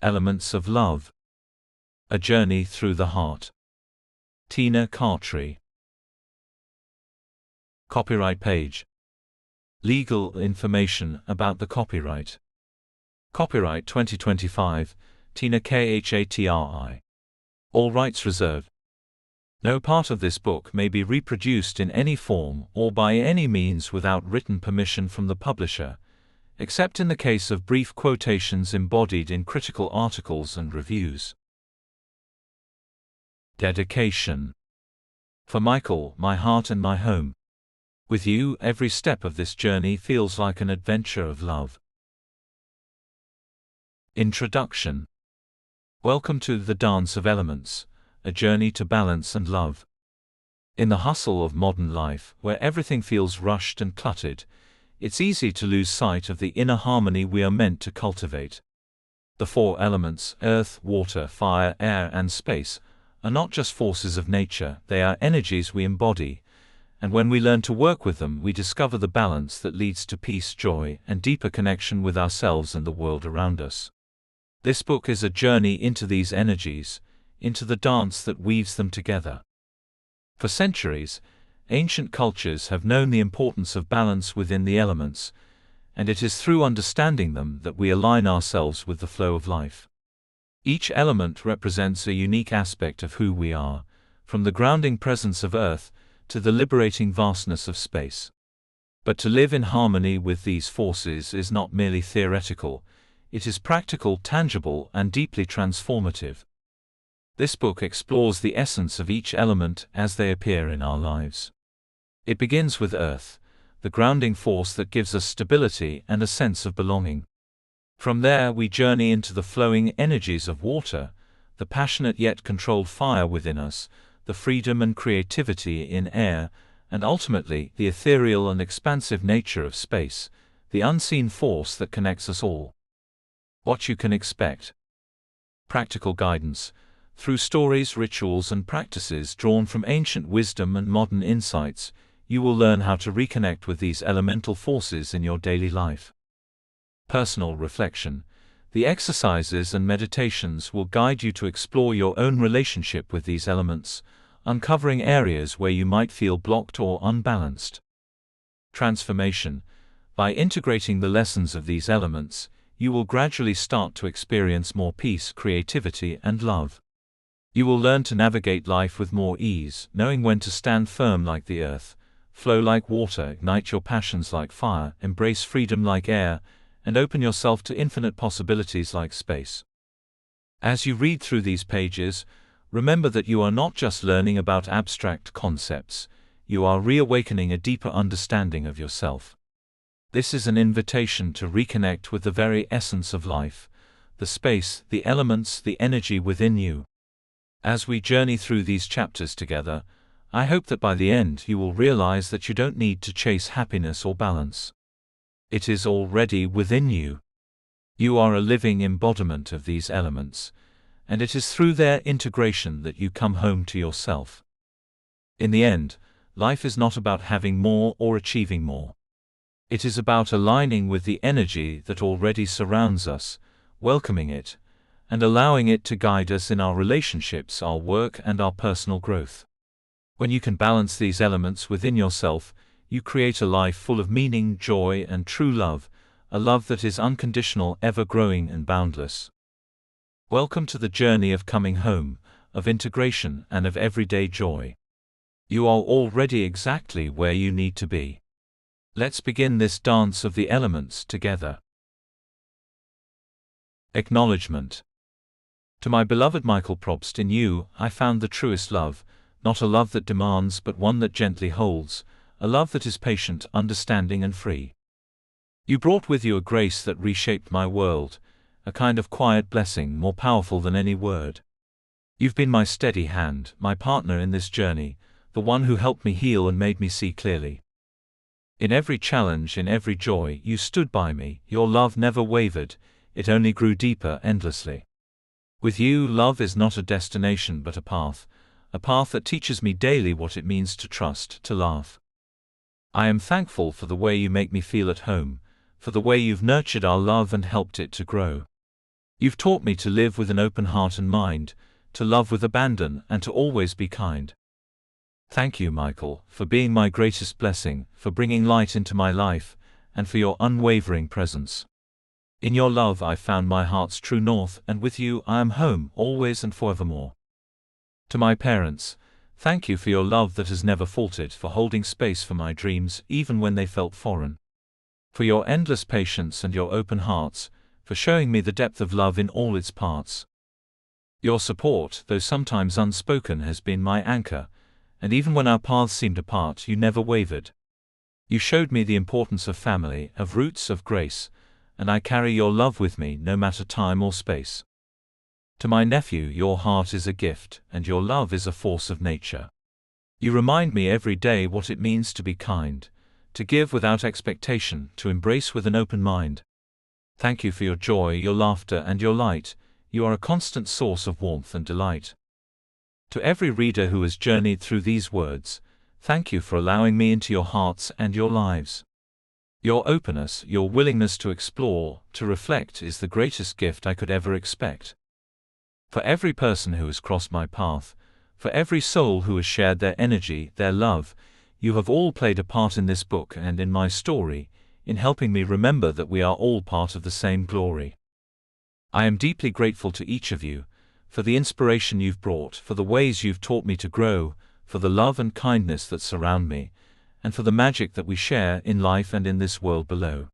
Elements of Love. A Journey Through the Heart. Tina Khatri. Copyright page. Legal information about the copyright. Copyright 2025, Tina Khatri. All rights reserved. No part of this book may be reproduced in any form or by any means without written permission from the publisher, except in the case of brief quotations embodied in critical articles and reviews. Dedication. For Michael, my heart and my home. With you, every step of this journey feels like an adventure of love. Introduction. Welcome to The Dance of Elements, a journey to balance and love. In the hustle of modern life, where everything feels rushed and cluttered, it's easy to lose sight of the inner harmony we are meant to cultivate. The four elements, earth, water, fire, air, and space, are not just forces of nature, they are energies we embody, and when we learn to work with them, we discover the balance that leads to peace, joy, and deeper connection with ourselves and the world around us. This book is a journey into these energies, into the dance that weaves them together. For centuries, ancient cultures have known the importance of balance within the elements, and it is through understanding them that we align ourselves with the flow of life. Each element represents a unique aspect of who we are, from the grounding presence of earth to the liberating vastness of space. But to live in harmony with these forces is not merely theoretical, it is practical, tangible, and deeply transformative. This book explores the essence of each element as they appear in our lives. It begins with earth, the grounding force that gives us stability and a sense of belonging. From there we journey into the flowing energies of water, the passionate yet controlled fire within us, the freedom and creativity in air, and ultimately the ethereal and expansive nature of space, the unseen force that connects us all. What you can expect. Practical guidance. Through stories, rituals, and practices drawn from ancient wisdom and modern insights, you will learn how to reconnect with these elemental forces in your daily life. Personal reflection. The exercises and meditations will guide you to explore your own relationship with these elements, uncovering areas where you might feel blocked or unbalanced. Transformation. By integrating the lessons of these elements, you will gradually start to experience more peace, creativity, and love. You will learn to navigate life with more ease, knowing when to stand firm like the earth, flow like water, ignite your passions like fire, embrace freedom like air, and open yourself to infinite possibilities like space. As you read through these pages, remember that you are not just learning about abstract concepts, you are reawakening a deeper understanding of yourself. This is an invitation to reconnect with the very essence of life, the space, the elements, the energy within you. As we journey through these chapters together, I hope that by the end you will realize that you don't need to chase happiness or balance. It is already within you. You are a living embodiment of these elements, and it is through their integration that you come home to yourself. In the end, life is not about having more or achieving more. It is about aligning with the energy that already surrounds us, welcoming it, and allowing it to guide us in our relationships, our work, and our personal growth. When you can balance these elements within yourself, you create a life full of meaning, joy, and true love, a love that is unconditional, ever-growing, and boundless. Welcome to the journey of coming home, of integration, and of everyday joy. You are already exactly where you need to be. Let's begin this dance of the elements together. Acknowledgement. To my beloved Michael Probst, in you, I found the truest love, not a love that demands but one that gently holds, a love that is patient, understanding, and free. You brought with you a grace that reshaped my world, a kind of quiet blessing more powerful than any word. You've been my steady hand, my partner in this journey, the one who helped me heal and made me see clearly. In every challenge, in every joy, you stood by me, your love never wavered, it only grew deeper endlessly. With you, love is not a destination but a path that teaches me daily what it means to trust, to laugh. I am thankful for the way you make me feel at home, for the way you've nurtured our love and helped it to grow. You've taught me to live with an open heart and mind, to love with abandon, and to always be kind. Thank you, Michael, for being my greatest blessing, for bringing light into my life, and for your unwavering presence. In your love I found my heart's true north, and with you I am home, always and forevermore. To my parents, thank you for your love that has never faltered, for holding space for my dreams, even when they felt foreign. For your endless patience and your open hearts, for showing me the depth of love in all its parts. Your support, though sometimes unspoken, has been my anchor, and even when our paths seemed apart, you never wavered. You showed me the importance of family, of roots, of grace, and I carry your love with me, no matter time or space. To my nephew, your heart is a gift, and your love is a force of nature. You remind me every day what it means to be kind, to give without expectation, to embrace with an open mind. Thank you for your joy, your laughter, and your light. You are a constant source of warmth and delight. To every reader who has journeyed through these words, thank you for allowing me into your hearts and your lives. Your openness, your willingness to explore, to reflect, is the greatest gift I could ever expect. For every person who has crossed my path, for every soul who has shared their energy, their love, you have all played a part in this book and in my story, in helping me remember that we are all part of the same glory. I am deeply grateful to each of you, for the inspiration you've brought, for the ways you've taught me to grow, for the love and kindness that surround me, and for the magic that we share in life and in this world below.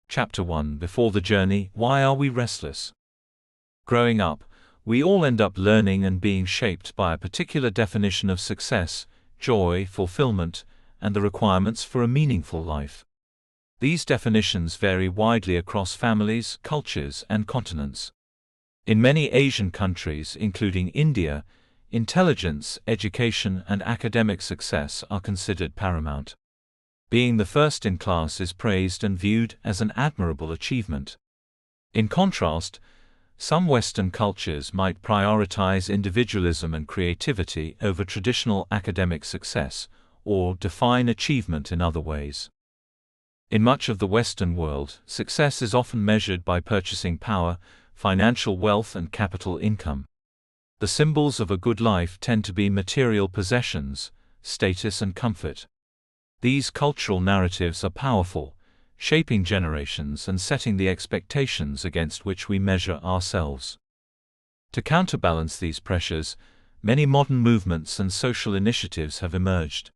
Chapter 1: Before the Journey, Why Are We Restless? Growing up, we all end up learning and being shaped by a particular definition of success, joy, fulfillment, and the requirements for a meaningful life. These definitions vary widely across families, cultures, and continents. In many Asian countries, including India, intelligence, education, and academic success are considered paramount. Being the first in class is praised and viewed as an admirable achievement. In contrast, some Western cultures might prioritize individualism and creativity over traditional academic success, or define achievement in other ways. In much of the Western world, success is often measured by purchasing power, financial wealth, and capital income. The symbols of a good life tend to be material possessions, status, and comfort. These cultural narratives are powerful, shaping generations and setting the expectations against which we measure ourselves. To counterbalance these pressures, many modern movements and social initiatives have emerged.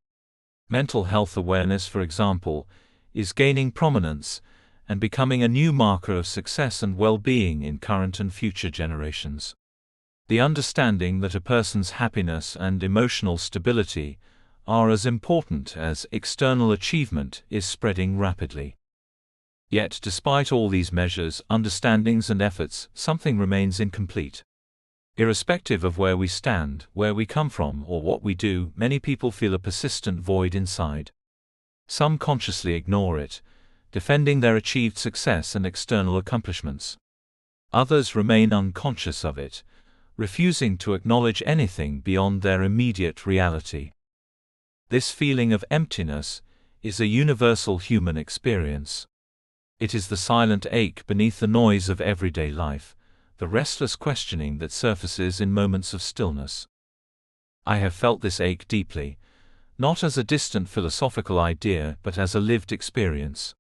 Mental health awareness, for example, is gaining prominence and becoming a new marker of success and well-being in current and future generations. The understanding that a person's happiness and emotional stability are as important as external achievement is spreading rapidly. Yet, despite all these measures, understandings, and efforts, something remains incomplete. Irrespective of where we stand, where we come from, or what we do, many people feel a persistent void inside. Some consciously ignore it, defending their achieved success and external accomplishments. Others remain unconscious of it, refusing to acknowledge anything beyond their immediate reality. This feeling of emptiness is a universal human experience. It is the silent ache beneath the noise of everyday life, the restless questioning that surfaces in moments of stillness. I have felt this ache deeply, not as a distant philosophical idea but as a lived experience.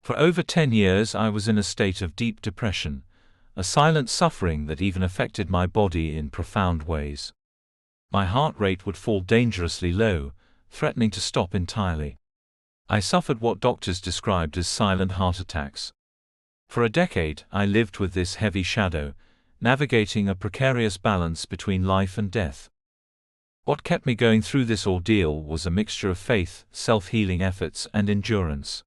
For over 10 years I was in a state of deep depression, a silent suffering that even affected my body in profound ways. My heart rate would fall dangerously low, threatening to stop entirely. I suffered what doctors described as silent heart attacks. For a decade, I lived with this heavy shadow, navigating a precarious balance between life and death. What kept me going through this ordeal was a mixture of faith, self-healing efforts, and endurance.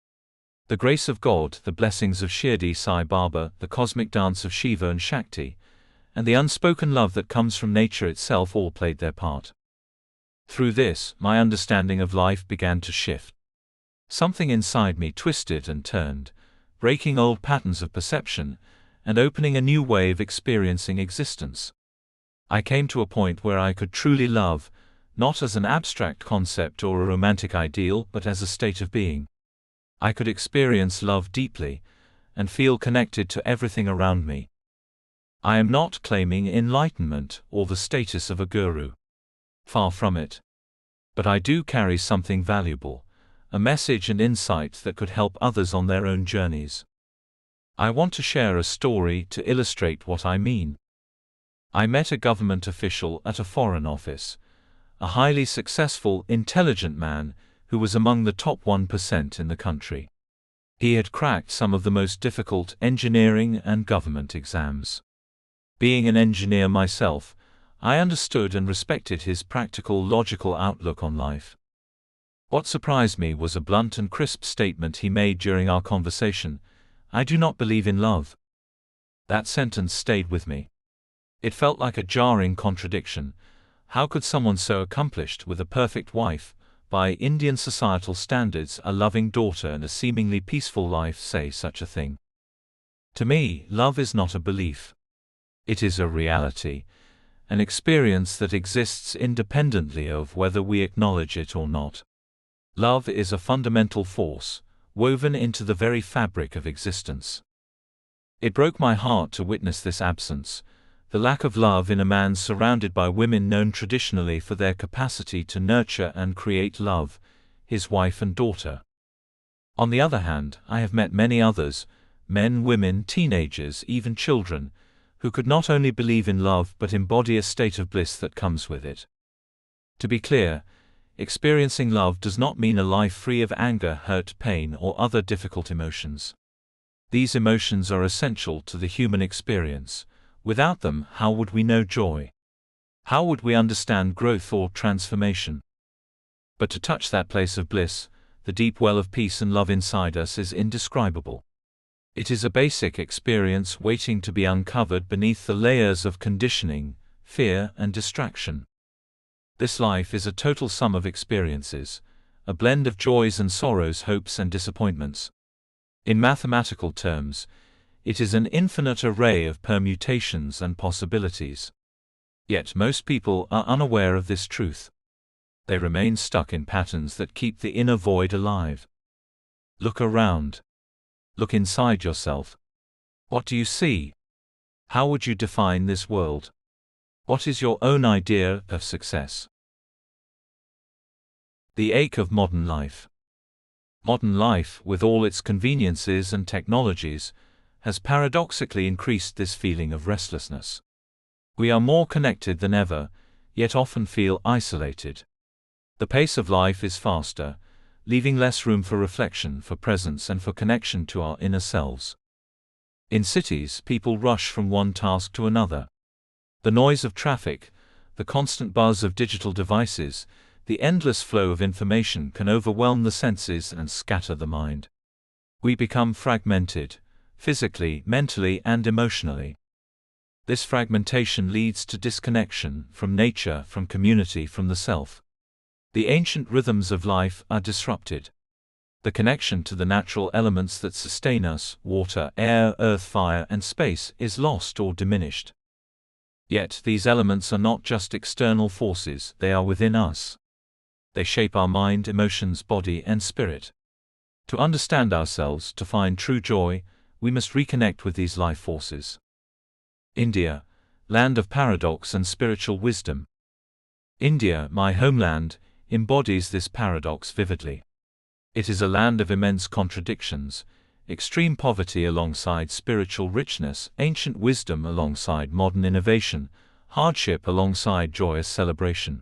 The grace of God, the blessings of Shirdi Sai Baba, the cosmic dance of Shiva and Shakti, and the unspoken love that comes from nature itself all played their part. Through this, my understanding of life began to shift. Something inside me twisted and turned, breaking old patterns of perception and opening a new way of experiencing existence. I came to a point where I could truly love, not as an abstract concept or a romantic ideal, but as a state of being. I could experience love deeply, and feel connected to everything around me. I am not claiming enlightenment or the status of a guru. Far from it. But I do carry something valuable, a message and insight that could help others on their own journeys. I want to share a story to illustrate what I mean. I met a government official at a foreign office, a highly successful, intelligent man who was among the top 1% in the country. He had cracked some of the most difficult engineering and government exams. Being an engineer myself, I understood and respected his practical, logical outlook on life. What surprised me was a blunt and crisp statement he made during our conversation: "I do not believe in love." That sentence stayed with me. It felt like a jarring contradiction. How could someone so accomplished, with a perfect wife, by Indian societal standards, a loving daughter and a seemingly peaceful life, say such a thing? To me, love is not a belief. It is a reality, an experience that exists independently of whether we acknowledge it or not. Love is a fundamental force, woven into the very fabric of existence. It broke my heart to witness this absence, the lack of love in a man surrounded by women known traditionally for their capacity to nurture and create love, his wife and daughter. On the other hand, I have met many others, men, women, teenagers, even children, who could not only believe in love but embody a state of bliss that comes with it. To be clear, experiencing love does not mean a life free of anger, hurt, pain, or other difficult emotions. These emotions are essential to the human experience. Without them, how would we know joy? How would we understand growth or transformation? But to touch that place of bliss, the deep well of peace and love inside us, is indescribable. It is a basic experience waiting to be uncovered beneath the layers of conditioning, fear, and distraction. This life is a total sum of experiences, a blend of joys and sorrows, hopes and disappointments. In mathematical terms, it is an infinite array of permutations and possibilities. Yet most people are unaware of this truth. They remain stuck in patterns that keep the inner void alive. Look around. Look inside yourself. What do you see? How would you define this world? What is your own idea of success? The ache of modern life. Modern life, with all its conveniences and technologies, has paradoxically increased this feeling of restlessness. We are more connected than ever, yet often feel isolated. The pace of life is faster, leaving less room for reflection, for presence, and for connection to our inner selves. In cities, people rush from one task to another. The noise of traffic, the constant buzz of digital devices, the endless flow of information can overwhelm the senses and scatter the mind. We become fragmented, physically, mentally, and emotionally. This fragmentation leads to disconnection from nature, from community, from the self. The ancient rhythms of life are disrupted. The connection to the natural elements that sustain us, water, air, earth, fire, and space, is lost or diminished. Yet these elements are not just external forces, they are within us. They shape our mind, emotions, body, and spirit. To understand ourselves, to find true joy, we must reconnect with these life forces. India, land of paradox and spiritual wisdom. India, my homeland, embodies this paradox vividly. It is a land of immense contradictions, extreme poverty alongside spiritual richness, ancient wisdom alongside modern innovation, hardship alongside joyous celebration.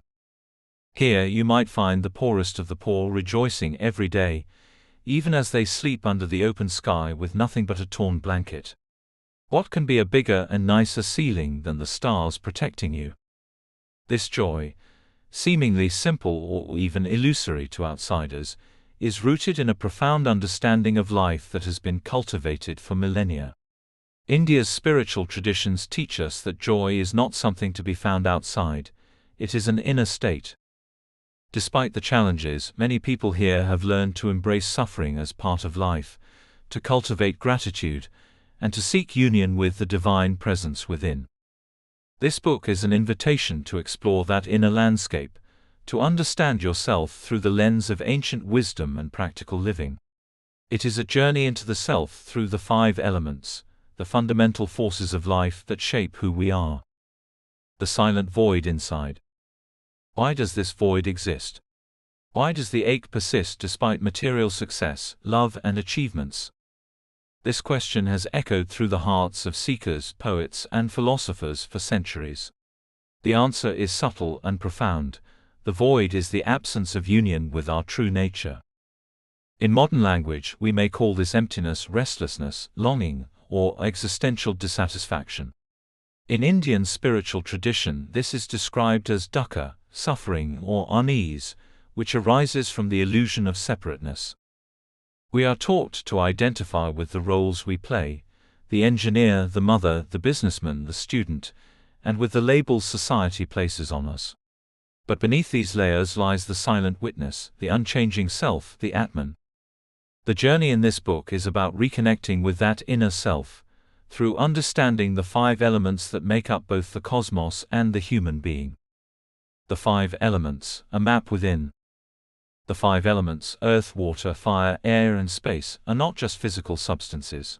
Here you might find the poorest of the poor rejoicing every day, even as they sleep under the open sky with nothing but a torn blanket. What can be a bigger and nicer ceiling than the stars protecting you? This joy, seemingly simple or even illusory to outsiders, is rooted in a profound understanding of life that has been cultivated for millennia. India's spiritual traditions teach us that joy is not something to be found outside, it is an inner state. Despite the challenges, many people here have learned to embrace suffering as part of life, to cultivate gratitude, and to seek union with the divine presence within. This book is an invitation to explore that inner landscape, to understand yourself through the lens of ancient wisdom and practical living. It is a journey into the self through the five elements, the fundamental forces of life that shape who we are. The silent void inside. Why does this void exist? Why does the ache persist despite material success, love, and achievements? This question has echoed through the hearts of seekers, poets, and philosophers for centuries. The answer is subtle and profound. The void is the absence of union with our true nature. In modern language, we may call this emptiness restlessness, longing, or existential dissatisfaction. In Indian spiritual tradition, this is described as dukkha, suffering or unease, which arises from the illusion of separateness. We are taught to identify with the roles we play, the engineer, the mother, the businessman, the student, and with the labels society places on us. But beneath these layers lies the silent witness, the unchanging self, the Atman. The journey in this book is about reconnecting with that inner self, through understanding the five elements that make up both the cosmos and the human being. The five elements, a map within. The five elements, earth, water, fire, air, and space, are not just physical substances.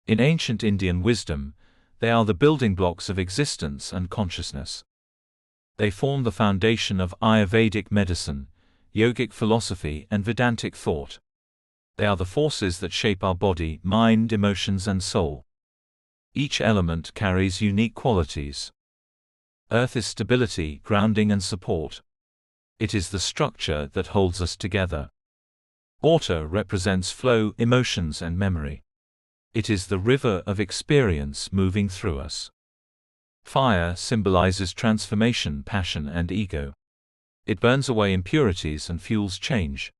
In ancient Indian wisdom, they are the building blocks of existence and consciousness. They form the foundation of Ayurvedic medicine, yogic philosophy, and Vedantic thought. They are the forces that shape our body, mind, emotions, and soul. Each element carries unique qualities. Earth is stability, grounding, and support. It is the structure that holds us together. Water represents flow, emotions, and memory. It is the river of experience moving through us. Fire symbolizes transformation, passion, and ego. It burns away impurities and fuels change.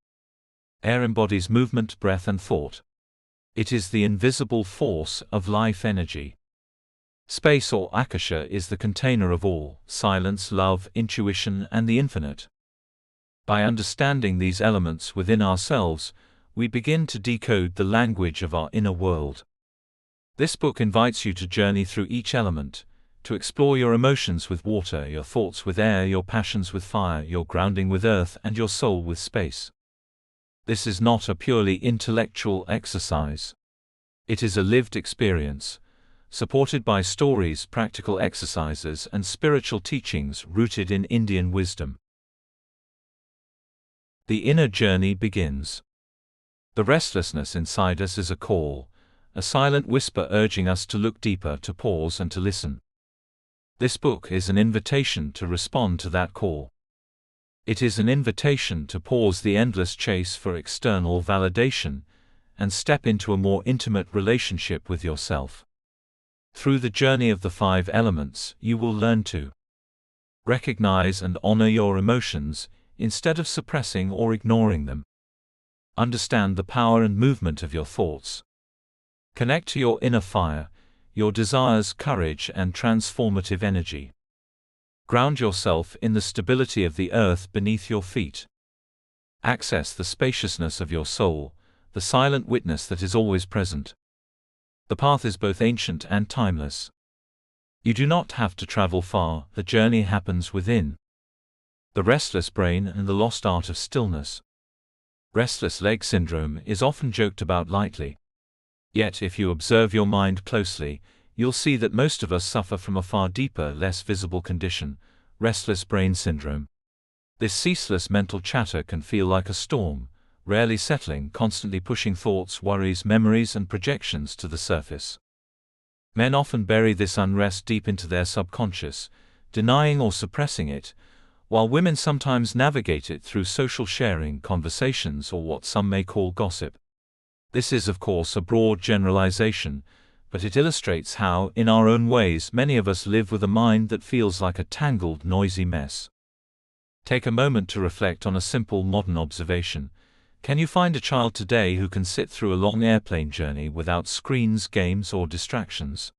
Air embodies movement, breath, and thought. It is the invisible force of life energy. Space or akasha is the container of all, silence, love, intuition, and the infinite. By understanding these elements within ourselves, we begin to decode the language of our inner world. This book invites you to journey through each element, to explore your emotions with water, your thoughts with air, your passions with fire, your grounding with earth, and your soul with space. This is not a purely intellectual exercise. It is a lived experience, supported by stories, practical exercises, and spiritual teachings rooted in Indian wisdom. The inner journey begins. The restlessness inside us is a call, a silent whisper urging us to look deeper, to pause, and to listen. This book is an invitation to respond to that call. It is an invitation to pause the endless chase for external validation and step into a more intimate relationship with yourself. Through the journey of the five elements, you will learn to recognize and honor your emotions, instead of suppressing or ignoring them. Understand the power and movement of your thoughts. Connect to your inner fire, your desires, courage, and transformative energy. Ground yourself in the stability of the earth beneath your feet. Access the spaciousness of your soul, the silent witness that is always present. The path is both ancient and timeless. You do not have to travel far, the journey happens within. The restless brain and the lost art of stillness. Restless leg syndrome is often joked about lightly. Yet if you observe your mind closely, you'll see that most of us suffer from a far deeper, less visible condition, restless brain syndrome. This ceaseless mental chatter can feel like a storm, rarely settling, constantly pushing thoughts, worries, memories, and projections to the surface. Men often bury this unrest deep into their subconscious, denying or suppressing it, while women sometimes navigate it through social sharing, conversations, or what some may call gossip. This is, of course, a broad generalization, but it illustrates how, in our own ways, many of us live with a mind that feels like a tangled, noisy mess. Take a moment to reflect on a simple modern observation. Can you find a child today who can sit through a long airplane journey without screens, games, or distractions?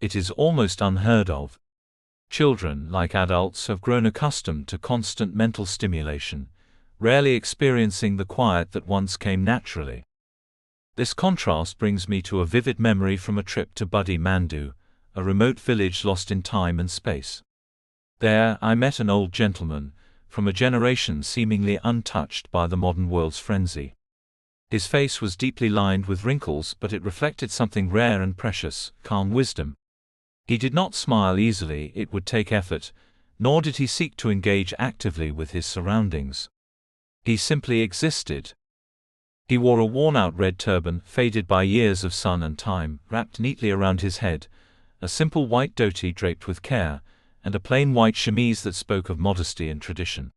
It is almost unheard of. Children, like adults, have grown accustomed to constant mental stimulation, rarely experiencing the quiet that once came naturally. This contrast brings me to a vivid memory from a trip to Buddy Mandu, a remote village lost in time and space. There, I met an old gentleman, from a generation seemingly untouched by the modern world's frenzy. His face was deeply lined with wrinkles, but it reflected something rare and precious, calm wisdom. He did not smile easily, it would take effort, nor did he seek to engage actively with his surroundings. He simply existed. He wore a worn-out red turban, faded by years of sun and time, wrapped neatly around his head, a simple white dhoti draped with care, and a plain white chemise that spoke of modesty and tradition.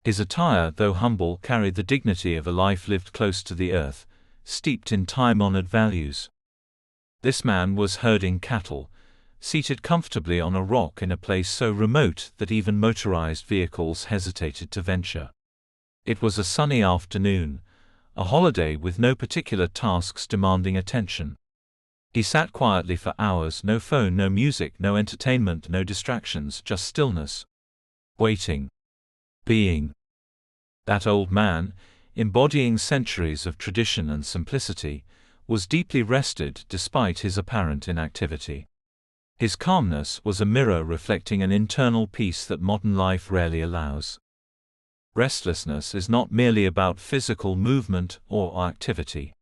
His attire, though humble, carried the dignity of a life lived close to the earth, steeped in time-honored values. This man was herding cattle, seated comfortably on a rock in a place so remote that even motorized vehicles hesitated to venture. It was a sunny afternoon, a holiday with no particular tasks demanding attention. He sat quietly for hours, no phone, no music, no entertainment, no distractions, just stillness. Waiting. Being. That old man, embodying centuries of tradition and simplicity, was deeply rested despite his apparent inactivity. His calmness was a mirror reflecting an internal peace that modern life rarely allows. Restlessness is not merely about physical movement or activity.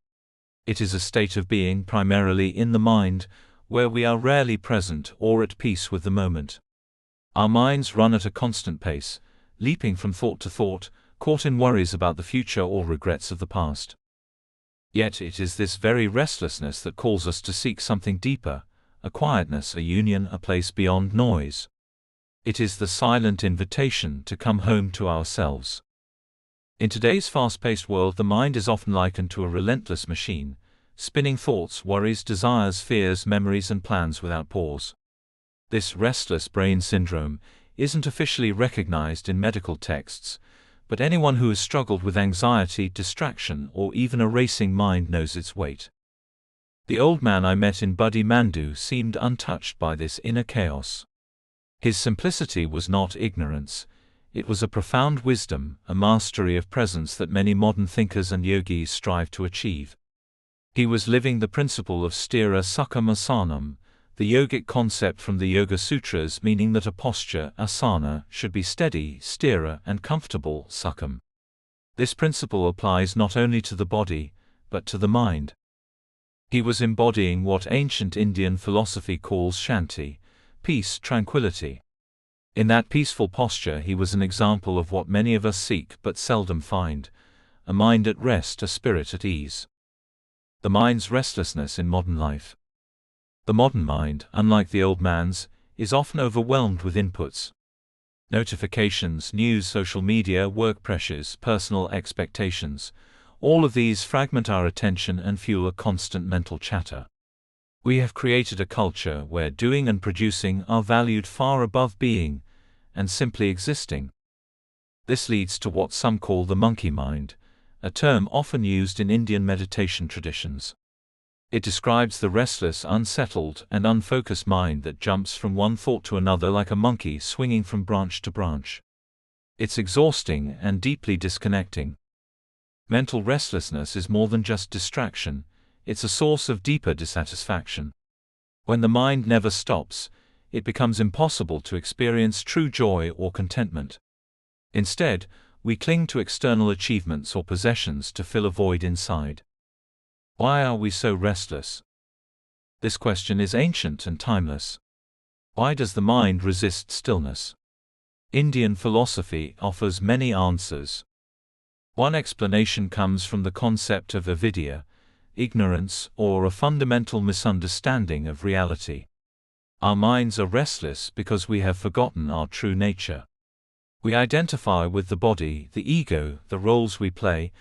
It is a state of being primarily in the mind, where we are rarely present or at peace with the moment. Our minds run at a constant pace, leaping from thought to thought, caught in worries about the future or regrets of the past. Yet it is this very restlessness that calls us to seek something deeper, a quietness, a union, a place beyond noise. It is the silent invitation to come home to ourselves. In today's fast-paced world, the mind is often likened to a relentless machine, spinning thoughts, worries, desires, fears, memories, and plans without pause. This restless brain syndrome isn't officially recognized in medical texts, but anyone who has struggled with anxiety, distraction, or even a racing mind knows its weight. The old man I met in Buddy Mandu seemed untouched by this inner chaos. His simplicity was not ignorance, it was a profound wisdom, a mastery of presence that many modern thinkers and yogis strive to achieve. He was living the principle of sthira sukham asanam, the yogic concept from the Yoga Sutras, meaning that a posture, asana, should be steady, sthira, and comfortable, sukham. This principle applies not only to the body, but to the mind. He was embodying what ancient Indian philosophy calls shanti, peace, tranquility. In that peaceful posture he was an example of what many of us seek but seldom find, a mind at rest, a spirit at ease. The mind's restlessness in modern life. The modern mind, unlike the old man's, is often overwhelmed with inputs. Notifications, news, social media, work pressures, personal expectations, all of these fragment our attention and fuel a constant mental chatter. We have created a culture where doing and producing are valued far above being and simply existing. This leads to what some call the monkey mind, a term often used in Indian meditation traditions. It describes the restless, unsettled, and unfocused mind that jumps from one thought to another like a monkey swinging from branch to branch. It's exhausting and deeply disconnecting. Mental restlessness is more than just distraction, it's a source of deeper dissatisfaction. When the mind never stops, it becomes impossible to experience true joy or contentment. Instead, we cling to external achievements or possessions to fill a void inside. Why are we so restless? This question is ancient and timeless. Why does the mind resist stillness? Indian philosophy offers many answers. One explanation comes from the concept of avidya, ignorance, or a fundamental misunderstanding of reality. Our minds are restless because we have forgotten our true nature. We identify with the body, the ego, the roles we play,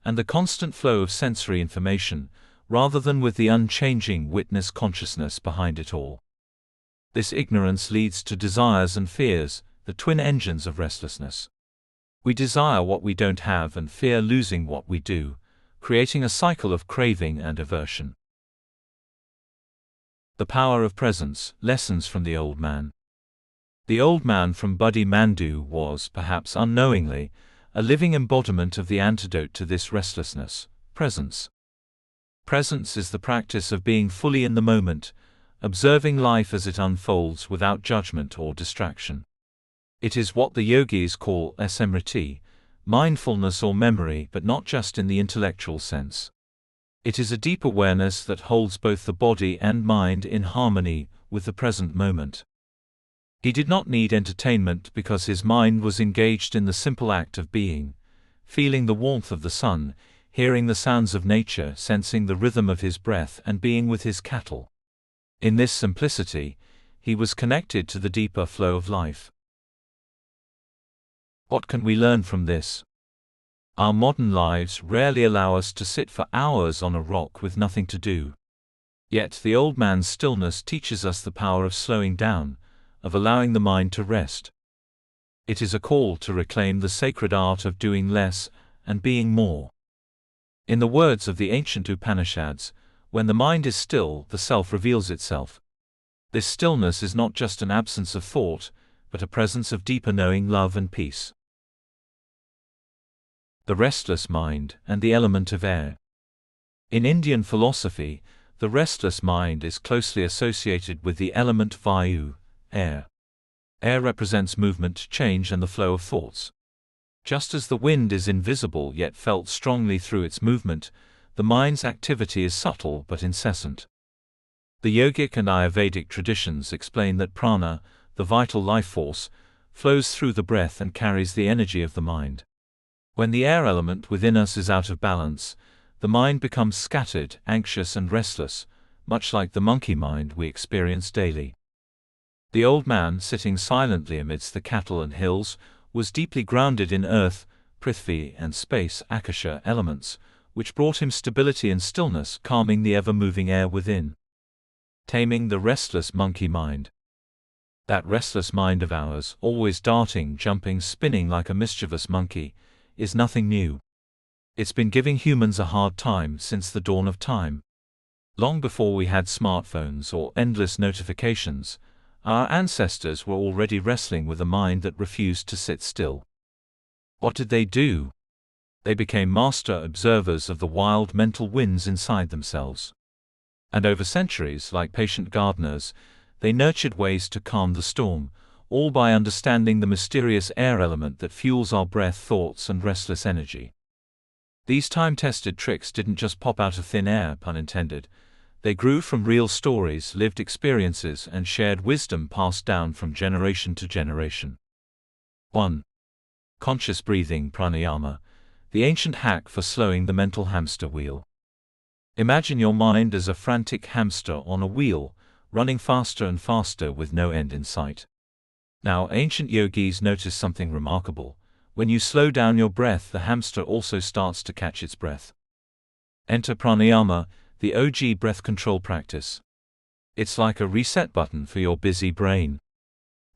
and the constant flow of sensory information, rather than with the unchanging witness consciousness behind it all. This ignorance leads to desires and fears, the twin engines of restlessness. We desire what we don't have and fear losing what we do, creating a cycle of craving and aversion. The power of presence, lessons from the old man. The old man from Buddy Mandu was, perhaps unknowingly, a living embodiment of the antidote to this restlessness, presence. Presence is the practice of being fully in the moment, observing life as it unfolds without judgment or distraction. It is what the yogis call smriti, mindfulness or memory, but not just in the intellectual sense. It is a deep awareness that holds both the body and mind in harmony with the present moment. He did not need entertainment because his mind was engaged in the simple act of being, feeling the warmth of the sun, hearing the sounds of nature, sensing the rhythm of his breath, and being with his cattle. In this simplicity, he was connected to the deeper flow of life. What can we learn from this? Our modern lives rarely allow us to sit for hours on a rock with nothing to do. Yet the old man's stillness teaches us the power of slowing down, of allowing the mind to rest. It is a call to reclaim the sacred art of doing less and being more. In the words of the ancient Upanishads, when the mind is still, the self reveals itself. This stillness is not just an absence of thought, but a presence of deeper knowing, love and peace. The restless mind and the element of air. In Indian philosophy, the restless mind is closely associated with the element vayu, air. Air represents movement, change, and the flow of thoughts. Just as the wind is invisible yet felt strongly through its movement, the mind's activity is subtle but incessant. The yogic and Ayurvedic traditions explain that prana, the vital life force, flows through the breath and carries the energy of the mind. When the air element within us is out of balance, the mind becomes scattered, anxious and restless, much like the monkey mind we experience daily. The old man, sitting silently amidst the cattle and hills, was deeply grounded in earth, prithvi, and space, akasha elements, which brought him stability and stillness, calming the ever-moving air within. Taming the restless monkey mind. That restless mind of ours, always darting, jumping, spinning like a mischievous monkey, is nothing new. It's been giving humans a hard time since the dawn of time. Long before we had smartphones or endless notifications, our ancestors were already wrestling with a mind that refused to sit still. What did they do? They became master observers of the wild mental winds inside themselves. And over centuries, like patient gardeners, they nurtured ways to calm the storm, all by understanding the mysterious air element that fuels our breath, thoughts, and restless energy. These time-tested tricks didn't just pop out of thin air, pun intended. They grew from real stories, lived experiences, and shared wisdom passed down from generation to generation. 1. Conscious breathing pranayama, the ancient hack for slowing the mental hamster wheel. Imagine your mind as a frantic hamster on a wheel, running faster and faster with no end in sight. Now, ancient yogis noticed something remarkable. When you slow down your breath, the hamster also starts to catch its breath. Enter pranayama, the OG breath control practice. It's like a reset button for your busy brain.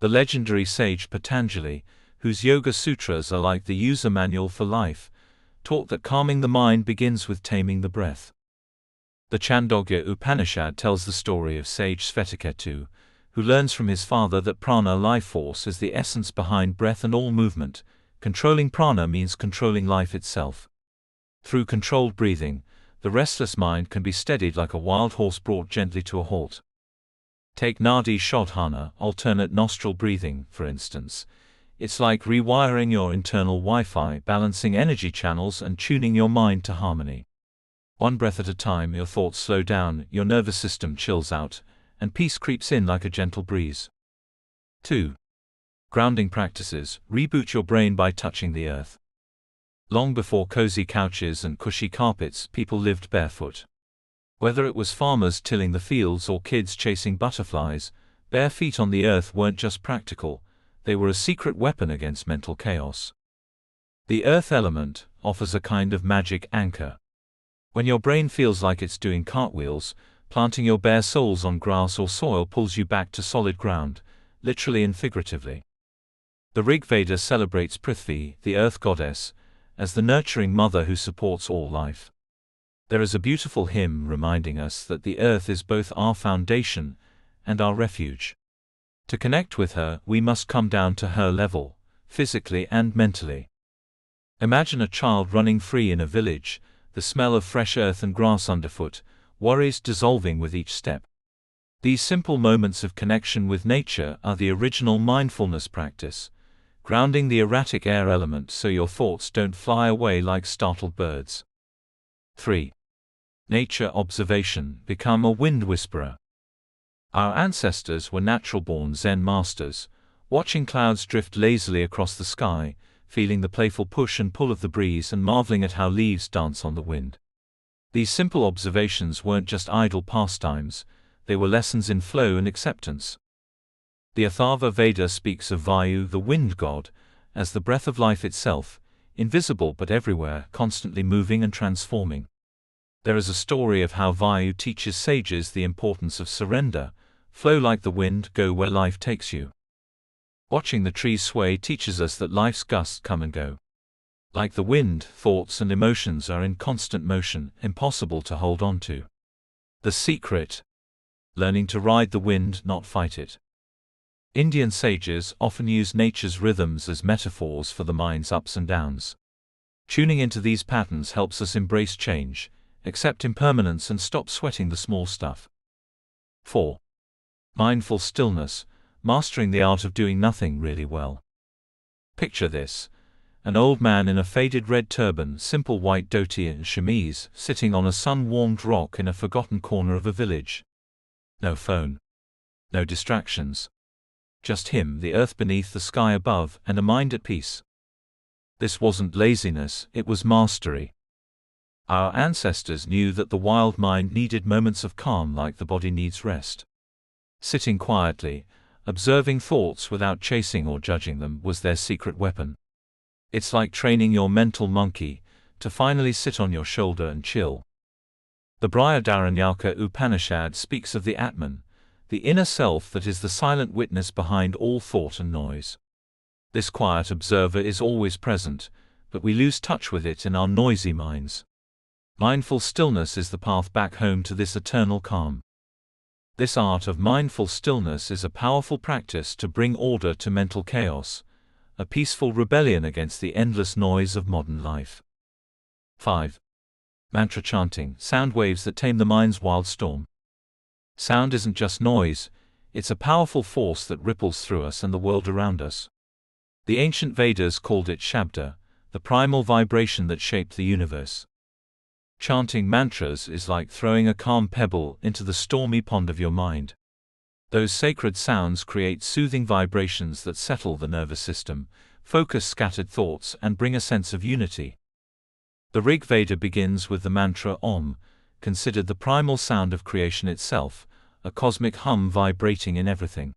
The legendary sage Patanjali, whose Yoga Sutras are like the user manual for life, taught that calming the mind begins with taming the breath. The Chandogya Upanishad tells the story of sage Svetaketu, who learns from his father that prana, life force, is the essence behind breath and all movement. Controlling prana means controlling life itself. Through controlled breathing, the restless mind can be steadied like a wild horse brought gently to a halt. Take Nadi Shodhana, alternate nostril breathing, for instance. It's like rewiring your internal Wi-Fi, balancing energy channels and tuning your mind to harmony. One breath at a time, your thoughts slow down, your nervous system chills out, and peace creeps in like a gentle breeze. 2. Grounding practices. Reboot your brain by touching the earth. Long before cozy couches and cushy carpets, people lived barefoot. Whether it was farmers tilling the fields or kids chasing butterflies, bare feet on the earth weren't just practical, they were a secret weapon against mental chaos. The earth element offers a kind of magic anchor. When your brain feels like it's doing cartwheels, planting your bare soles on grass or soil pulls you back to solid ground, literally and figuratively. The Rig Veda celebrates Prithvi, the earth goddess, as the nurturing mother who supports all life. There is a beautiful hymn reminding us that the earth is both our foundation and our refuge. To connect with her, we must come down to her level, physically and mentally. Imagine a child running free in a village, the smell of fresh earth and grass underfoot, worries dissolving with each step. These simple moments of connection with nature are the original mindfulness practice, grounding the erratic air element so your thoughts don't fly away like startled birds. 3. Nature observation. Become a wind whisperer. Our ancestors were natural-born Zen masters, watching clouds drift lazily across the sky, feeling the playful push and pull of the breeze and marveling at how leaves dance on the wind. These simple observations weren't just idle pastimes, they were lessons in flow and acceptance. The Atharva Veda speaks of Vayu, the wind god, as the breath of life itself, invisible but everywhere, constantly moving and transforming. There is a story of how Vayu teaches sages the importance of surrender, flow like the wind, go where life takes you. Watching the trees sway teaches us that life's gusts come and go. Like the wind, thoughts and emotions are in constant motion, impossible to hold on to. The secret: learning to ride the wind, not fight it. Indian sages often use nature's rhythms as metaphors for the mind's ups and downs. Tuning into these patterns helps us embrace change, accept impermanence and stop sweating the small stuff. 4. Mindful stillness. Mastering the art of doing nothing really well. Picture this: an old man in a faded red turban, simple white dhoti and chemise, sitting on a sun-warmed rock in a forgotten corner of a village. No phone. No distractions. Just him, the earth beneath, the sky above, and a mind at peace. This wasn't laziness, it was mastery. Our ancestors knew that the wild mind needed moments of calm like the body needs rest. Sitting quietly, observing thoughts without chasing or judging them, was their secret weapon. It's like training your mental monkey to finally sit on your shoulder and chill. The Brihadaranyaka Upanishad speaks of the Atman, the inner self that is the silent witness behind all thought and noise. This quiet observer is always present, but we lose touch with it in our noisy minds. Mindful stillness is the path back home to this eternal calm. This art of mindful stillness is a powerful practice to bring order to mental chaos, a peaceful rebellion against the endless noise of modern life. 5. Mantra chanting. Sound waves that tame the mind's wild storm. Sound isn't just noise, it's a powerful force that ripples through us and the world around us. The ancient Vedas called it Shabda, the primal vibration that shaped the universe. Chanting mantras is like throwing a calm pebble into the stormy pond of your mind. Those sacred sounds create soothing vibrations that settle the nervous system, focus scattered thoughts, and bring a sense of unity. The Rig Veda begins with the mantra Om, considered the primal sound of creation itself, a cosmic hum vibrating in everything.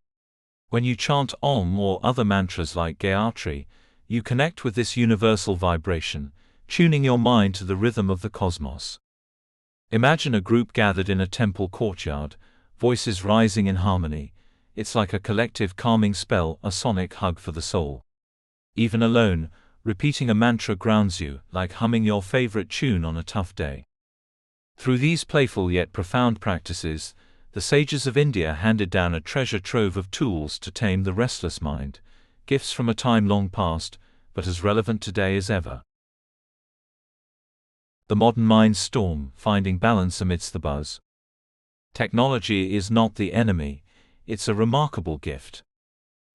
When you chant Om or other mantras like Gayatri, you connect with this universal vibration, tuning your mind to the rhythm of the cosmos. Imagine a group gathered in a temple courtyard, voices rising in harmony. It's like a collective calming spell, a sonic hug for the soul. Even alone, repeating a mantra grounds you, like humming your favorite tune on a tough day. Through these playful yet profound practices, the sages of India handed down a treasure trove of tools to tame the restless mind, gifts from a time long past, but as relevant today as ever. The modern mind's storm, finding balance amidst the buzz. Technology is not the enemy, it's a remarkable gift.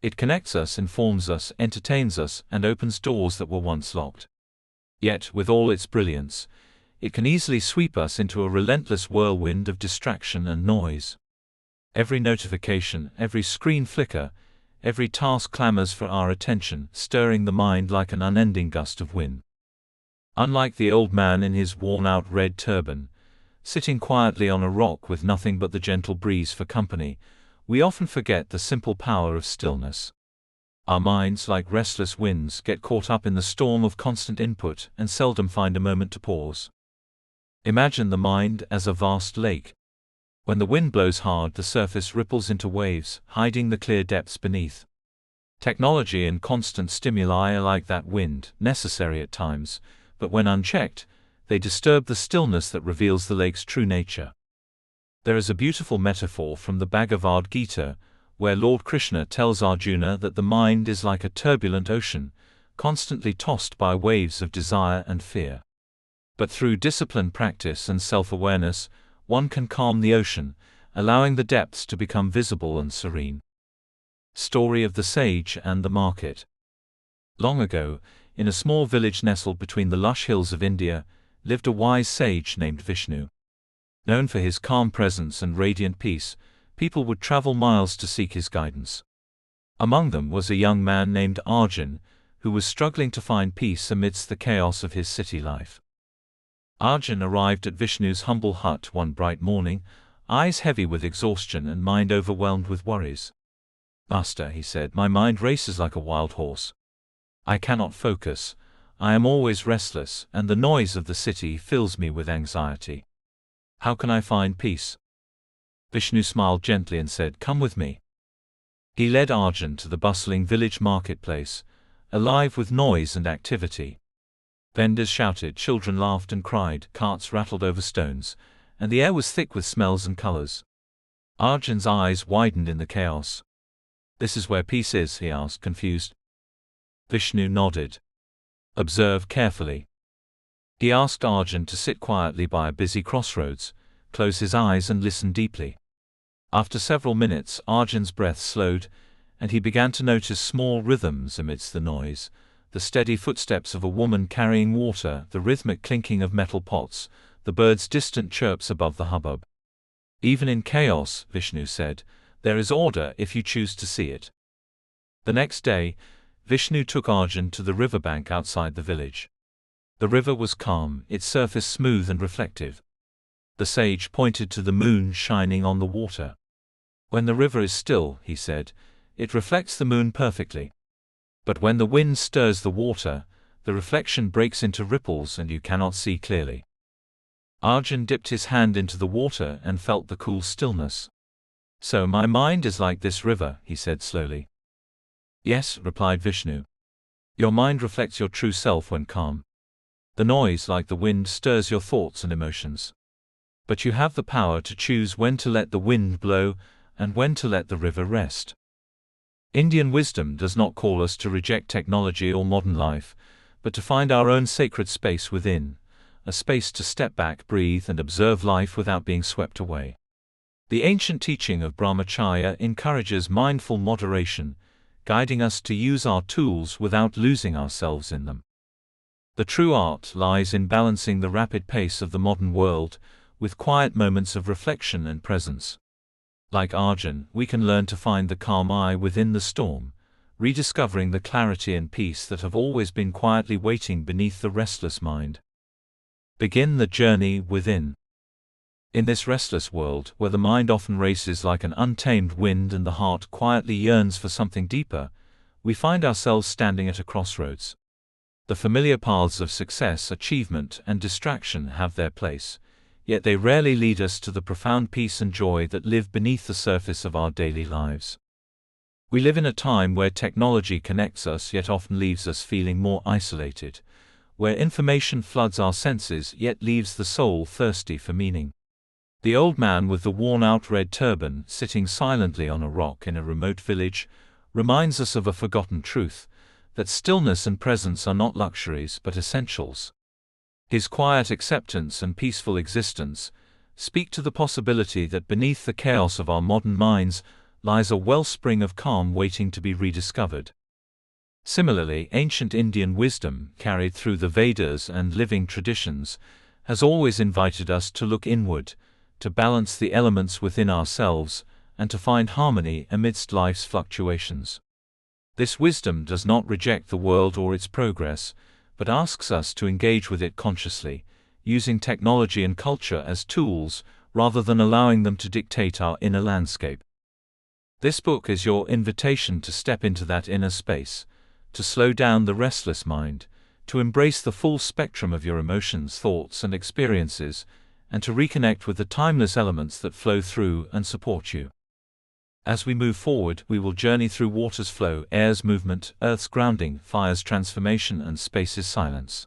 It connects us, informs us, entertains us, and opens doors that were once locked. Yet, with all its brilliance, it can easily sweep us into a relentless whirlwind of distraction and noise. Every notification, every screen flicker, every task clamors for our attention, stirring the mind like an unending gust of wind. Unlike the old man in his worn-out red turban, sitting quietly on a rock with nothing but the gentle breeze for company, we often forget the simple power of stillness. Our minds, like restless winds, get caught up in the storm of constant input and seldom find a moment to pause. Imagine the mind as a vast lake. When the wind blows hard, the surface ripples into waves, hiding the clear depths beneath. Technology and constant stimuli are like that wind, necessary at times, but when unchecked, they disturb the stillness that reveals the lake's true nature. There is a beautiful metaphor from the Bhagavad Gita, where Lord Krishna tells Arjuna that the mind is like a turbulent ocean, constantly tossed by waves of desire and fear. But through disciplined practice and self-awareness, one can calm the ocean, allowing the depths to become visible and serene. Story of the Sage and the Market. Long ago, in a small village nestled between the lush hills of India, lived a wise sage named Vishnu. Known for his calm presence and radiant peace, people would travel miles to seek his guidance. Among them was a young man named Arjun, who was struggling to find peace amidst the chaos of his city life. Arjun arrived at Vishnu's humble hut one bright morning, eyes heavy with exhaustion and mind overwhelmed with worries. "Master," he said, "my mind races like a wild horse. I cannot focus, I am always restless, and the noise of the city fills me with anxiety. How can I find peace?" Vishnu smiled gently and said, "Come with me." He led Arjun to the bustling village marketplace, alive with noise and activity. Vendors shouted, children laughed and cried, carts rattled over stones, and the air was thick with smells and colors. Arjun's eyes widened in the chaos. "This is where peace is?" he asked, confused. Vishnu nodded. "Observe carefully." He asked Arjun to sit quietly by a busy crossroads, close his eyes and listen deeply. After several minutes, Arjun's breath slowed, and he began to notice small rhythms amidst the noise, the steady footsteps of a woman carrying water, the rhythmic clinking of metal pots, the birds' distant chirps above the hubbub. "Even in chaos," Vishnu said, "there is order if you choose to see it." The next day, Vishnu took Arjun to the riverbank outside the village. The river was calm, its surface smooth and reflective. The sage pointed to the moon shining on the water. "When the river is still," he said, "it reflects the moon perfectly. But when the wind stirs the water, the reflection breaks into ripples and you cannot see clearly." Arjun dipped his hand into the water and felt the cool stillness. "So my mind is like this river," he said slowly. "Yes," replied Vishnu. "Your mind reflects your true self when calm. The noise, like the wind, stirs your thoughts and emotions. But you have the power to choose when to let the wind blow and when to let the river rest." Indian wisdom does not call us to reject technology or modern life, but to find our own sacred space within, a space to step back, breathe, and observe life without being swept away. The ancient teaching of Brahmacharya encourages mindful moderation, guiding us to use our tools without losing ourselves in them. The true art lies in balancing the rapid pace of the modern world with quiet moments of reflection and presence. Like Arjun, we can learn to find the calm eye within the storm, rediscovering the clarity and peace that have always been quietly waiting beneath the restless mind. Begin the journey within. In this restless world, where the mind often races like an untamed wind and the heart quietly yearns for something deeper, we find ourselves standing at a crossroads. The familiar paths of success, achievement, and distraction have their place, yet they rarely lead us to the profound peace and joy that live beneath the surface of our daily lives. We live in a time where technology connects us yet often leaves us feeling more isolated, where information floods our senses yet leaves the soul thirsty for meaning. The old man with the worn-out red turban, sitting silently on a rock in a remote village, reminds us of a forgotten truth, that stillness and presence are not luxuries but essentials. His quiet acceptance and peaceful existence speak to the possibility that beneath the chaos of our modern minds lies a wellspring of calm waiting to be rediscovered. Similarly, ancient Indian wisdom, carried through the Vedas and living traditions, has always invited us to look inward, to balance the elements within ourselves, and to find harmony amidst life's fluctuations. This wisdom does not reject the world or its progress, but asks us to engage with it consciously, using technology and culture as tools, rather than allowing them to dictate our inner landscape. This book is your invitation to step into that inner space, to slow down the restless mind, to embrace the full spectrum of your emotions, thoughts, and experiences, and to reconnect with the timeless elements that flow through and support you. As we move forward, we will journey through water's flow, air's movement, earth's grounding, fire's transformation, and space's silence.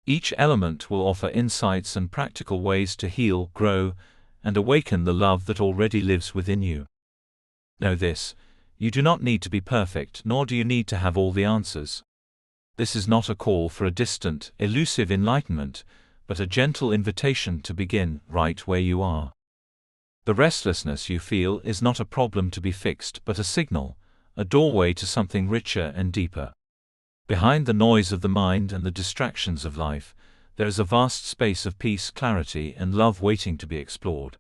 Each element will offer insights and practical ways to heal, grow, and awaken the love that already lives within you. Know this: you do not need to be perfect, nor do you need to have all the answers. This is not a call for a distant, elusive enlightenment, but a gentle invitation to begin right where you are. The restlessness you feel is not a problem to be fixed but a signal, a doorway to something richer and deeper. Behind the noise of the mind and the distractions of life, there is a vast space of peace, clarity, and love waiting to be explored.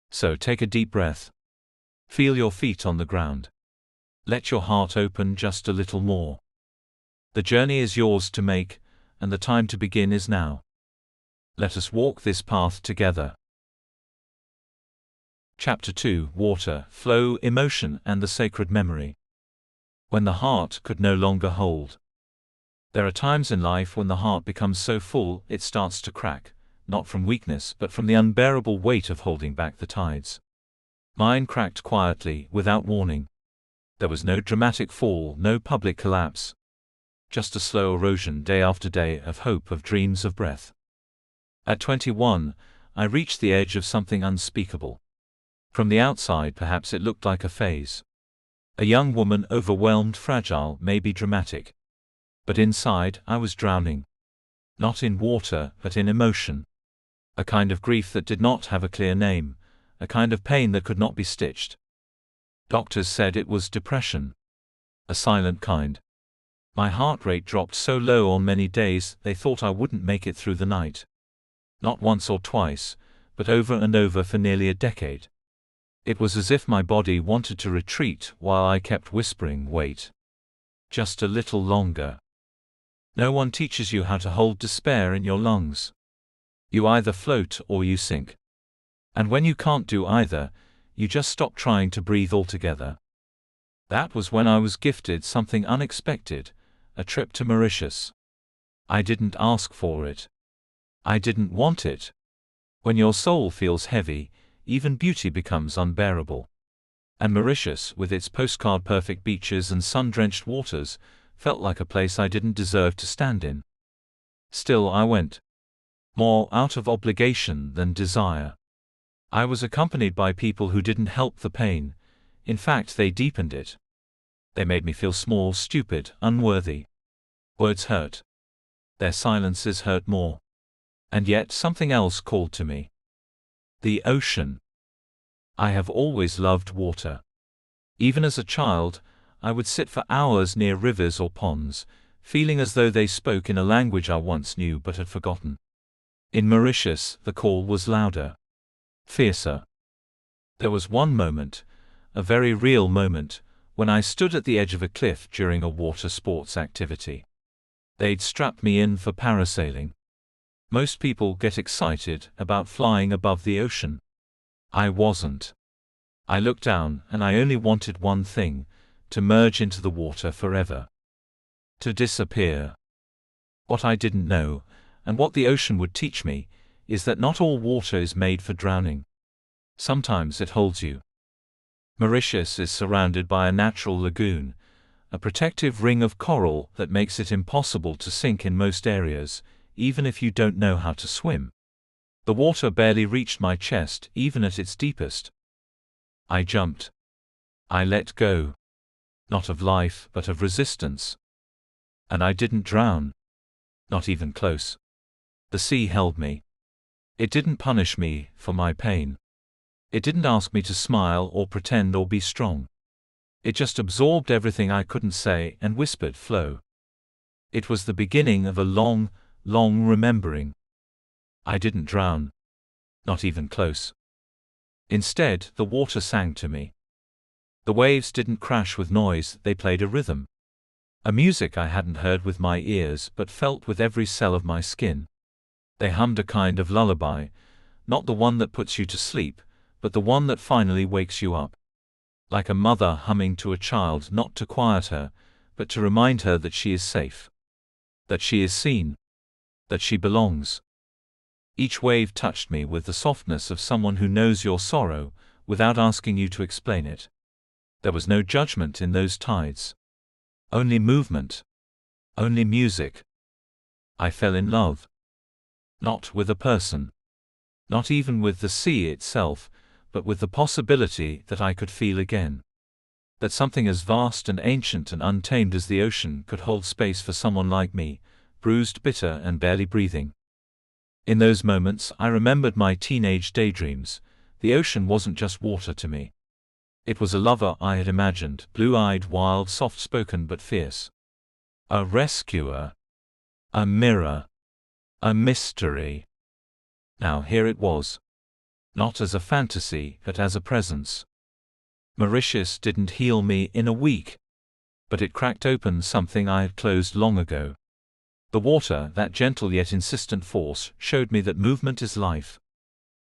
So take a deep breath. Feel your feet on the ground. Let your heart open just a little more. The journey is yours to make, and the time to begin is now. Let us walk this path together. Chapter 2: Water, Flow, Emotion, and the Sacred Memory. When the heart could no longer hold. There are times in life when the heart becomes so full it starts to crack, not from weakness but from the unbearable weight of holding back the tides. Mine cracked quietly, without warning. There was no dramatic fall, no public collapse. Just a slow erosion day after day of hope, of dreams, of breath. At 21, I reached the edge of something unspeakable. From the outside perhaps it looked like a phase. A young woman, overwhelmed, fragile, maybe dramatic. But inside, I was drowning. Not in water, but in emotion. A kind of grief that did not have a clear name, a kind of pain that could not be stitched. Doctors said it was depression. A silent kind. My heart rate dropped so low on many days they thought I wouldn't make it through the night. Not once or twice, but over and over for nearly a decade. It was as if my body wanted to retreat while I kept whispering, "Wait. Just a little longer." No one teaches you how to hold despair in your lungs. You either float or you sink. And when you can't do either, you just stop trying to breathe altogether. That was when I was gifted something unexpected, a trip to Mauritius. I didn't ask for it. I didn't want it. When your soul feels heavy, even beauty becomes unbearable. And Mauritius, with its postcard-perfect beaches and sun-drenched waters, felt like a place I didn't deserve to stand in. Still I went. More out of obligation than desire. I was accompanied by people who didn't help the pain. In fact, they deepened it. They made me feel small, stupid, unworthy. Words hurt. Their silences hurt more. And yet something else called to me. The ocean. I have always loved water. Even as a child, I would sit for hours near rivers or ponds, feeling as though they spoke in a language I once knew but had forgotten. In Mauritius, the call was louder. Fiercer. There was one moment, a very real moment, when I stood at the edge of a cliff during a water sports activity. They'd strapped me in for parasailing. Most people get excited about flying above the ocean. I wasn't. I looked down and I only wanted one thing: to merge into the water forever. To disappear. What I didn't know, and what the ocean would teach me, is that not all water is made for drowning. Sometimes it holds you. Mauritius is surrounded by a natural lagoon, a protective ring of coral that makes it impossible to sink in most areas, even if you don't know how to swim. The water barely reached my chest, even at its deepest. I jumped. I let go. Not of life, but of resistance. And I didn't drown. Not even close. The sea held me. It didn't punish me for my pain. It didn't ask me to smile or pretend or be strong. It just absorbed everything I couldn't say and whispered, "Flow." It was the beginning of a long, long remembering. I didn't drown. Not even close. Instead, the water sang to me. The waves didn't crash with noise, they played a rhythm. A music I hadn't heard with my ears but felt with every cell of my skin. They hummed a kind of lullaby, not the one that puts you to sleep, but the one that finally wakes you up. Like a mother humming to a child, not to quiet her, but to remind her that she is safe. That she is seen. That she belongs. Each wave touched me with the softness of someone who knows your sorrow, without asking you to explain it. There was no judgment in those tides. Only movement. Only music. I fell in love. Not with a person. Not even with the sea itself, but with the possibility that I could feel again. That something as vast and ancient and untamed as the ocean could hold space for someone like me, bruised, bitter, and barely breathing. In those moments I remembered my teenage daydreams. The ocean wasn't just water to me. It was a lover I had imagined, blue-eyed, wild, soft-spoken but fierce. a rescuer, a mirror, a mystery. Now here it was. Not as a fantasy, but as a presence. Mauritius didn't heal me in a week, but it cracked open something I had closed long ago. The water, that gentle yet insistent force, showed me that movement is life.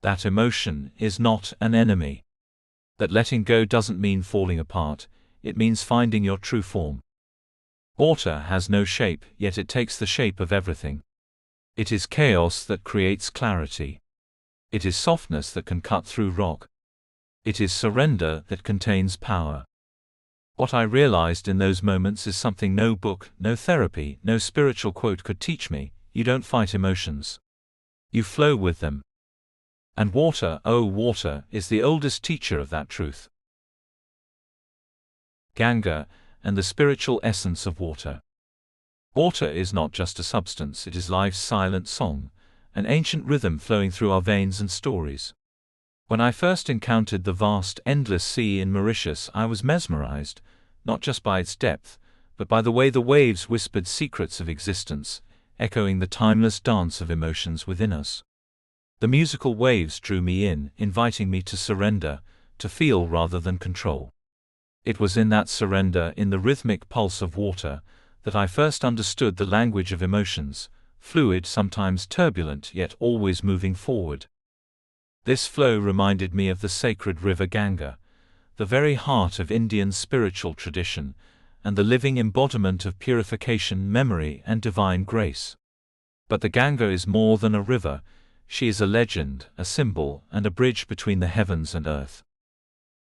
That emotion is not an enemy. That letting go doesn't mean falling apart, it means finding your true form. Water has no shape, yet it takes the shape of everything. It is chaos that creates clarity. It is softness that can cut through rock. It is surrender that contains power. What I realized in those moments is something no book, no therapy, no spiritual quote could teach me. You don't fight emotions. You flow with them. And water, oh water, is the oldest teacher of that truth. Ganga, and the spiritual essence of water. Water is not just a substance, it is life's silent song, an ancient rhythm flowing through our veins and stories. When I first encountered the vast, endless sea in Mauritius, I was mesmerized, not just by its depth, but by the way the waves whispered secrets of existence, echoing the timeless dance of emotions within us. The musical waves drew me in, inviting me to surrender, to feel rather than control. It was in that surrender, in the rhythmic pulse of water, that I first understood the language of emotions, fluid, sometimes turbulent, yet always moving forward. This flow reminded me of the sacred river Ganga, the very heart of Indian spiritual tradition, and the living embodiment of purification, memory, and divine grace. But the Ganga is more than a river, she is a legend, a symbol, and a bridge between the heavens and earth.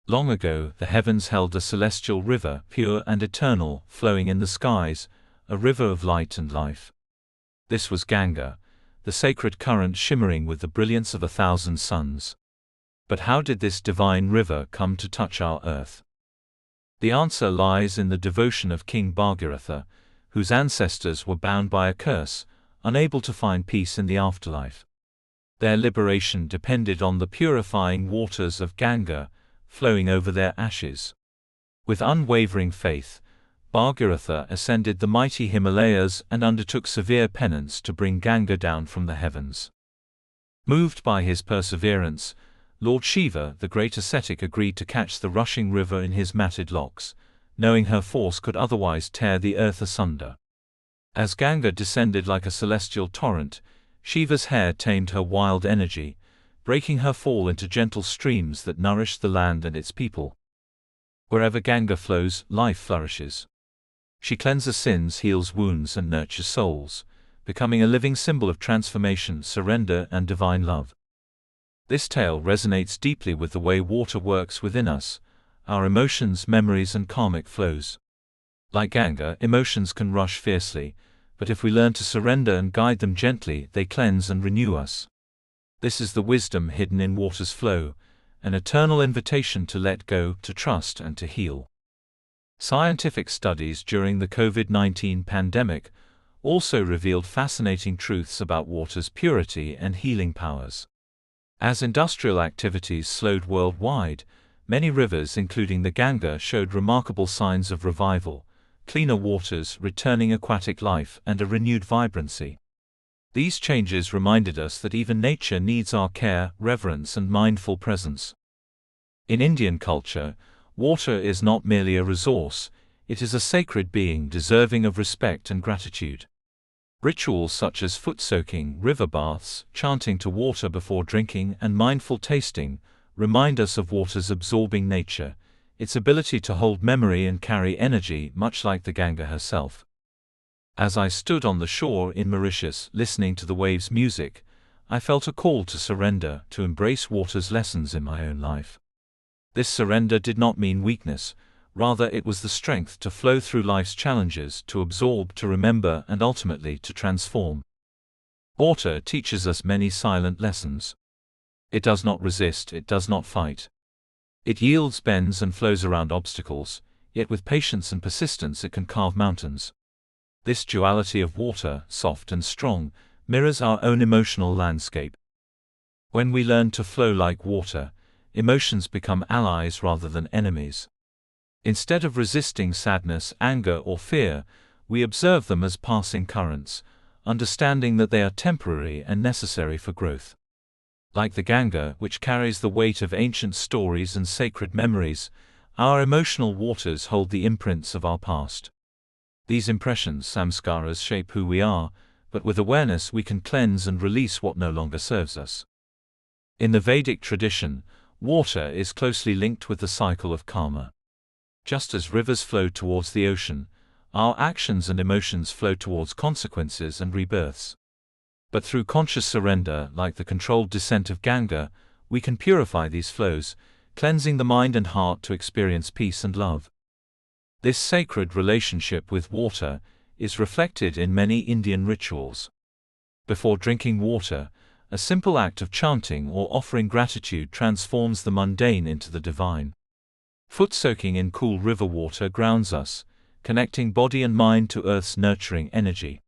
Long ago, the heavens held a celestial river, pure and eternal, flowing in the skies, a river of light and life. This was Ganga, the sacred current shimmering with the brilliance of 1,000 suns. But how did this divine river come to touch our earth? The answer lies in the devotion of King Bhargaratha, whose ancestors were bound by a curse, unable to find peace in the afterlife. Their liberation depended on the purifying waters of Ganga, flowing over their ashes. With unwavering faith, Bhargaratha ascended the mighty Himalayas and undertook severe penance to bring Ganga down from the heavens. Moved by his perseverance, Lord Shiva, the great ascetic, agreed to catch the rushing river in his matted locks, knowing her force could otherwise tear the earth asunder. As Ganga descended like a celestial torrent, Shiva's hair tamed her wild energy, breaking her fall into gentle streams that nourished the land and its people. Wherever Ganga flows, life flourishes. She cleanses sins, heals wounds, and nurtures souls, becoming a living symbol of transformation, surrender, and divine love. This tale resonates deeply with the way water works within us, our emotions, memories, and karmic flows. Like Ganga, emotions can rush fiercely, but if we learn to surrender and guide them gently, they cleanse and renew us. This is the wisdom hidden in water's flow, an eternal invitation to let go, to trust, and to heal. Scientific studies during the COVID-19 pandemic also revealed fascinating truths about water's purity and healing powers. As industrial activities slowed worldwide, many rivers, including the Ganga, showed remarkable signs of revival, cleaner waters, returning aquatic life, and a renewed vibrancy. These changes reminded us that even nature needs our care, reverence, and mindful presence. In Indian culture, water is not merely a resource, it is a sacred being deserving of respect and gratitude. Rituals such as foot-soaking, river baths, chanting to water before drinking, and mindful tasting remind us of water's absorbing nature, its ability to hold memory and carry energy, much like the Ganga herself. As I stood on the shore in Mauritius, listening to the waves' music, I felt a call to surrender, to embrace water's lessons in my own life. This surrender did not mean weakness, rather it was the strength to flow through life's challenges, to absorb, to remember, and ultimately to transform. Water teaches us many silent lessons. It does not resist, it does not fight. It yields, bends, and flows around obstacles, yet with patience and persistence it can carve mountains. This duality of water, soft and strong, mirrors our own emotional landscape. When we learn to flow like water, emotions become allies rather than enemies. Instead of resisting sadness, anger, or fear, We observe them as passing currents, understanding that they are temporary and necessary for growth. Like the Ganga, which carries the weight of ancient stories and sacred memories, our emotional waters hold the imprints of our past. These impressions, samskaras, shape who we are, but with awareness we can cleanse and release what no longer serves us. In the Vedic tradition, water is closely linked with the cycle of karma. Just as rivers flow towards the ocean, our actions and emotions flow towards consequences and rebirths. But through conscious surrender, like the controlled descent of Ganga, we can purify these flows, cleansing the mind and heart to experience peace and love. This sacred relationship with water is reflected in many Indian rituals. Before drinking water, a simple act of chanting or offering gratitude transforms the mundane into the divine. Foot soaking in cool river water grounds us, connecting body and mind to Earth's nurturing energy.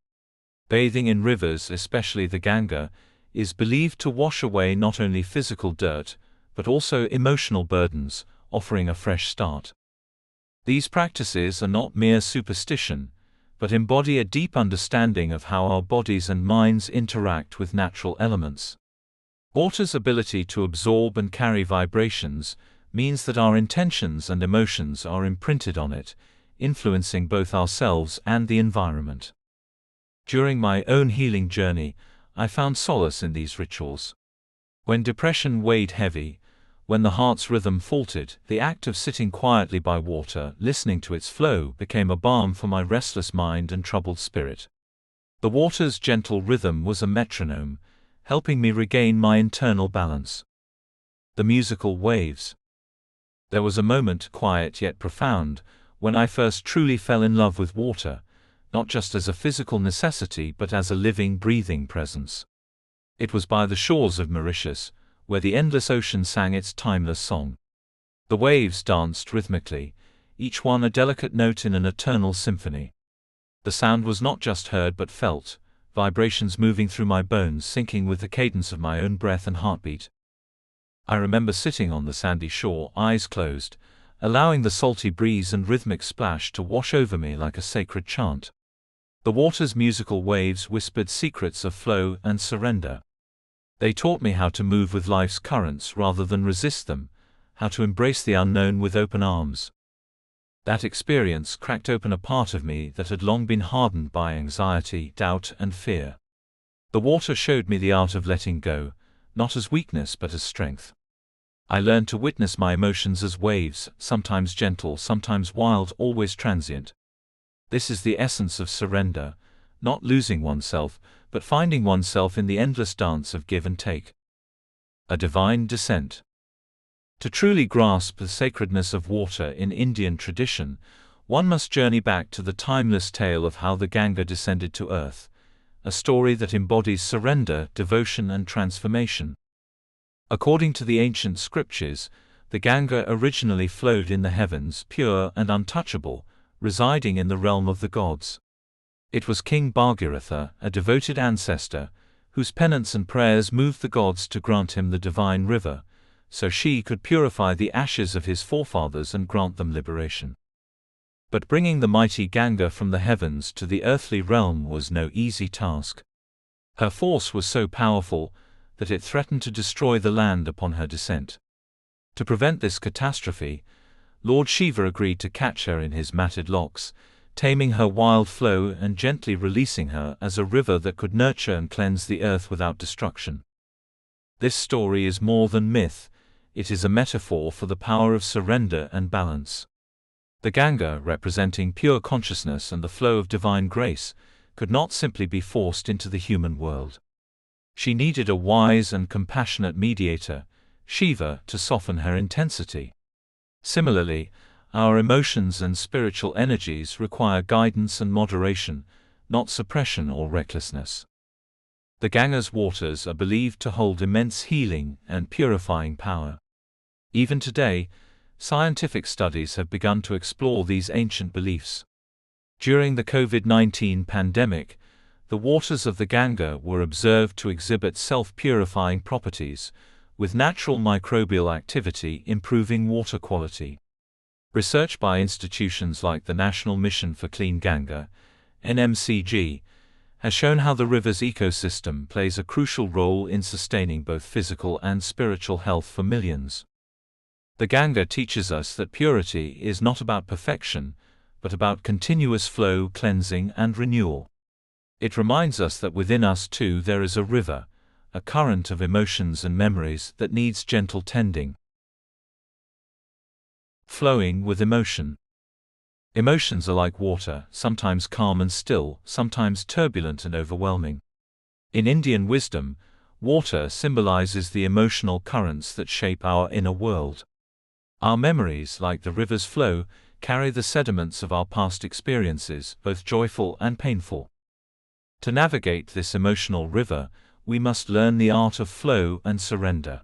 Bathing in rivers, especially the Ganga, is believed to wash away not only physical dirt, but also emotional burdens, offering a fresh start. These practices are not mere superstition, but embody a deep understanding of how our bodies and minds interact with natural elements. Water's ability to absorb and carry vibrations means that our intentions and emotions are imprinted on it, influencing both ourselves and the environment. During my own healing journey, I found solace in these rituals. When depression weighed heavy, when the heart's rhythm faltered, the act of sitting quietly by water, listening to its flow, became a balm for my restless mind and troubled spirit. The water's gentle rhythm was a metronome, helping me regain my internal balance. The musical waves. There was a moment, quiet yet profound, when I first truly fell in love with water, not just as a physical necessity but as a living, breathing presence. It was by the shores of Mauritius, where the endless ocean sang its timeless song. The waves danced rhythmically, each one a delicate note in an eternal symphony. The sound was not just heard but felt, vibrations moving through my bones syncing with the cadence of my own breath and heartbeat. I remember sitting on the sandy shore, eyes closed, allowing the salty breeze and rhythmic splash to wash over me like a sacred chant. The water's musical waves whispered secrets of flow and surrender. They taught me how to move with life's currents rather than resist them, how to embrace the unknown with open arms. That experience cracked open a part of me that had long been hardened by anxiety, doubt, and fear. The water showed me the art of letting go, not as weakness but as strength. I learned to witness my emotions as waves, sometimes gentle, sometimes wild, always transient. This is the essence of surrender, not losing oneself, but finding oneself in the endless dance of give and take. A divine descent. To truly grasp the sacredness of water in Indian tradition, one must journey back to the timeless tale of how the Ganga descended to earth, a story that embodies surrender, devotion, and transformation. According to the ancient scriptures, the Ganga originally flowed in the heavens, pure and untouchable, residing in the realm of the gods. It was King Bhargiratha, a devoted ancestor, whose penance and prayers moved the gods to grant him the divine river, so she could purify the ashes of his forefathers and grant them liberation. But bringing the mighty Ganga from the heavens to the earthly realm was no easy task. Her force was so powerful that it threatened to destroy the land upon her descent. To prevent this catastrophe, Lord Shiva agreed to catch her in his matted locks, taming her wild flow and gently releasing her as a river that could nurture and cleanse the earth without destruction. This story is more than myth, it is a metaphor for the power of surrender and balance. The Ganga, representing pure consciousness and the flow of divine grace, could not simply be forced into the human world. She needed a wise and compassionate mediator, Shiva, to soften her intensity. Similarly, our emotions and spiritual energies require guidance and moderation, not suppression or recklessness. The Ganga's waters are believed to hold immense healing and purifying power. Even today, scientific studies have begun to explore these ancient beliefs. During the COVID-19 pandemic, the waters of the Ganga were observed to exhibit self-purifying properties, with natural microbial activity improving water quality. Research by institutions like the National Mission for Clean Ganga, NMCG, has shown how the river's ecosystem plays a crucial role in sustaining both physical and spiritual health for millions. The Ganga teaches us that purity is not about perfection, but about continuous flow, cleansing, and renewal. It reminds us that within us too there is a river, a current of emotions and memories that needs gentle tending. Flowing with emotion. Emotions are like water, sometimes calm and still, sometimes turbulent and overwhelming. In Indian wisdom, water symbolizes the emotional currents that shape our inner world. Our memories, like the river's flow, carry the sediments of our past experiences, both joyful and painful. To navigate this emotional river, we must learn the art of flow and surrender.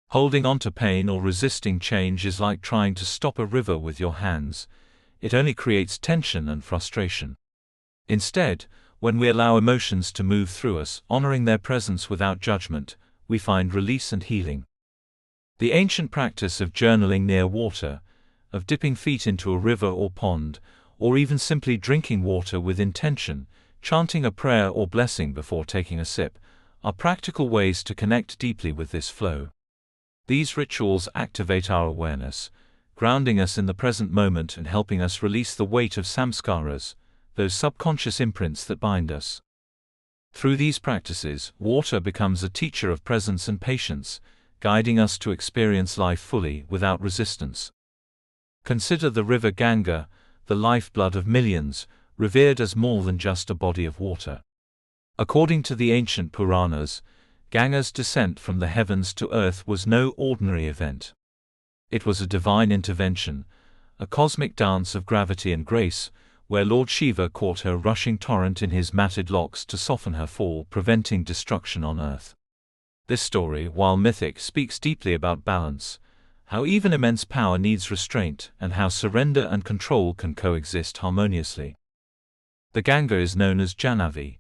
Holding on to pain or resisting change is like trying to stop a river with your hands. It only creates tension and frustration. Instead, when we allow emotions to move through us, honoring their presence without judgment, we find release and healing. The ancient practice of journaling near water, of dipping feet into a river or pond, or even simply drinking water with intention, chanting a prayer or blessing before taking a sip, are practical ways to connect deeply with this flow. These rituals activate our awareness, grounding us in the present moment and helping us release the weight of samskaras, those subconscious imprints that bind us. Through these practices, water becomes a teacher of presence and patience, guiding us to experience life fully without resistance. Consider the river Ganga, the lifeblood of millions, revered as more than just a body of water. According to the ancient Puranas, Ganga's descent from the heavens to earth was no ordinary event. It was a divine intervention, a cosmic dance of gravity and grace, where Lord Shiva caught her rushing torrent in his matted locks to soften her fall, preventing destruction on earth. This story, while mythic, speaks deeply about balance, how even immense power needs restraint, and how surrender and control can coexist harmoniously. The Ganga is known as Janhavi,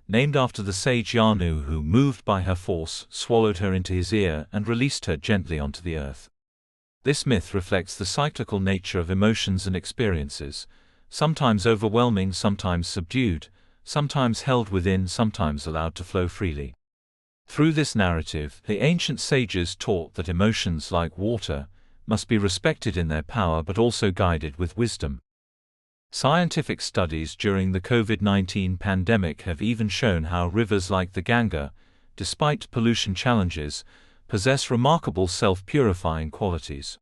named after the sage Janu who, moved by her force, swallowed her into his ear and released her gently onto the earth. This myth reflects the cyclical nature of emotions and experiences, sometimes overwhelming, sometimes subdued, sometimes held within, sometimes allowed to flow freely. Through this narrative, the ancient sages taught that emotions, like water, must be respected in their power but also guided with wisdom. Scientific studies during the COVID-19 pandemic have even shown how rivers like the Ganga, despite pollution challenges, possess remarkable self-purifying qualities.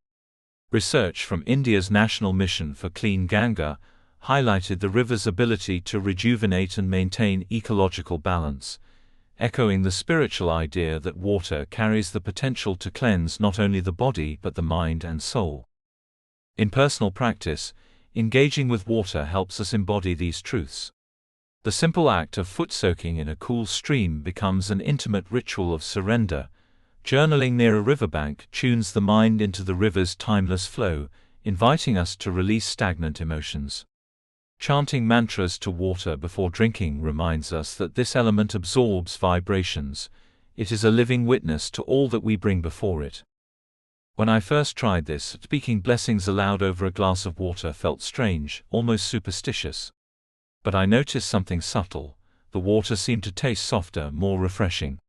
Research from India's National Mission for Clean Ganga highlighted the river's ability to rejuvenate and maintain ecological balance, echoing the spiritual idea that water carries the potential to cleanse not only the body but the mind and soul. In personal practice, engaging with water helps us embody these truths. The simple act of foot soaking in a cool stream becomes an intimate ritual of surrender. Journaling near a riverbank tunes the mind into the river's timeless flow, inviting us to release stagnant emotions. Chanting mantras to water before drinking reminds us that this element absorbs vibrations. It is a living witness to all that we bring before it. When I first tried this, speaking blessings aloud over a glass of water felt strange, almost superstitious. But I noticed something subtle. The water seemed to taste softer, more refreshing.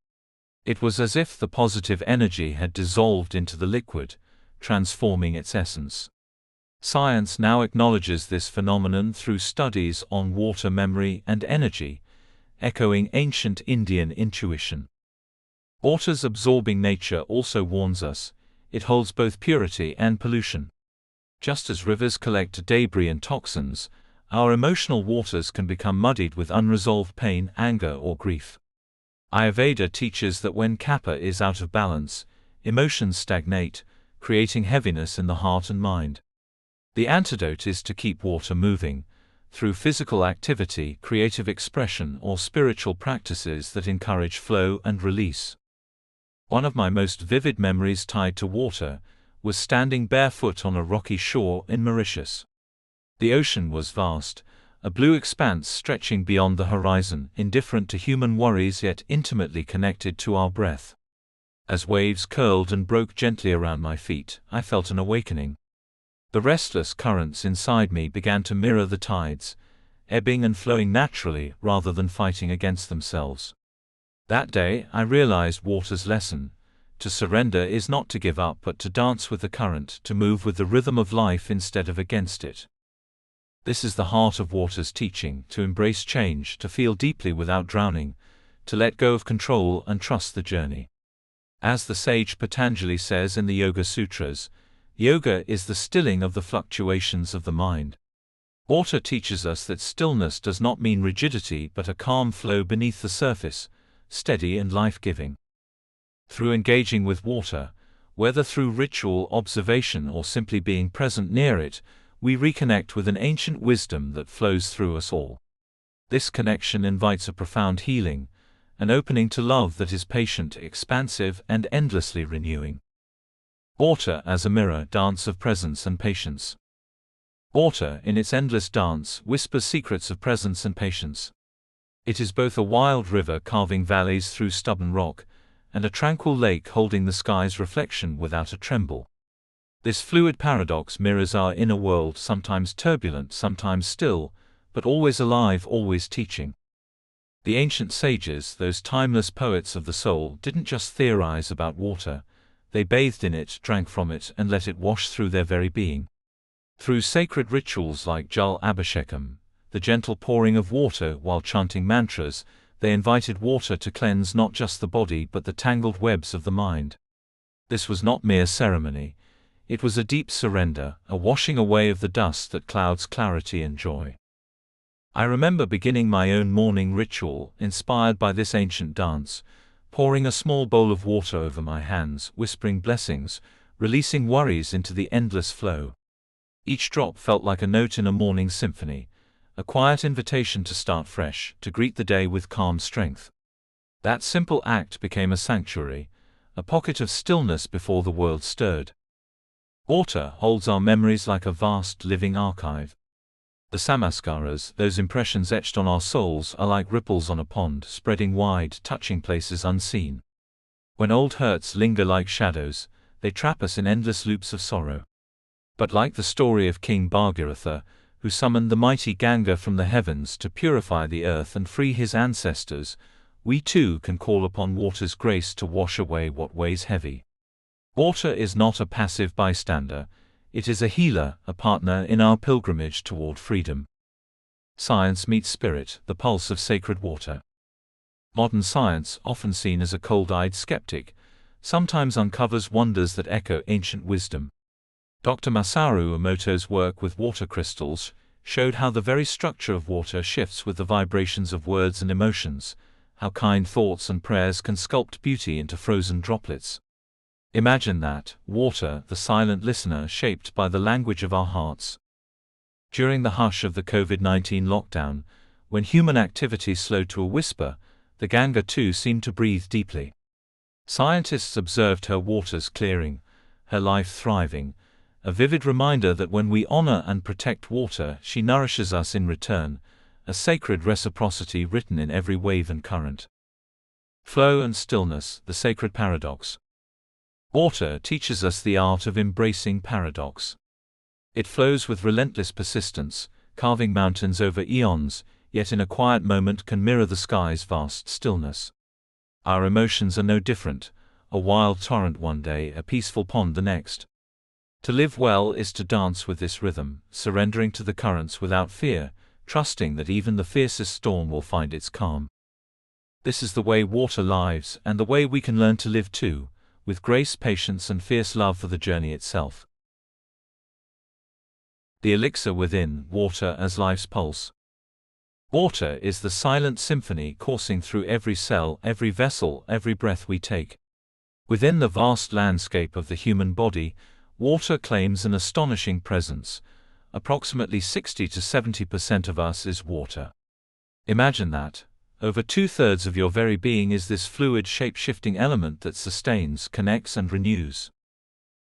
It was as if the positive energy had dissolved into the liquid, transforming its essence. Science now acknowledges this phenomenon through studies on water memory and energy, echoing ancient Indian intuition. Water's absorbing nature also warns us. It holds both purity and pollution. Just as rivers collect debris and toxins, our emotional waters can become muddied with unresolved pain, anger, or grief. Ayurveda teaches that when kapha is out of balance, emotions stagnate, creating heaviness in the heart and mind. The antidote is to keep water moving, through physical activity, creative expression, or spiritual practices that encourage flow and release. One of my most vivid memories tied to water was standing barefoot on a rocky shore in Mauritius. The ocean was vast, a blue expanse stretching beyond the horizon, indifferent to human worries yet intimately connected to our breath. As waves curled and broke gently around my feet, I felt an awakening. The restless currents inside me began to mirror the tides, ebbing and flowing naturally rather than fighting against themselves. That day, I realized water's lesson. To surrender is not to give up but to dance with the current, to move with the rhythm of life instead of against it. This is the heart of water's teaching, to embrace change, to feel deeply without drowning, to let go of control and trust the journey. As the sage Patanjali says in the Yoga Sutras, yoga is the stilling of the fluctuations of the mind. Water teaches us that stillness does not mean rigidity but a calm flow beneath the surface, steady and life-giving. Through engaging with water, whether through ritual, observation or simply being present near it, we reconnect with an ancient wisdom that flows through us all. This connection invites a profound healing, an opening to love that is patient, expansive, and endlessly renewing. Water as a mirror, dance of presence and patience. Water, in its endless dance, whispers secrets of presence and patience. It is both a wild river carving valleys through stubborn rock, and a tranquil lake holding the sky's reflection without a tremble. This fluid paradox mirrors our inner world, sometimes turbulent, sometimes still, but always alive, always teaching. The ancient sages, those timeless poets of the soul, didn't just theorize about water, they bathed in it, drank from it, and let it wash through their very being. Through sacred rituals like Jal Abhishekam, the gentle pouring of water while chanting mantras, they invited water to cleanse not just the body but the tangled webs of the mind. This was not mere ceremony. It was a deep surrender, a washing away of the dust that clouds clarity and joy. I remember beginning my own morning ritual, inspired by this ancient dance, pouring a small bowl of water over my hands, whispering blessings, releasing worries into the endless flow. Each drop felt like a note in a morning symphony, a quiet invitation to start fresh, to greet the day with calm strength. That simple act became a sanctuary, a pocket of stillness before the world stirred. Water holds our memories like a vast living archive. The samaskaras, those impressions etched on our souls, are like ripples on a pond, spreading wide, touching places unseen. When old hurts linger like shadows, they trap us in endless loops of sorrow. But like the story of King Bhargaratha, who summoned the mighty Ganga from the heavens to purify the earth and free his ancestors, we too can call upon water's grace to wash away what weighs heavy. Water is not a passive bystander, it is a healer, a partner in our pilgrimage toward freedom. Science meets spirit, the pulse of sacred water. Modern science, often seen as a cold-eyed skeptic, sometimes uncovers wonders that echo ancient wisdom. Dr. Masaru Emoto's work with water crystals showed how the very structure of water shifts with the vibrations of words and emotions, how kind thoughts and prayers can sculpt beauty into frozen droplets. Imagine that, water, the silent listener shaped by the language of our hearts. During the hush of the COVID-19 lockdown, when human activity slowed to a whisper, the Ganga too seemed to breathe deeply. Scientists observed her waters clearing, her life thriving, a vivid reminder that when we honor and protect water, she nourishes us in return, a sacred reciprocity written in every wave and current. Flow and stillness, the sacred paradox. Water teaches us the art of embracing paradox. It flows with relentless persistence, carving mountains over eons, yet in a quiet moment can mirror the sky's vast stillness. Our emotions are no different, a wild torrent one day, a peaceful pond the next. To live well is to dance with this rhythm, surrendering to the currents without fear, trusting that even the fiercest storm will find its calm. This is the way water lives, and the way we can learn to live too, with grace, patience, and fierce love for the journey itself. The elixir within, water as life's pulse. Water is the silent symphony coursing through every cell, every vessel, every breath we take. Within the vast landscape of the human body, water claims an astonishing presence. Approximately 60 to 70% of us is water. Imagine that. Over 2/3 of your very being is this fluid, shape-shifting element that sustains, connects, and renews.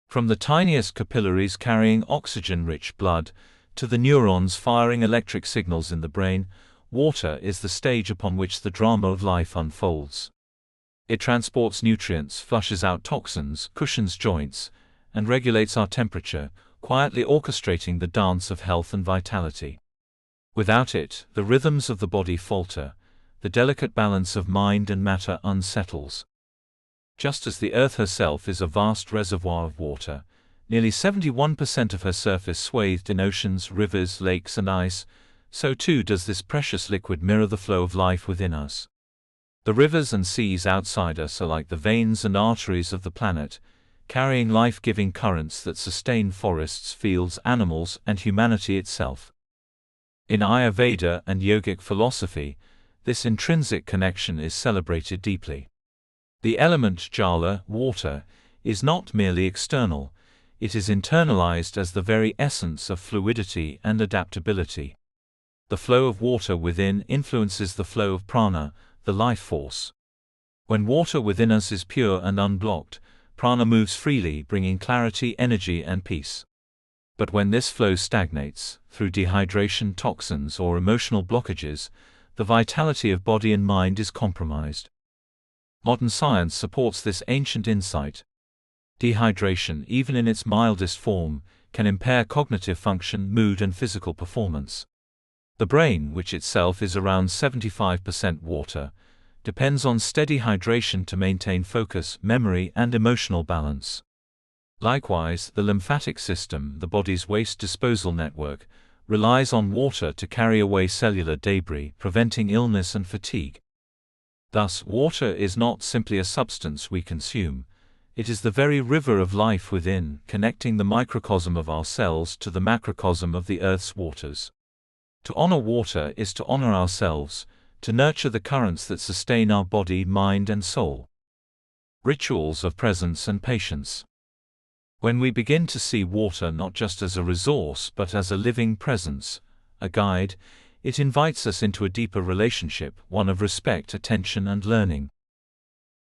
From the tiniest capillaries carrying oxygen-rich blood, to the neurons firing electric signals in the brain, water is the stage upon which the drama of life unfolds. It transports nutrients, flushes out toxins, cushions joints, and regulates our temperature, quietly orchestrating the dance of health and vitality. Without it, the rhythms of the body falter, the delicate balance of mind and matter unsettles. Just as the Earth herself is a vast reservoir of water, nearly 71% of her surface swathed in oceans, rivers, lakes and ice, so too does this precious liquid mirror the flow of life within us. The rivers and seas outside us are like the veins and arteries of the planet, carrying life-giving currents that sustain forests, fields, animals, and humanity itself. In Ayurveda and yogic philosophy, this intrinsic connection is celebrated deeply. The element jala, water, is not merely external, it is internalized as the very essence of fluidity and adaptability. The flow of water within influences the flow of prana, the life force. When water within us is pure and unblocked, prana moves freely, bringing clarity, energy, and peace. But when this flow stagnates, through dehydration, toxins, or emotional blockages, the vitality of body and mind is compromised. Modern science supports this ancient insight. Dehydration, even in its mildest form, can impair cognitive function, mood, and physical performance. The brain, which itself is around 75% water, depends on steady hydration to maintain focus, memory, and emotional balance. Likewise, the lymphatic system, the body's waste disposal network, relies on water to carry away cellular debris, preventing illness and fatigue. Thus, water is not simply a substance we consume, it is the very river of life within, connecting the microcosm of our cells to the macrocosm of the Earth's waters. To honor water is to honor ourselves, to nurture the currents that sustain our body, mind, and soul. Rituals of presence and patience. When we begin to see water not just as a resource but as a living presence, a guide, it invites us into a deeper relationship, one of respect, attention, and learning.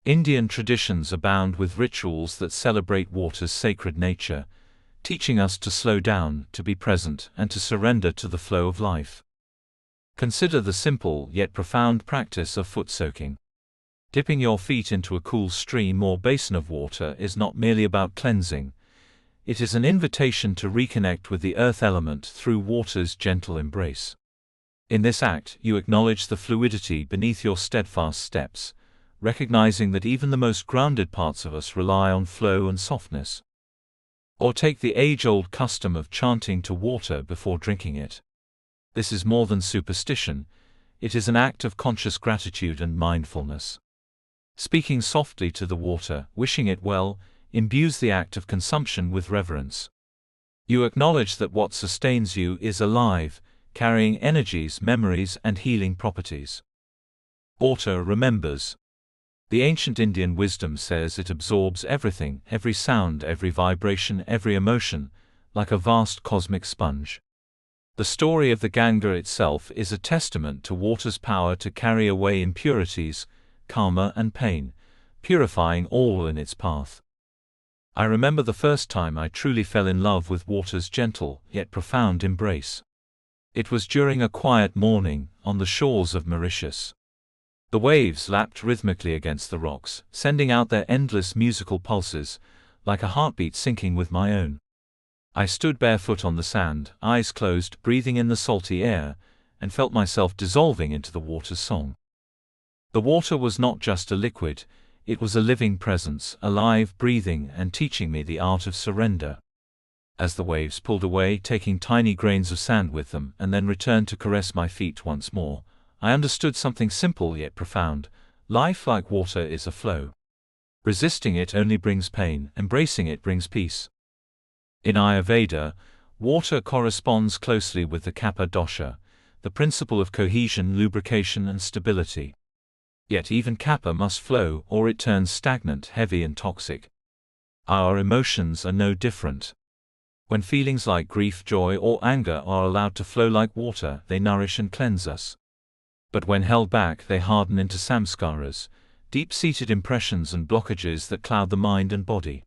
Indian traditions abound with rituals that celebrate water's sacred nature, teaching us to slow down, to be present, and to surrender to the flow of life. Consider the simple yet profound practice of foot soaking. Dipping your feet into a cool stream or basin of water is not merely about cleansing. It is an invitation to reconnect with the earth element through water's gentle embrace. In this act, you acknowledge the fluidity beneath your steadfast steps, recognizing that even the most grounded parts of us rely on flow and softness. Or take the age-old custom of chanting to water before drinking it. This is more than superstition, it is an act of conscious gratitude and mindfulness. Speaking softly to the water, wishing it well, imbues the act of consumption with reverence. You acknowledge that what sustains you is alive, carrying energies, memories, and healing properties. Water remembers. The ancient Indian wisdom says it absorbs everything, every sound, every vibration, every emotion, like a vast cosmic sponge. The story of the Ganga itself is a testament to water's power to carry away impurities, karma, and pain, purifying all in its path. I remember the first time I truly fell in love with water's gentle, yet profound embrace. It was during a quiet morning, on the shores of Mauritius. The waves lapped rhythmically against the rocks, sending out their endless musical pulses, like a heartbeat syncing with my own. I stood barefoot on the sand, eyes closed, breathing in the salty air, and felt myself dissolving into the water's song. The water was not just a liquid, it was a living presence, alive, breathing, and teaching me the art of surrender. As the waves pulled away, taking tiny grains of sand with them, and then returned to caress my feet once more, I understood something simple yet profound. Life, like water, is a flow. Resisting it only brings pain, embracing it brings peace. In Ayurveda, water corresponds closely with the Kapha dosha, the principle of cohesion, lubrication, and stability. Yet even Kapha must flow, or it turns stagnant, heavy, and toxic. Our emotions are no different. When feelings like grief, joy, or anger are allowed to flow like water, they nourish and cleanse us. But when held back, they harden into samskaras, deep-seated impressions and blockages that cloud the mind and body.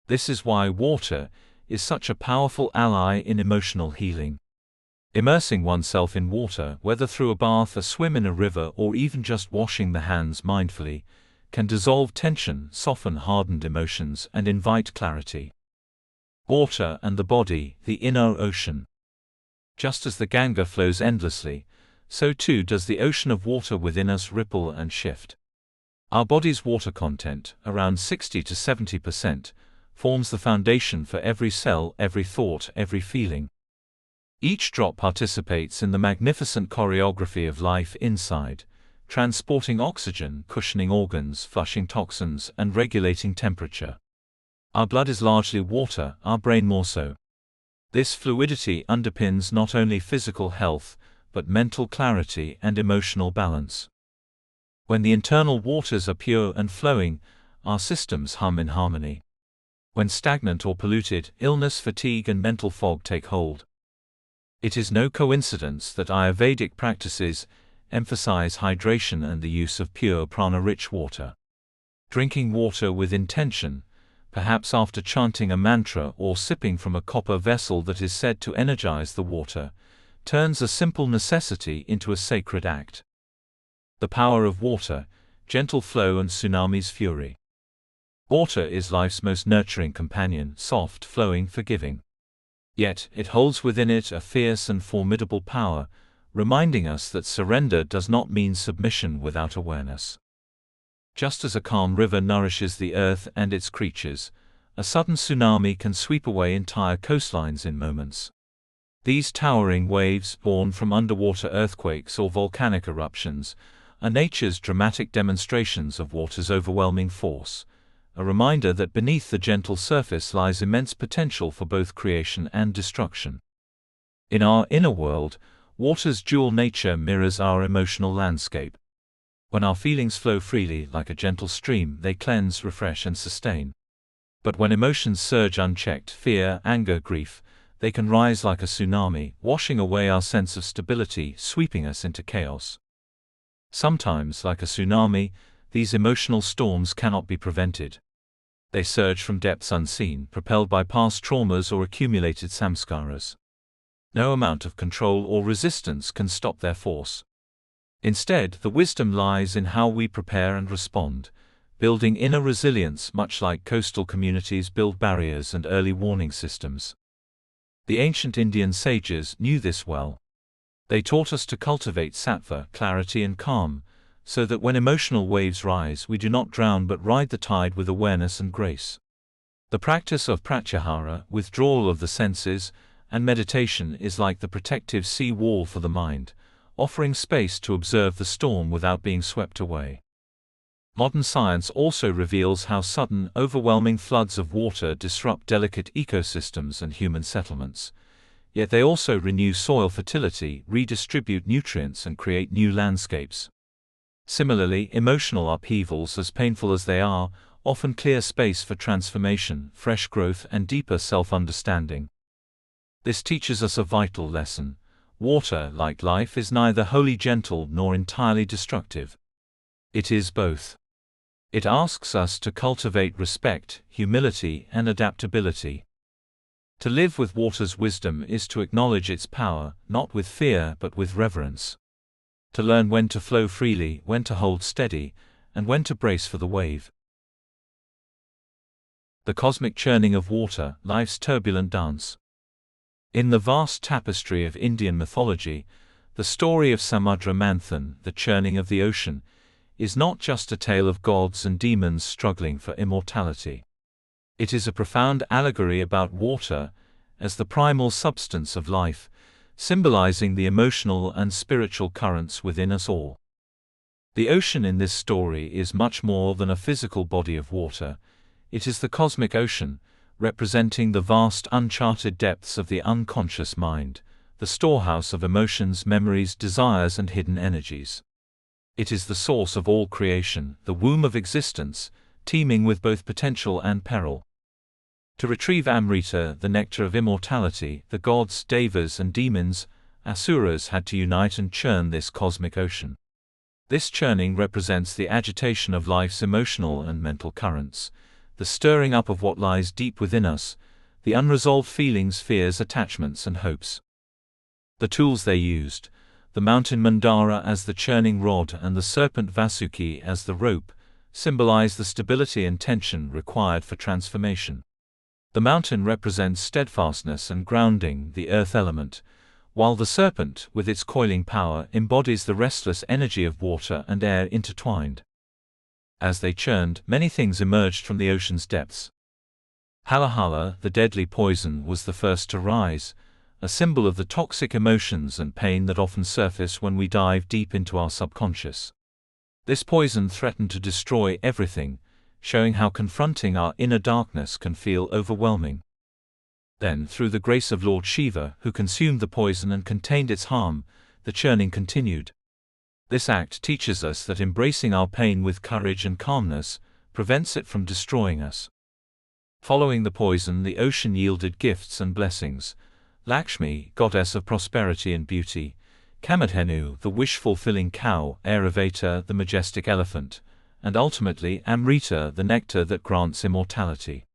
This is why water is such a powerful ally in emotional healing. Immersing oneself in water, whether through a bath, a swim in a river, or even just washing the hands mindfully, can dissolve tension, soften hardened emotions, and invite clarity. Water and the body, the inner ocean. Just as the Ganga flows endlessly, so too does the ocean of water within us ripple and shift. Our body's water content, around 60 to 70%, forms the foundation for every cell, every thought, every feeling. Each drop participates in the magnificent choreography of life inside, transporting oxygen, cushioning organs, flushing toxins, and regulating temperature. Our blood is largely water, our brain more so. This fluidity underpins not only physical health, but mental clarity and emotional balance. When the internal waters are pure and flowing, our systems hum in harmony. When stagnant or polluted, illness, fatigue, and mental fog take hold. It is no coincidence that Ayurvedic practices emphasize hydration and the use of pure prana-rich water. Drinking water with intention, perhaps after chanting a mantra or sipping from a copper vessel that is said to energize the water, turns a simple necessity into a sacred act. The power of water, gentle flow and tsunami's fury. Water is life's most nurturing companion, soft, flowing, forgiving. Yet, it holds within it a fierce and formidable power, reminding us that surrender does not mean submission without awareness. Just as a calm river nourishes the earth and its creatures, a sudden tsunami can sweep away entire coastlines in moments. These towering waves, born from underwater earthquakes or volcanic eruptions, are nature's dramatic demonstrations of water's overwhelming force, a reminder that beneath the gentle surface lies immense potential for both creation and destruction. In our inner world, water's dual nature mirrors our emotional landscape. When our feelings flow freely like a gentle stream, they cleanse, refresh, and sustain. But when emotions surge unchecked, fear, anger, grief, they can rise like a tsunami, washing away our sense of stability, sweeping us into chaos. Sometimes, like a tsunami, these emotional storms cannot be prevented. They surge from depths unseen, propelled by past traumas or accumulated samskaras. No amount of control or resistance can stop their force. Instead, the wisdom lies in how we prepare and respond, building inner resilience much like coastal communities build barriers and early warning systems. The ancient Indian sages knew this well. They taught us to cultivate sattva, clarity and calm, so that when emotional waves rise we do not drown but ride the tide with awareness and grace. The practice of pratyahara, withdrawal of the senses, and meditation is like the protective sea wall for the mind, offering space to observe the storm without being swept away. Modern science also reveals how sudden, overwhelming floods of water disrupt delicate ecosystems and human settlements. Yet they also renew soil fertility, redistribute nutrients and create new landscapes. Similarly, emotional upheavals, as painful as they are, often clear space for transformation, fresh growth and deeper self-understanding. This teaches us a vital lesson. Water, like life, is neither wholly gentle nor entirely destructive. It is both. It asks us to cultivate respect, humility, and adaptability. To live with water's wisdom is to acknowledge its power, not with fear but with reverence. To learn when to flow freely, when to hold steady, and when to brace for the wave. The cosmic churning of water, life's turbulent dance. In the vast tapestry of Indian mythology, the story of Samudra Manthan, the churning of the ocean, is not just a tale of gods and demons struggling for immortality. It is a profound allegory about water, as the primal substance of life, symbolizing the emotional and spiritual currents within us all. The ocean in this story is much more than a physical body of water. It is the cosmic ocean, representing the vast uncharted depths of the unconscious mind, the storehouse of emotions, memories, desires, and hidden energies. It is the source of all creation, the womb of existence, teeming with both potential and peril. To retrieve Amrita, the nectar of immortality, the gods, devas and demons, asuras had to unite and churn this cosmic ocean. This churning represents the agitation of life's emotional and mental currents, the stirring up of what lies deep within us, the unresolved feelings, fears, attachments and hopes. The tools they used, the mountain Mandara as the churning rod and the serpent Vasuki as the rope, symbolize the stability and tension required for transformation. The mountain represents steadfastness and grounding, the earth element, while the serpent, with its coiling power, embodies the restless energy of water and air intertwined. As they churned, many things emerged from the ocean's depths. Halahala, the deadly poison, was the first to rise, a symbol of the toxic emotions and pain that often surface when we dive deep into our subconscious. This poison threatened to destroy everything, showing how confronting our inner darkness can feel overwhelming. Then, through the grace of Lord Shiva, who consumed the poison and contained its harm, the churning continued. This act teaches us that embracing our pain with courage and calmness prevents it from destroying us. Following the poison, the ocean yielded gifts and blessings. Lakshmi, goddess of prosperity and beauty; Kamadhenu, the wish-fulfilling cow; Airavata, the majestic elephant; and ultimately Amrita, the nectar that grants immortality.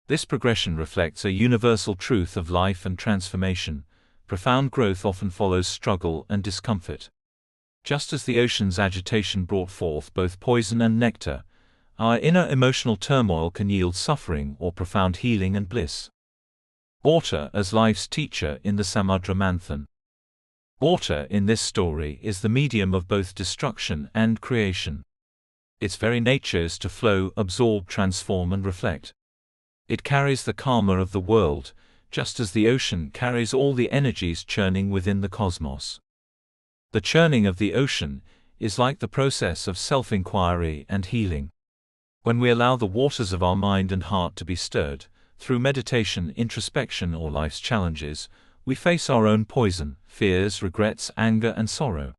This progression reflects a universal truth of life and transformation. Profound growth often follows struggle and discomfort. Just as the ocean's agitation brought forth both poison and nectar, our inner emotional turmoil can yield suffering or profound healing and bliss. Water as life's teacher in the Samudra Manthan. Water in this story is the medium of both destruction and creation. Its very nature is to flow, absorb, transform, and reflect. It carries the karma of the world, just as the ocean carries all the energies churning within the cosmos. The churning of the ocean is like the process of self-inquiry and healing. When we allow the waters of our mind and heart to be stirred, through meditation, introspection, or life's challenges, we face our own poison, fears, regrets, anger, and sorrow.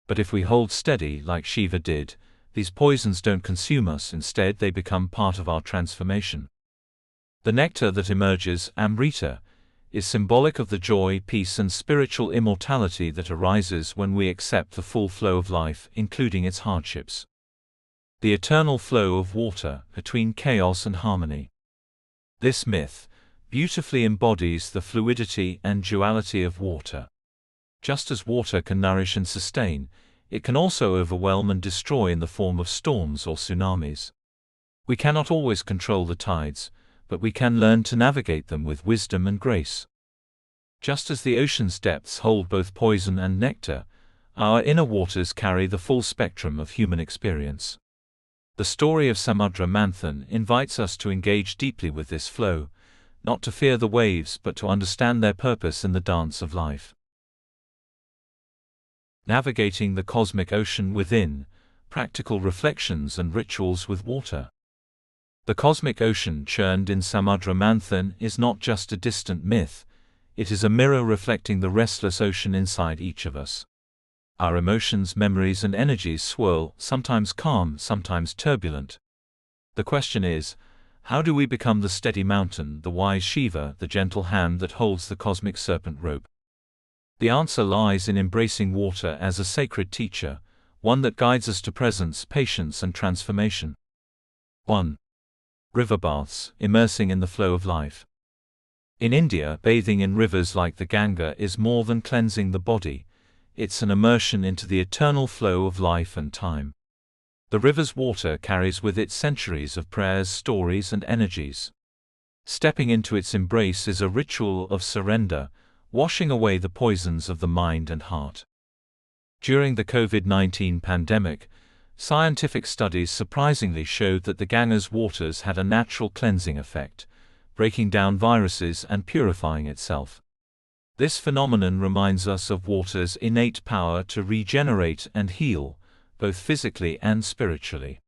But if we hold steady like Shiva did, these poisons don't consume us, instead they become part of our transformation. The nectar that emerges, Amrita, is symbolic of the joy, peace, and spiritual immortality that arises when we accept the full flow of life, including its hardships. The eternal flow of water, between chaos and harmony. This myth beautifully embodies the fluidity and duality of water. Just as water can nourish and sustain, it can also overwhelm and destroy in the form of storms or tsunamis. We cannot always control the tides, but we can learn to navigate them with wisdom and grace. Just as the ocean's depths hold both poison and nectar, our inner waters carry the full spectrum of human experience. The story of Samudra Manthan invites us to engage deeply with this flow, not to fear the waves but to understand their purpose in the dance of life. Navigating the cosmic ocean within, practical reflections and rituals with water. The cosmic ocean churned in Samudra Manthan is not just a distant myth, it is a mirror reflecting the restless ocean inside each of us. Our emotions, memories, and energies swirl, sometimes calm, sometimes turbulent. The question is, how do we become the steady mountain, the wise Shiva, the gentle hand that holds the cosmic serpent rope? The answer lies in embracing water as a sacred teacher, one that guides us to presence, patience, and transformation. 1. River baths, immersing in the flow of life. In India, bathing in rivers like the Ganga is more than cleansing the body. It's an immersion into the eternal flow of life and time. The river's water carries with it centuries of prayers, stories, and energies. Stepping into its embrace is a ritual of surrender, washing away the poisons of the mind and heart. During the COVID-19 pandemic, scientific studies surprisingly showed that the Ganga's waters had a natural cleansing effect, breaking down viruses and purifying itself. This phenomenon reminds us of water's innate power to regenerate and heal, both physically and spiritually.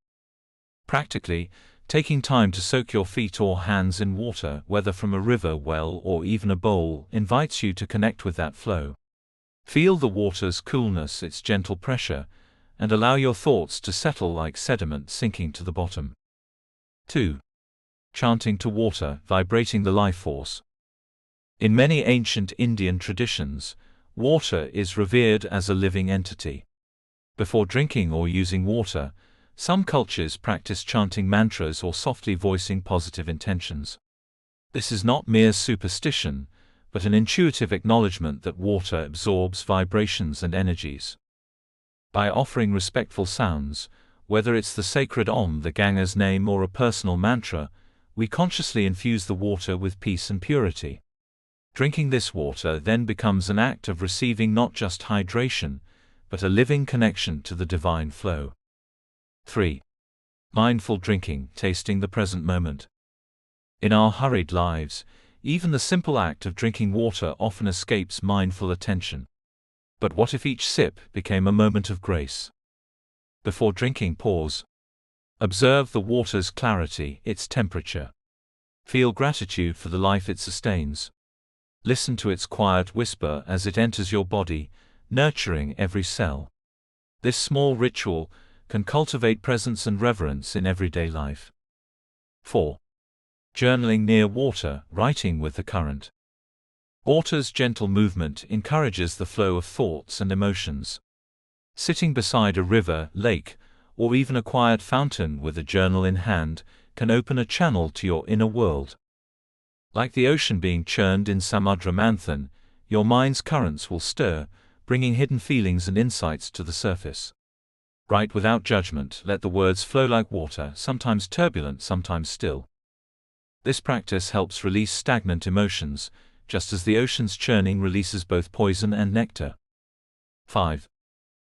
Practically, taking time to soak your feet or hands in water, whether from a river, well, or even a bowl, invites you to connect with that flow. Feel the water's coolness, its gentle pressure, and allow your thoughts to settle like sediment sinking to the bottom. 2. Chanting to water, vibrating the life force. In many ancient Indian traditions, water is revered as a living entity. Before drinking or using water, some cultures practice chanting mantras or softly voicing positive intentions. This is not mere superstition, but an intuitive acknowledgement that water absorbs vibrations and energies. By offering respectful sounds, whether it's the sacred Om, the Ganga's name, or a personal mantra, we consciously infuse the water with peace and purity. Drinking this water then becomes an act of receiving not just hydration, but a living connection to the divine flow. 3. Mindful drinking, tasting the present moment. In our hurried lives, even the simple act of drinking water often escapes mindful attention. But what if each sip became a moment of grace? Before drinking, pause. Observe the water's clarity, its temperature. Feel gratitude for the life it sustains. Listen to its quiet whisper as it enters your body, nurturing every cell. This small ritual can cultivate presence and reverence in everyday life. 4. Journaling near water, writing with the current. Water's gentle movement encourages the flow of thoughts and emotions. Sitting beside a river, lake, or even a quiet fountain with a journal in hand can open a channel to your inner world. Like the ocean being churned in samudra manthan, your mind's currents will stir, bringing hidden feelings and insights to the surface. Write without judgment, let the words flow like water, sometimes turbulent, sometimes still. This practice helps release stagnant emotions, just as the ocean's churning releases both poison and nectar. 5.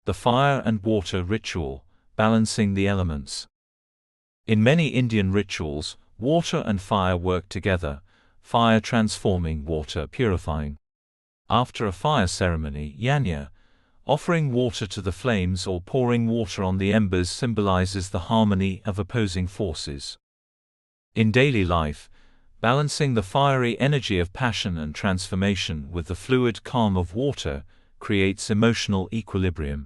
The fire and water ritual, balancing the elements. In many Indian rituals, water and fire work together, fire transforming, water purifying. After a fire ceremony, yajna, offering water to the flames or pouring water on the embers symbolizes the harmony of opposing forces. In daily life, balancing the fiery energy of passion and transformation with the fluid calm of water creates emotional equilibrium.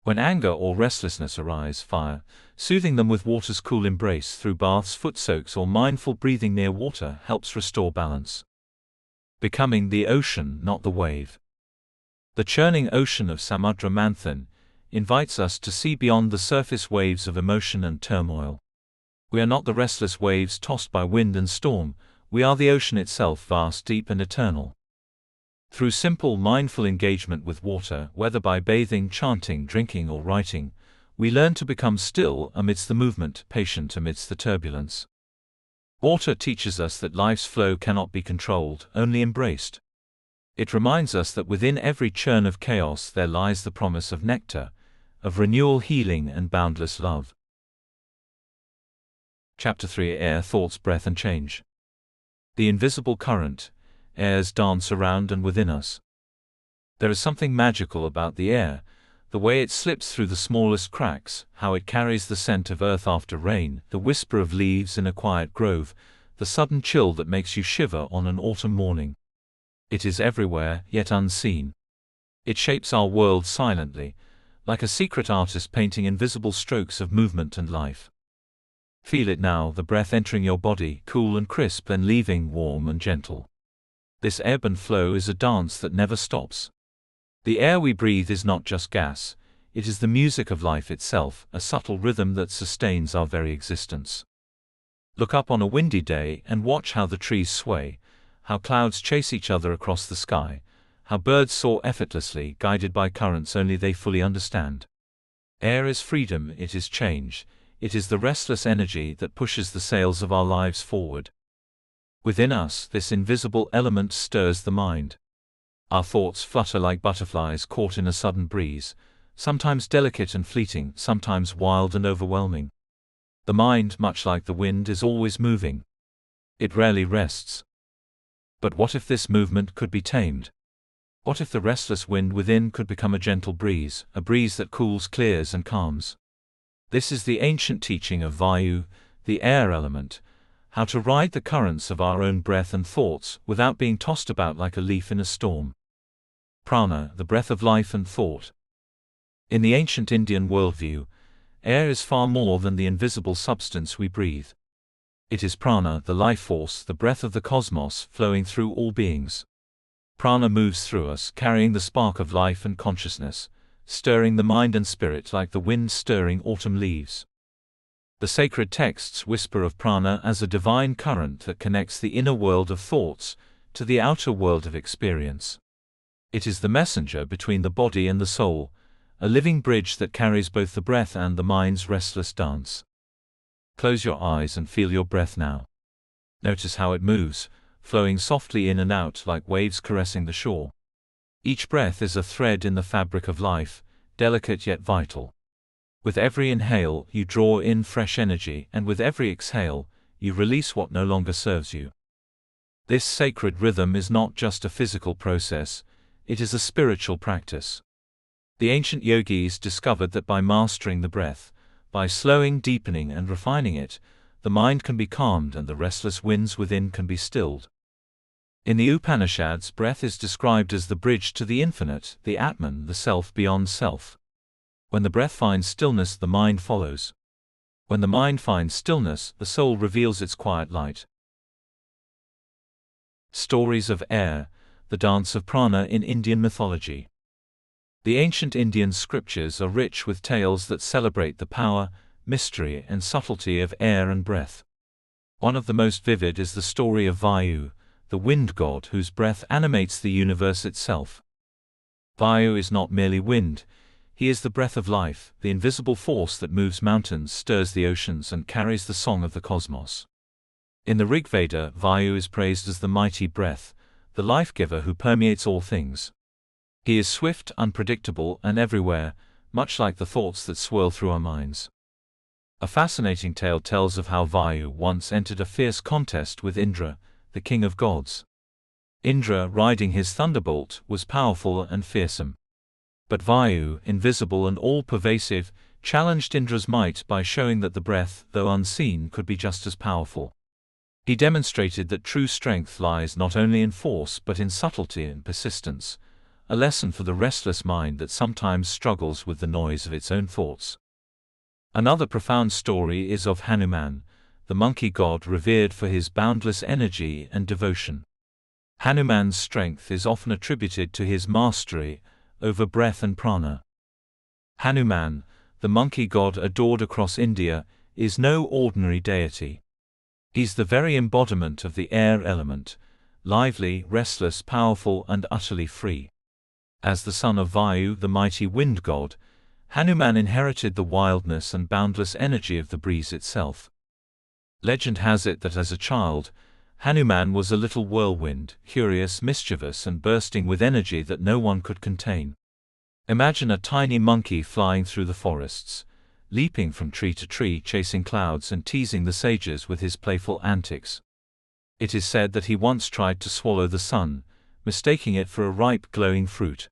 When anger or restlessness arise, fire, soothing them with water's cool embrace through baths, foot soaks, or mindful breathing near water helps restore balance. Becoming the ocean, not the wave. The churning ocean of samudra manthan invites us to see beyond the surface waves of emotion and turmoil. We are not the restless waves tossed by wind and storm, we are the ocean itself, vast, deep, and eternal. Through simple, mindful engagement with water, whether by bathing, chanting, drinking, or writing, we learn to become still amidst the movement, patient amidst the turbulence. Water teaches us that life's flow cannot be controlled, only embraced. It reminds us that within every churn of chaos there lies the promise of nectar, of renewal, healing, and boundless love. Chapter 3: Air, Thoughts, Breath, and Change. The invisible current, airs dance around and within us. There is something magical about the air, the way it slips through the smallest cracks, how it carries the scent of earth after rain, the whisper of leaves in a quiet grove, the sudden chill that makes you shiver on an autumn morning. It is everywhere, yet unseen. It shapes our world silently, like a secret artist painting invisible strokes of movement and life. Feel it now, the breath entering your body, cool and crisp, and leaving warm and gentle. This ebb and flow is a dance that never stops. The air we breathe is not just gas, it is the music of life itself, a subtle rhythm that sustains our very existence. Look up on a windy day and watch how the trees sway, how clouds chase each other across the sky, how birds soar effortlessly, guided by currents only they fully understand. Air is freedom, it is change, it is the restless energy that pushes the sails of our lives forward. Within us, this invisible element stirs the mind. Our thoughts flutter like butterflies caught in a sudden breeze, sometimes delicate and fleeting, sometimes wild and overwhelming. The mind, much like the wind, is always moving. It rarely rests. But what if this movement could be tamed? What if the restless wind within could become a gentle breeze, a breeze that cools, clears, and calms? This is the ancient teaching of Vayu, the air element, how to ride the currents of our own breath and thoughts without being tossed about like a leaf in a storm. Prana, the breath of life and thought. In the ancient Indian worldview, air is far more than the invisible substance we breathe. It is prana, the life force, the breath of the cosmos, flowing through all beings. Prana moves through us, carrying the spark of life and consciousness, stirring the mind and spirit like the wind stirring autumn leaves. The sacred texts whisper of prana as a divine current that connects the inner world of thoughts to the outer world of experience. It is the messenger between the body and the soul, a living bridge that carries both the breath and the mind's restless dance. Close your eyes and feel your breath now. Notice how it moves, flowing softly in and out like waves caressing the shore. Each breath is a thread in the fabric of life, delicate yet vital. With every inhale, you draw in fresh energy, and with every exhale, you release what no longer serves you. This sacred rhythm is not just a physical process, it is a spiritual practice. The ancient yogis discovered that by mastering the breath, by slowing, deepening, and refining it, the mind can be calmed and the restless winds within can be stilled. In the Upanishads, breath is described as the bridge to the infinite, the Atman, the self beyond self. When the breath finds stillness, the mind follows. When the mind finds stillness, the soul reveals its quiet light. Stories of air, the dance of prana in Indian mythology. The ancient Indian scriptures are rich with tales that celebrate the power, mystery, and subtlety of air and breath. One of the most vivid is the story of Vayu, the wind god whose breath animates the universe itself. Vayu is not merely wind, he is the breath of life, the invisible force that moves mountains, stirs the oceans, and carries the song of the cosmos. In the Rig Veda, Vayu is praised as the mighty breath, the life-giver who permeates all things. He is swift, unpredictable, and everywhere, much like the thoughts that swirl through our minds. A fascinating tale tells of how Vayu once entered a fierce contest with Indra, the king of gods. Indra, riding his thunderbolt, was powerful and fearsome. But Vayu, invisible and all-pervasive, challenged Indra's might by showing that the breath, though unseen, could be just as powerful. He demonstrated that true strength lies not only in force but in subtlety and persistence, a lesson for the restless mind that sometimes struggles with the noise of its own thoughts. Another profound story is of Hanuman, the monkey god revered for his boundless energy and devotion. Hanuman's strength is often attributed to his mastery over breath and prana. Hanuman, the monkey god adored across India, is no ordinary deity. He's the very embodiment of the air element, lively, restless, powerful, and utterly free. As the son of Vayu, the mighty wind god, Hanuman inherited the wildness and boundless energy of the breeze itself. Legend has it that as a child, Hanuman was a little whirlwind, curious, mischievous, and bursting with energy that no one could contain. Imagine a tiny monkey flying through the forests, leaping from tree to tree, chasing clouds and teasing the sages with his playful antics. It is said that he once tried to swallow the sun, mistaking it for a ripe, glowing fruit.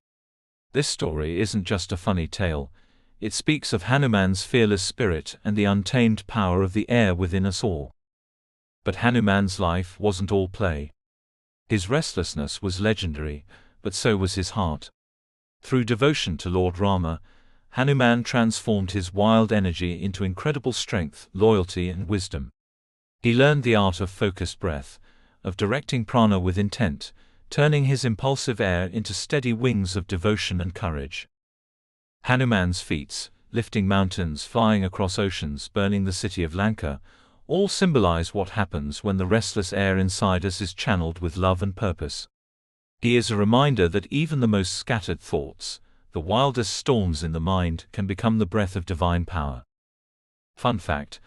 This story isn't just a funny tale, it speaks of Hanuman's fearless spirit and the untamed power of the air within us all. But Hanuman's life wasn't all play. His restlessness was legendary, but so was his heart. Through devotion to Lord Rama, Hanuman transformed his wild energy into incredible strength, loyalty, and wisdom. He learned the art of focused breath, of directing prana with intent, turning his impulsive air into steady wings of devotion and courage. Hanuman's feats, lifting mountains, flying across oceans, burning the city of Lanka, all symbolize what happens when the restless air inside us is channeled with love and purpose. He is a reminder that even the most scattered thoughts, the wildest storms in the mind, can become the breath of divine power. Fun fact: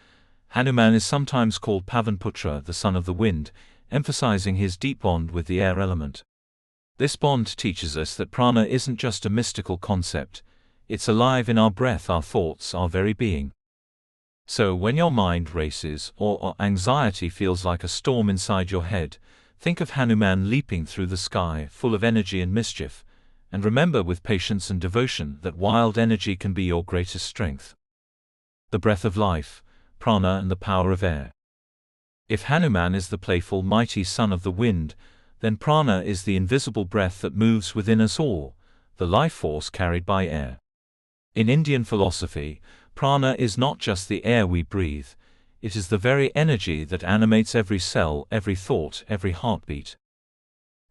Hanuman is sometimes called Pavanputra, the son of the wind, emphasizing his deep bond with the air element. This bond teaches us that prana isn't just a mystical concept, it's alive in our breath, our thoughts, our very being. So when your mind races, or anxiety feels like a storm inside your head, think of Hanuman leaping through the sky, full of energy and mischief, and remember with patience and devotion that wild energy can be your greatest strength. The breath of life, prana, and the power of air. If Hanuman is the playful, mighty son of the wind, then prana is the invisible breath that moves within us all, the life force carried by air. In Indian philosophy, prana is not just the air we breathe, it is the very energy that animates every cell, every thought, every heartbeat.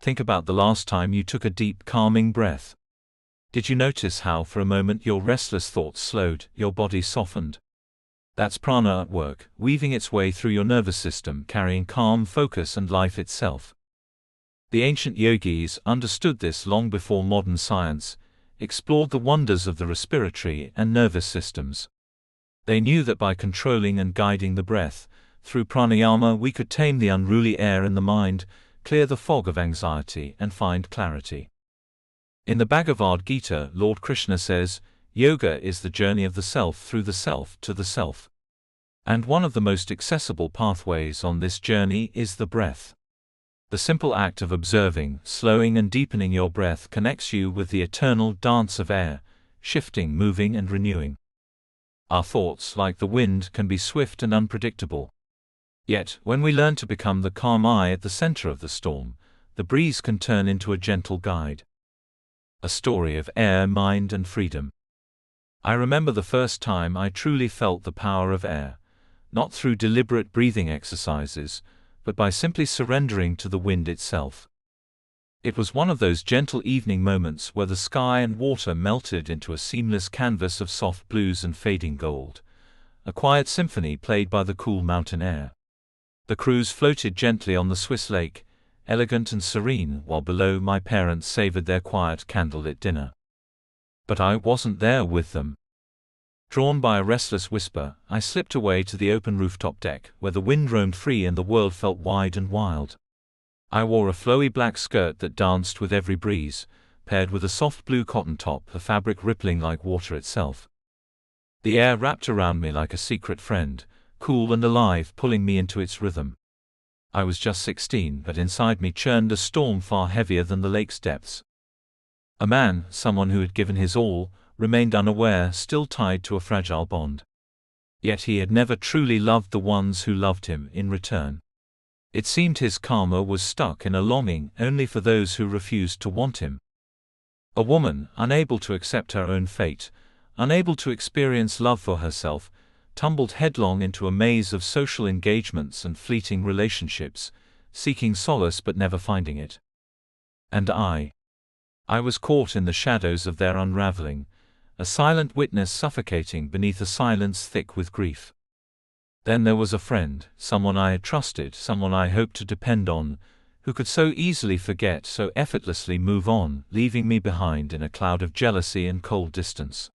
Think about the last time you took a deep, calming breath. Did you notice how for a moment your restless thoughts slowed, your body softened? That's prana at work, weaving its way through your nervous system, carrying calm, focus, and life itself. The ancient yogis understood this long before modern science explored the wonders of the respiratory and nervous systems. They knew that by controlling and guiding the breath, through pranayama we could tame the unruly air in the mind, clear the fog of anxiety and find clarity. In the Bhagavad Gita, Lord Krishna says, "Yoga is the journey of the self through the self to the self." And one of the most accessible pathways on this journey is the breath. The simple act of observing, slowing and deepening your breath connects you with the eternal dance of air, shifting, moving and renewing. Our thoughts, like the wind, can be swift and unpredictable. Yet, when we learn to become the calm eye at the center of the storm, the breeze can turn into a gentle guide. A story of air, mind and freedom. I remember the first time I truly felt the power of air, not through deliberate breathing exercises, but by simply surrendering to the wind itself. It was one of those gentle evening moments where the sky and water melted into a seamless canvas of soft blues and fading gold, a quiet symphony played by the cool mountain air. The cruise floated gently on the Swiss lake, elegant and serene, while below my parents savored their quiet candlelit dinner. But I wasn't there with them. Drawn by a restless whisper, I slipped away to the open rooftop deck, where the wind roamed free and the world felt wide and wild. I wore a flowy black skirt that danced with every breeze, paired with a soft blue cotton top, the fabric rippling like water itself. The air wrapped around me like a secret friend, cool and alive, pulling me into its rhythm. I was just 16, but inside me churned a storm far heavier than the lake's depths. A man, someone who had given his all, remained unaware, still tied to a fragile bond. Yet he had never truly loved the ones who loved him in return. It seemed his karma was stuck in a longing only for those who refused to want him. A woman, unable to accept her own fate, unable to experience love for herself, tumbled headlong into a maze of social engagements and fleeting relationships, seeking solace but never finding it. And I was caught in the shadows of their unraveling, a silent witness suffocating beneath a silence thick with grief. Then there was a friend, someone I had trusted, someone I hoped to depend on, who could so easily forget, so effortlessly move on, leaving me behind in a cloud of jealousy and cold distance.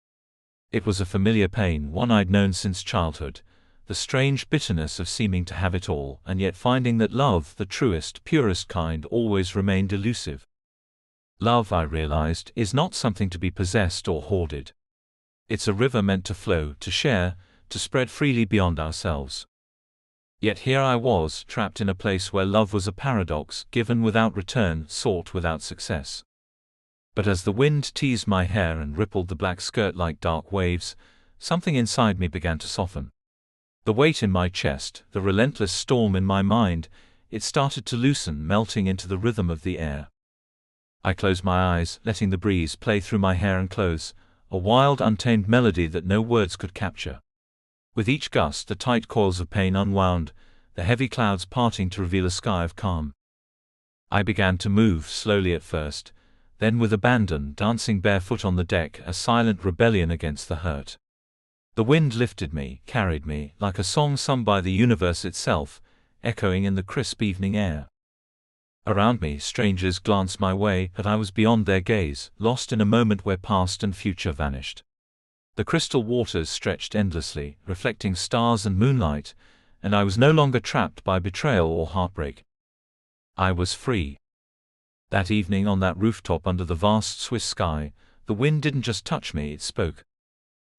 It was a familiar pain, one I'd known since childhood, the strange bitterness of seeming to have it all, and yet finding that love, the truest, purest kind, always remained elusive. Love, I realized, is not something to be possessed or hoarded. It's a river meant to flow, to share, to spread freely beyond ourselves. Yet here I was, trapped in a place where love was a paradox, given without return, sought without success. But as the wind teased my hair and rippled the black skirt like dark waves, something inside me began to soften. The weight in my chest, the relentless storm in my mind, it started to loosen, melting into the rhythm of the air. I closed my eyes, letting the breeze play through my hair and clothes, a wild, untamed melody that no words could capture. With each gust, the tight coils of pain unwound, the heavy clouds parting to reveal a sky of calm. I began to move, slowly at first, then with abandon, dancing barefoot on the deck, a silent rebellion against the hurt. The wind lifted me, carried me, like a song sung by the universe itself, echoing in the crisp evening air. Around me, strangers glanced my way, but I was beyond their gaze, lost in a moment where past and future vanished. The crystal waters stretched endlessly, reflecting stars and moonlight, and I was no longer trapped by betrayal or heartbreak. I was free. That evening on that rooftop under the vast Swiss sky, the wind didn't just touch me, it spoke.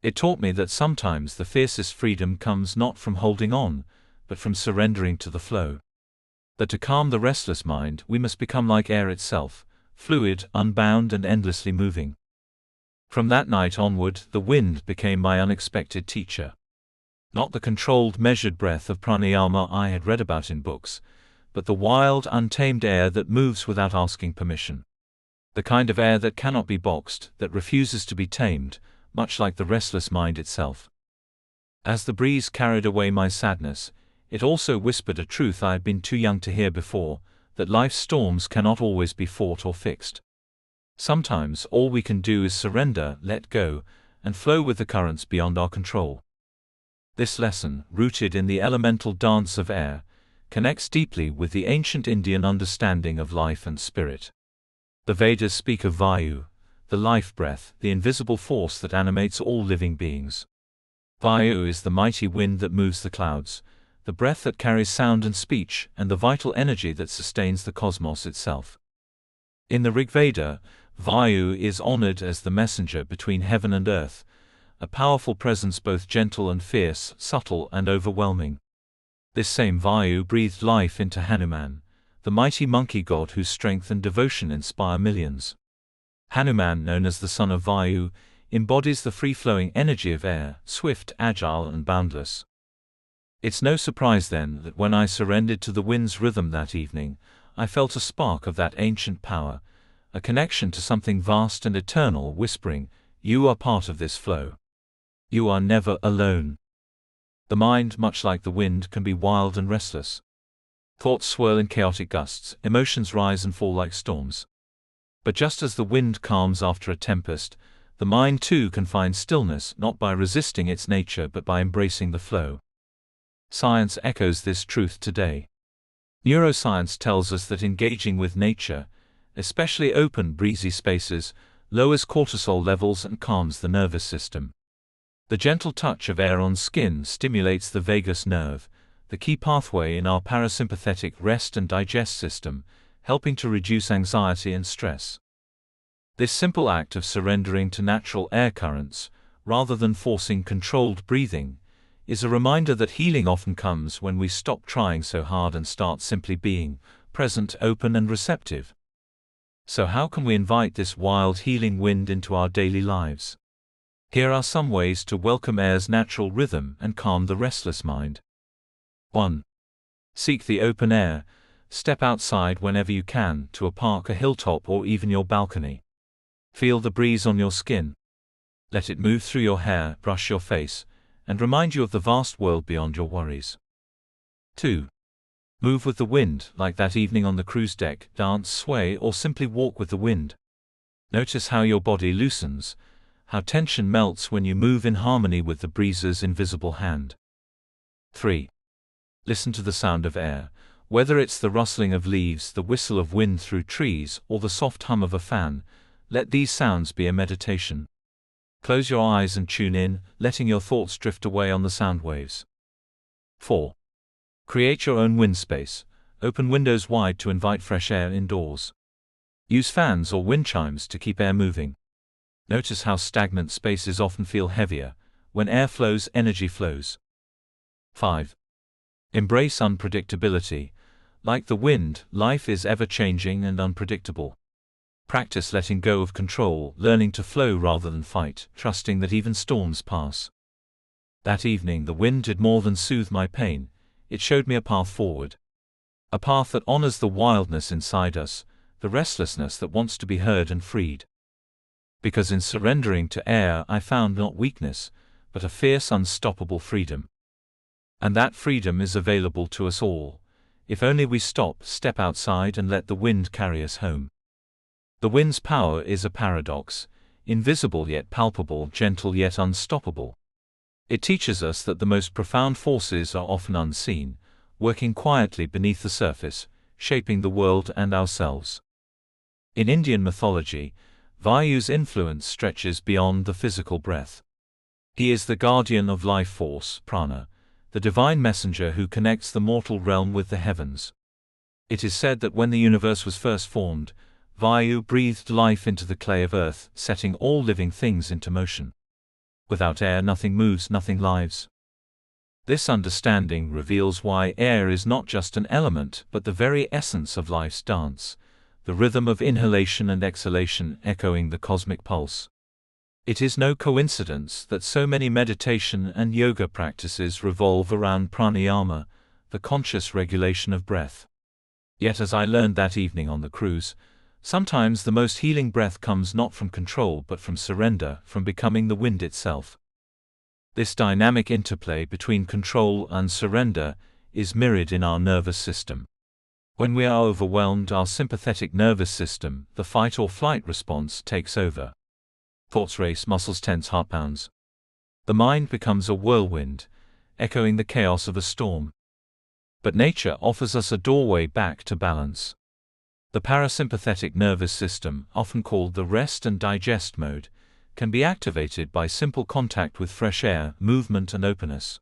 It taught me that sometimes the fiercest freedom comes not from holding on, but from surrendering to the flow. That to calm the restless mind, we must become like air itself, fluid, unbound and endlessly moving. From that night onward, the wind became my unexpected teacher. Not the controlled, measured breath of pranayama I had read about in books, but the wild, untamed air that moves without asking permission. The kind of air that cannot be boxed, that refuses to be tamed, much like the restless mind itself. As the breeze carried away my sadness, it also whispered a truth I had been too young to hear before, that life's storms cannot always be fought or fixed. Sometimes all we can do is surrender, let go, and flow with the currents beyond our control. This lesson, rooted in the elemental dance of air, connects deeply with the ancient Indian understanding of life and spirit. The Vedas speak of Vayu, the life breath, the invisible force that animates all living beings. Vayu is the mighty wind that moves the clouds, the breath that carries sound and speech, and the vital energy that sustains the cosmos itself. In the Rig Veda, Vayu is honored as the messenger between heaven and earth, a powerful presence both gentle and fierce, subtle and overwhelming. This same Vayu breathed life into Hanuman, the mighty monkey god whose strength and devotion inspire millions. Hanuman, known as the son of Vayu, embodies the free-flowing energy of air, swift, agile and boundless. It's no surprise then that when I surrendered to the wind's rhythm that evening, I felt a spark of that ancient power, a connection to something vast and eternal whispering, "You are part of this flow. You are never alone." The mind, much like the wind, can be wild and restless. Thoughts swirl in chaotic gusts, emotions rise and fall like storms. But just as the wind calms after a tempest, the mind too can find stillness, not by resisting its nature but by embracing the flow. Science echoes this truth today. Neuroscience tells us that engaging with nature, especially open, breezy spaces, lowers cortisol levels and calms the nervous system. The gentle touch of air on skin stimulates the vagus nerve, the key pathway in our parasympathetic rest and digest system, helping to reduce anxiety and stress. This simple act of surrendering to natural air currents, rather than forcing controlled breathing, is a reminder that healing often comes when we stop trying so hard and start simply being present, open and receptive. So how can we invite this wild healing wind into our daily lives? Here are some ways to welcome air's natural rhythm and calm the restless mind. 1. Seek the open air. Step outside whenever you can, to a park, a hilltop or even your balcony. Feel the breeze on your skin. Let it move through your hair, brush your face, and remind you of the vast world beyond your worries. 2. Move with the wind, like that evening on the cruise deck, dance, sway, or simply walk with the wind. Notice how your body loosens, how tension melts when you move in harmony with the breeze's invisible hand. 3. Listen to the sound of air, whether it's the rustling of leaves, the whistle of wind through trees, or the soft hum of a fan. Let these sounds be a meditation. Close your eyes and tune in, letting your thoughts drift away on the sound waves. 4. Create your own wind space. Open windows wide to invite fresh air indoors. Use fans or wind chimes to keep air moving. Notice how stagnant spaces often feel heavier. When air flows, energy flows. 5. Embrace unpredictability. Like the wind, life is ever-changing and unpredictable. Practice letting go of control, learning to flow rather than fight, trusting that even storms pass. That evening the wind did more than soothe my pain, it showed me a path forward. A path that honors the wildness inside us, the restlessness that wants to be heard and freed. Because in surrendering to air I found not weakness, but a fierce, unstoppable freedom. And that freedom is available to us all, if only we step outside and let the wind carry us home. The wind's power is a paradox, invisible yet palpable, gentle yet unstoppable. It teaches us that the most profound forces are often unseen, working quietly beneath the surface, shaping the world and ourselves. In Indian mythology, Vayu's influence stretches beyond the physical breath. He is the guardian of life force, prana, the divine messenger who connects the mortal realm with the heavens. It is said that when the universe was first formed, Vayu breathed life into the clay of earth, setting all living things into motion. Without air nothing moves, nothing lives. This understanding reveals why air is not just an element but the very essence of life's dance, the rhythm of inhalation and exhalation echoing the cosmic pulse. It is no coincidence that so many meditation and yoga practices revolve around pranayama, the conscious regulation of breath. Yet as I learned that evening on the cruise, sometimes the most healing breath comes not from control but from surrender, from becoming the wind itself. This dynamic interplay between control and surrender is mirrored in our nervous system. When we are overwhelmed, our sympathetic nervous system, the fight or flight response, takes over. Thoughts race, muscles tense, heart pounds. The mind becomes a whirlwind, echoing the chaos of a storm. But nature offers us a doorway back to balance. The parasympathetic nervous system, often called the rest and digest mode, can be activated by simple contact with fresh air, movement and openness.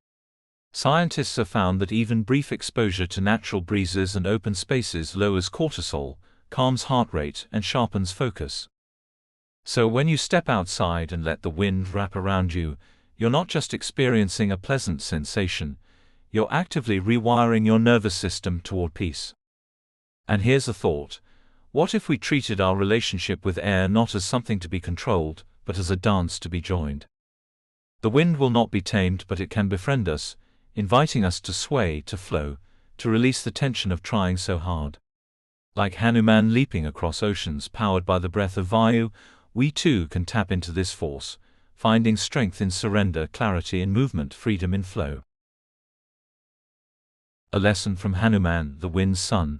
Scientists have found that even brief exposure to natural breezes and open spaces lowers cortisol, calms heart rate, and sharpens focus. So when you step outside and let the wind wrap around you, you're not just experiencing a pleasant sensation, you're actively rewiring your nervous system toward peace. And here's a thought. What if we treated our relationship with air not as something to be controlled, but as a dance to be joined? The wind will not be tamed, but it can befriend us, inviting us to sway, to flow, to release the tension of trying so hard. Like Hanuman leaping across oceans powered by the breath of Vayu, we too can tap into this force, finding strength in surrender, clarity in movement, freedom in flow. A lesson from Hanuman, the wind's son.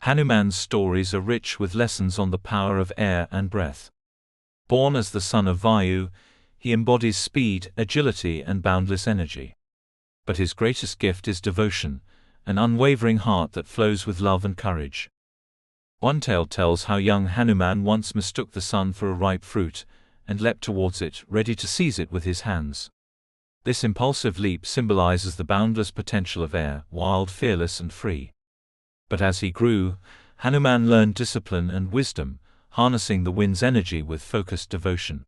Hanuman's stories are rich with lessons on the power of air and breath. Born as the son of Vayu, he embodies speed, agility, and boundless energy. But his greatest gift is devotion, an unwavering heart that flows with love and courage. One tale tells how young Hanuman once mistook the sun for a ripe fruit, and leapt towards it, ready to seize it with his hands. This impulsive leap symbolizes the boundless potential of air, wild, fearless, and free. But as he grew, Hanuman learned discipline and wisdom, harnessing the wind's energy with focused devotion.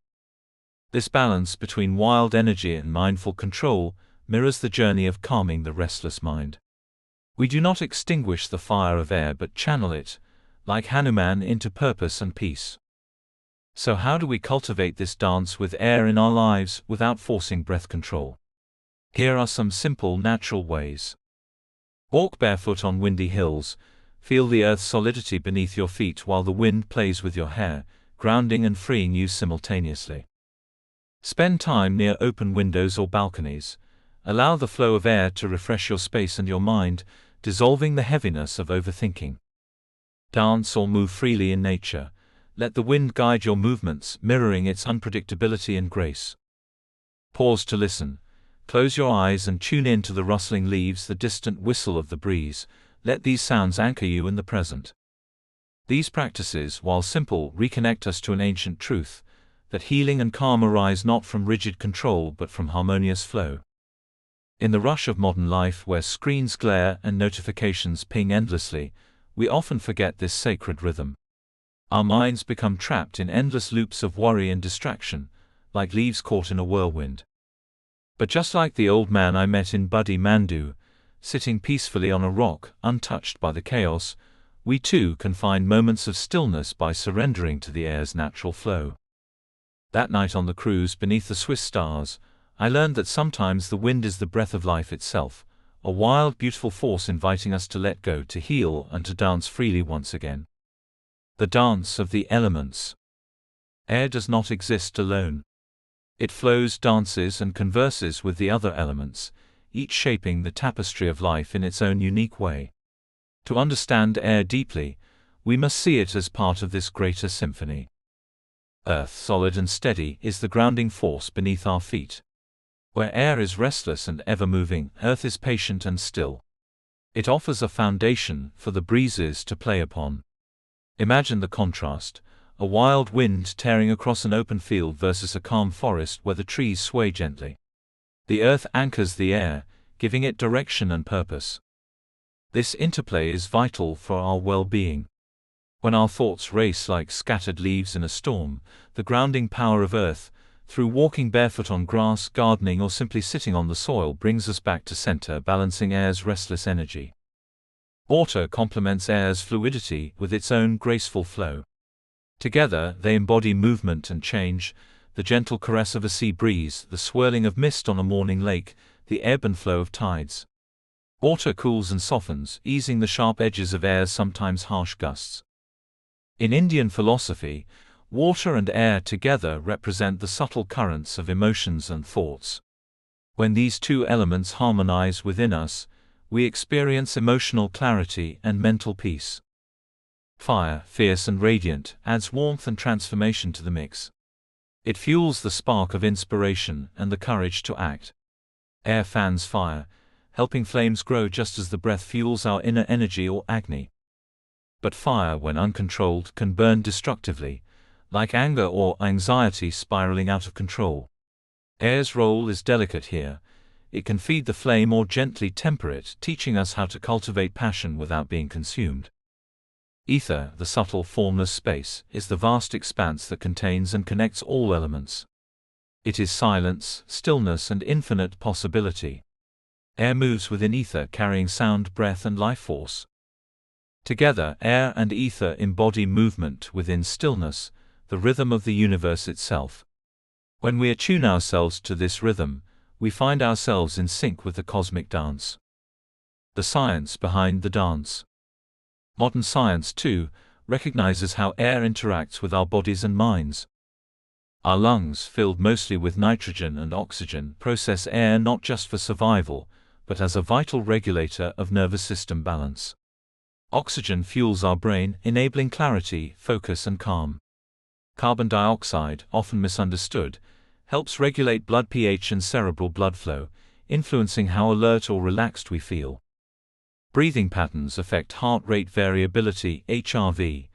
This balance between wild energy and mindful control mirrors the journey of calming the restless mind. We do not extinguish the fire of air but channel it, like Hanuman, into purpose and peace. So how do we cultivate this dance with air in our lives without forcing breath control? Here are some simple, natural ways. Walk barefoot on windy hills, feel the earth's solidity beneath your feet while the wind plays with your hair, grounding and freeing you simultaneously. Spend time near open windows or balconies. Allow the flow of air to refresh your space and your mind, dissolving the heaviness of overthinking. Dance or move freely in nature. Let the wind guide your movements, mirroring its unpredictability and grace. Pause to listen. Close your eyes and tune in to the rustling leaves, the distant whistle of the breeze. Let these sounds anchor you in the present. These practices, while simple, reconnect us to an ancient truth, that healing and calm arise not from rigid control but from harmonious flow. In the rush of modern life, where screens glare and notifications ping endlessly, we often forget this sacred rhythm. Our minds become trapped in endless loops of worry and distraction, like leaves caught in a whirlwind. But just like the old man I met in Buddy Mandu, sitting peacefully on a rock, untouched by the chaos, we too can find moments of stillness by surrendering to the air's natural flow. That night on the cruise beneath the Swiss stars, I learned that sometimes the wind is the breath of life itself, a wild, beautiful force inviting us to let go, to heal, and to dance freely once again. The dance of the elements. Air does not exist alone. It flows, dances, and converses with the other elements, each shaping the tapestry of life in its own unique way. To understand air deeply, we must see it as part of this greater symphony. Earth, solid and steady, is the grounding force beneath our feet. Where air is restless and ever-moving, earth is patient and still. It offers a foundation for the breezes to play upon. Imagine the contrast, a wild wind tearing across an open field versus a calm forest where the trees sway gently. The earth anchors the air, giving it direction and purpose. This interplay is vital for our well-being. When our thoughts race like scattered leaves in a storm, the grounding power of earth, through walking barefoot on grass, gardening, or simply sitting on the soil, brings us back to center, balancing air's restless energy. Water complements air's fluidity with its own graceful flow. Together, they embody movement and change, the gentle caress of a sea breeze, the swirling of mist on a morning lake, the ebb and flow of tides. Water cools and softens, easing the sharp edges of air's sometimes harsh gusts. In Indian philosophy, water and air together represent the subtle currents of emotions and thoughts. When these two elements harmonize within us, we experience emotional clarity and mental peace. Fire, fierce and radiant, adds warmth and transformation to the mix. It fuels the spark of inspiration and the courage to act. Air fans fire, helping flames grow just as the breath fuels our inner energy or agni. But fire, when uncontrolled, can burn destructively, like anger or anxiety spiraling out of control. Air's role is delicate here. It can feed the flame or gently temper it, teaching us how to cultivate passion without being consumed. Ether, the subtle formless space, is the vast expanse that contains and connects all elements. It is silence, stillness, and infinite possibility. Air moves within ether, carrying sound, breath, and life force. Together, air and ether embody movement within stillness, the rhythm of the universe itself. When we attune ourselves to this rhythm, we find ourselves in sync with the cosmic dance. The science behind the dance. Modern science, too, recognizes how air interacts with our bodies and minds. Our lungs, filled mostly with nitrogen and oxygen, process air not just for survival, but as a vital regulator of nervous system balance. Oxygen fuels our brain, enabling clarity, focus, and calm. Carbon dioxide, often misunderstood, helps regulate blood pH and cerebral blood flow, influencing how alert or relaxed we feel. Breathing patterns affect heart rate variability, HRV,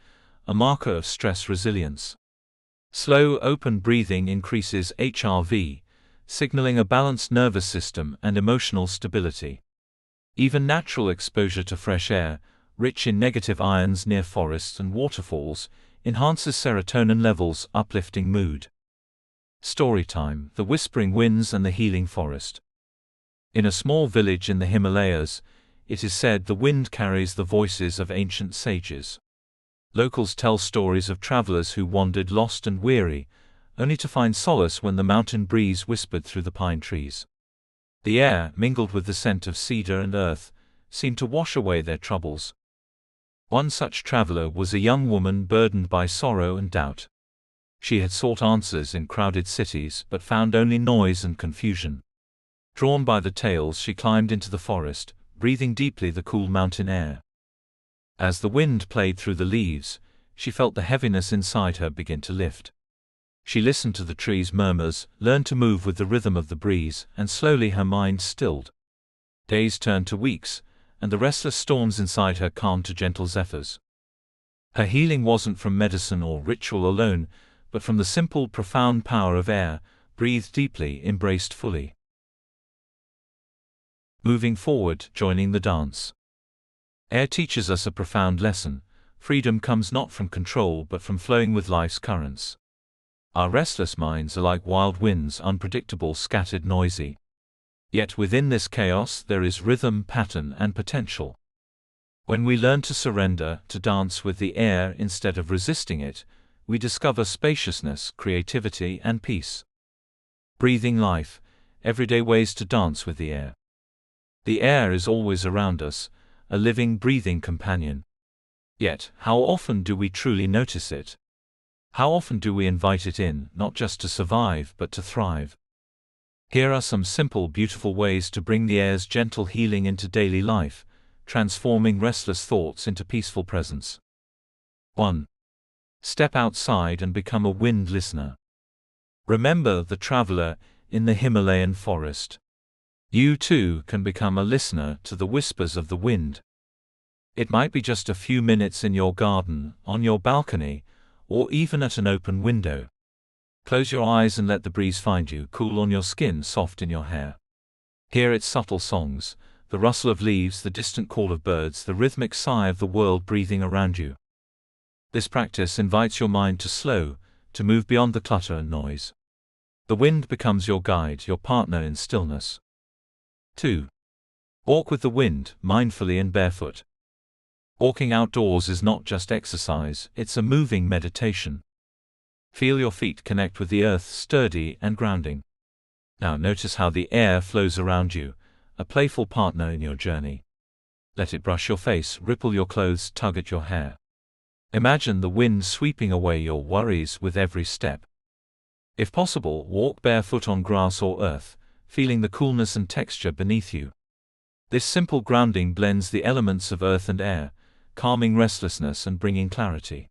a marker of stress resilience. Slow, open breathing increases HRV, signaling a balanced nervous system and emotional stability. Even natural exposure to fresh air, rich in negative ions near forests and waterfalls, enhances serotonin levels, uplifting mood. Storytime: The Whispering Winds and the Healing Forest. In a small village in the Himalayas, it is said the wind carries the voices of ancient sages. Locals tell stories of travelers who wandered lost and weary, only to find solace when the mountain breeze whispered through the pine trees. The air, mingled with the scent of cedar and earth, seemed to wash away their troubles. One such traveler was a young woman burdened by sorrow and doubt. She had sought answers in crowded cities but found only noise and confusion. Drawn by the tales, she climbed into the forest, breathing deeply the cool mountain air. As the wind played through the leaves, she felt the heaviness inside her begin to lift. She listened to the trees' murmurs, learned to move with the rhythm of the breeze, and slowly her mind stilled. Days turned to weeks, and the restless storms inside her calmed to gentle zephyrs. Her healing wasn't from medicine or ritual alone, but from the simple, profound power of air, breathed deeply, embraced fully. Moving forward, joining the dance. Air teaches us a profound lesson. Freedom comes not from control but from flowing with life's currents. Our restless minds are like wild winds, unpredictable, scattered, noisy. Yet within this chaos there is rhythm, pattern, and potential. When we learn to surrender, to dance with the air instead of resisting it, we discover spaciousness, creativity, and peace. Breathing life, everyday ways to dance with the air. The air is always around us, a living, breathing companion. Yet, how often do we truly notice it? How often do we invite it in, not just to survive but to thrive? Here are some simple, beautiful ways to bring the air's gentle healing into daily life, transforming restless thoughts into peaceful presence. 1. Step outside and become a wind listener. Remember the traveler in the Himalayan forest. You too can become a listener to the whispers of the wind. It might be just a few minutes in your garden, on your balcony, or even at an open window. Close your eyes and let the breeze find you, cool on your skin, soft in your hair. Hear its subtle songs, the rustle of leaves, the distant call of birds, the rhythmic sigh of the world breathing around you. This practice invites your mind to slow, to move beyond the clutter and noise. The wind becomes your guide, your partner in stillness. 2. Walk with the wind, mindfully and barefoot. Walking outdoors is not just exercise, it's a moving meditation. Feel your feet connect with the earth, sturdy and grounding. Now notice how the air flows around you, a playful partner in your journey. Let it brush your face, ripple your clothes, tug at your hair. Imagine the wind sweeping away your worries with every step. If possible, walk barefoot on grass or earth, feeling the coolness and texture beneath you. This simple grounding blends the elements of earth and air, calming restlessness and bringing clarity.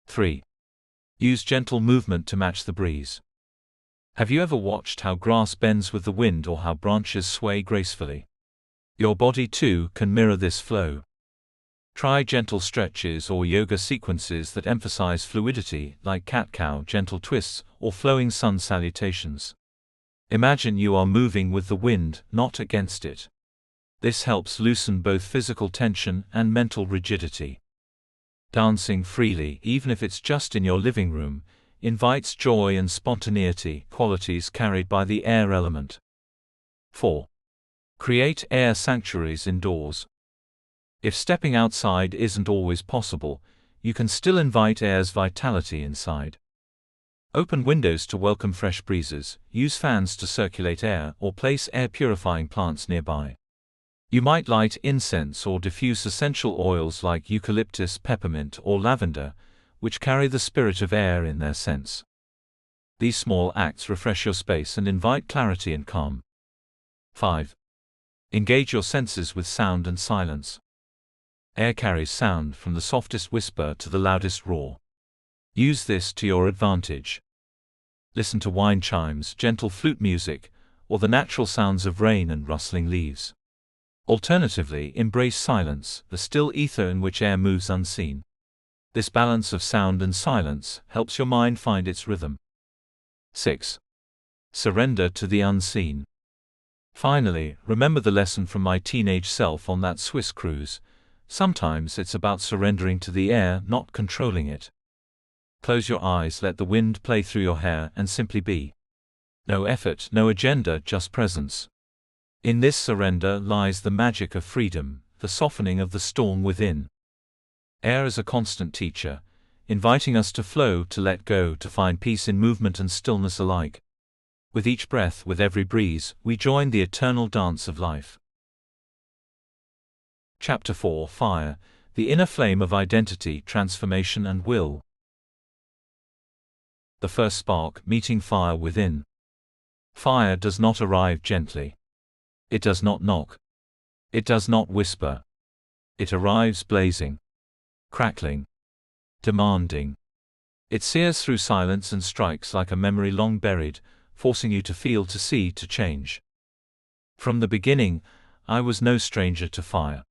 3. Use gentle movement to match the breeze. Have you ever watched how grass bends with the wind or how branches sway gracefully? Your body too can mirror this flow. Try gentle stretches or yoga sequences that emphasize fluidity, like cat-cow gentle twists or flowing sun salutations. Imagine you are moving with the wind, not against it. This helps loosen both physical tension and mental rigidity. Dancing freely, even if it's just in your living room, invites joy and spontaneity, qualities carried by the air element. 4. Create air sanctuaries indoors. If stepping outside isn't always possible, you can still invite air's vitality inside. Open windows to welcome fresh breezes, use fans to circulate air, or place air-purifying plants nearby. You might light incense or diffuse essential oils like eucalyptus, peppermint, or lavender, which carry the spirit of air in their scents. These small acts refresh your space and invite clarity and calm. 5. Engage your senses with sound and silence. Air carries sound from the softest whisper to the loudest roar. Use this to your advantage. Listen to wind chimes, gentle flute music, or the natural sounds of rain and rustling leaves. Alternatively, embrace silence, the still ether in which air moves unseen. This balance of sound and silence helps your mind find its rhythm. 6. Surrender to the unseen. Finally, remember the lesson from my teenage self on that Swiss cruise. Sometimes it's about surrendering to the air, not controlling it. Close your eyes, let the wind play through your hair, and simply be. No effort, no agenda, just presence. In this surrender lies the magic of freedom, the softening of the storm within. Air is a constant teacher, inviting us to flow, to let go, to find peace in movement and stillness alike. With each breath, with every breeze, we join the eternal dance of life. Chapter 4: Fire, the inner flame of identity, transformation and will. The first spark, meeting fire within. Fire does not arrive gently. It does not knock. It does not whisper. It arrives blazing, crackling, demanding. It sears through silence and strikes like a memory long buried, forcing you to feel, to see, to change. From the beginning, I was no stranger to fire.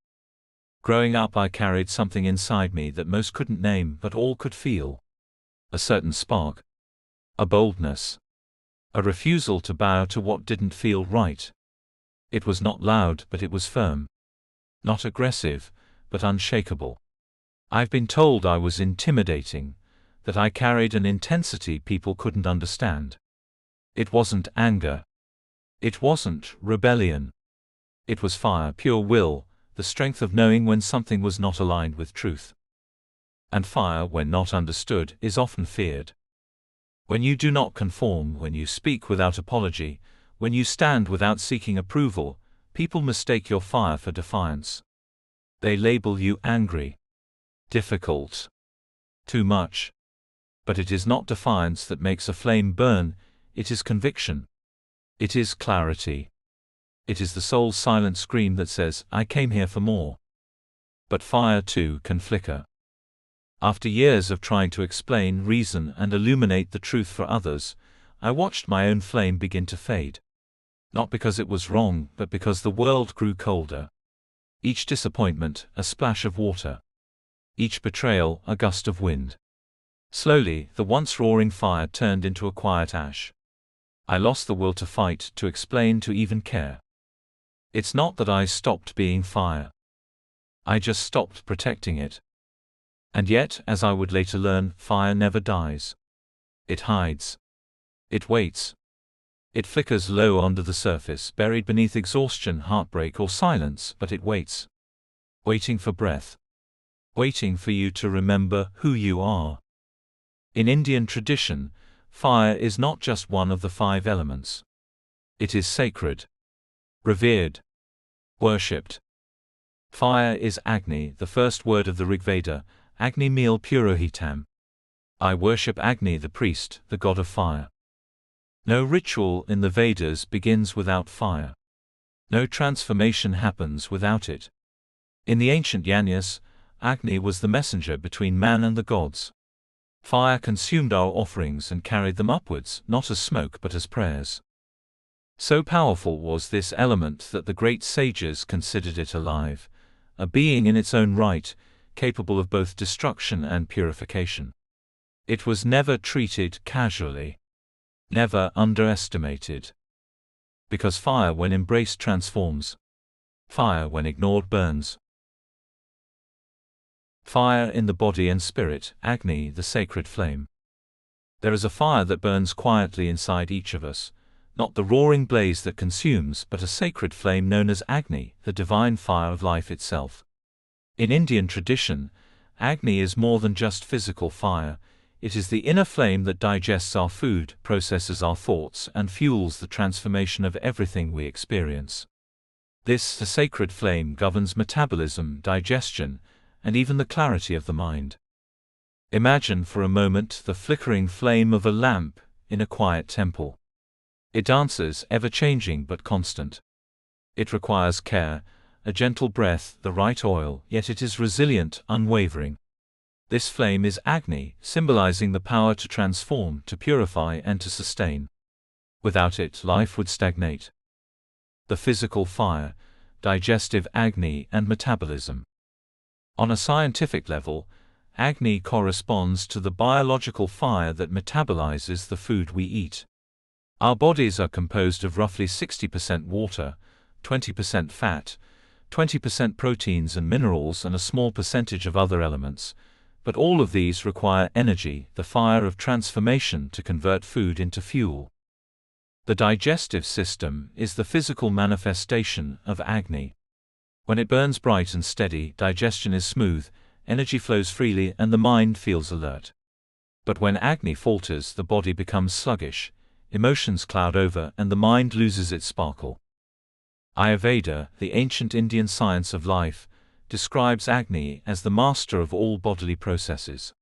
Growing up, I carried something inside me that most couldn't name, but all could feel. A certain spark. A boldness. A refusal to bow to what didn't feel right. It was not loud, but it was firm. Not aggressive, but unshakable. I've been told I was intimidating, that I carried an intensity people couldn't understand. It wasn't anger. It wasn't rebellion. It was fire, pure will, the strength of knowing when something was not aligned with truth. And fire, when not understood, is often feared. When you do not conform, when you speak without apology, when you stand without seeking approval, people mistake your fire for defiance. They label you angry, difficult, too much. But it is not defiance that makes a flame burn, it is conviction. It is clarity. It is the soul's silent scream that says, I came here for more. But fire too can flicker. After years of trying to explain, reason, and illuminate the truth for others, I watched my own flame begin to fade. Not because it was wrong, but because the world grew colder. Each disappointment, a splash of water. Each betrayal, a gust of wind. Slowly, the once roaring fire turned into a quiet ash. I lost the will to fight, to explain, to even care. It's not that I stopped being fire. I just stopped protecting it. And yet, as I would later learn, fire never dies. It hides. It waits. It flickers low under the surface, buried beneath exhaustion, heartbreak, or silence, but it waits. Waiting for breath. Waiting for you to remember who you are. In Indian tradition, fire is not just one of the 5 elements. It is sacred, revered, worshipped. Fire is Agni, the first word of the Rigveda, Agni Mil Purohitam. I worship Agni, the priest, the god of fire. No ritual in the Vedas begins without fire. No transformation happens without it. In the ancient Yajnas, Agni was the messenger between man and the gods. Fire consumed our offerings and carried them upwards, not as smoke but as prayers. So powerful was this element that the great sages considered it alive, a being in its own right, capable of both destruction and purification. It was never treated casually. Never underestimated. Because fire when embraced transforms. Fire when ignored burns. Fire in the body and spirit, Agni, the sacred flame. There is a fire that burns quietly inside each of us, not the roaring blaze that consumes, but a sacred flame known as Agni, the divine fire of life itself. In Indian tradition, Agni is more than just physical fire. It is the inner flame that digests our food, processes our thoughts, and fuels the transformation of everything we experience. This, the sacred flame, governs metabolism, digestion, and even the clarity of the mind. Imagine for a moment the flickering flame of a lamp in a quiet temple. It dances, ever-changing but constant. It requires care, a gentle breath, the right oil, yet it is resilient, unwavering. This flame is Agni, symbolizing the power to transform, to purify, and to sustain. Without it, life would stagnate. The physical fire, digestive Agni, and metabolism. On a scientific level, Agni corresponds to the biological fire that metabolizes the food we eat. Our bodies are composed of roughly 60% water, 20% fat, 20% proteins and minerals, and a small percentage of other elements, but all of these require energy, the fire of transformation, to convert food into fuel. The digestive system is the physical manifestation of Agni. When it burns bright and steady, digestion is smooth, energy flows freely, and the mind feels alert. But when Agni falters, the body becomes sluggish, emotions cloud over, and the mind loses its sparkle. Ayurveda, the ancient Indian science of life, describes Agni as the master of all bodily processes.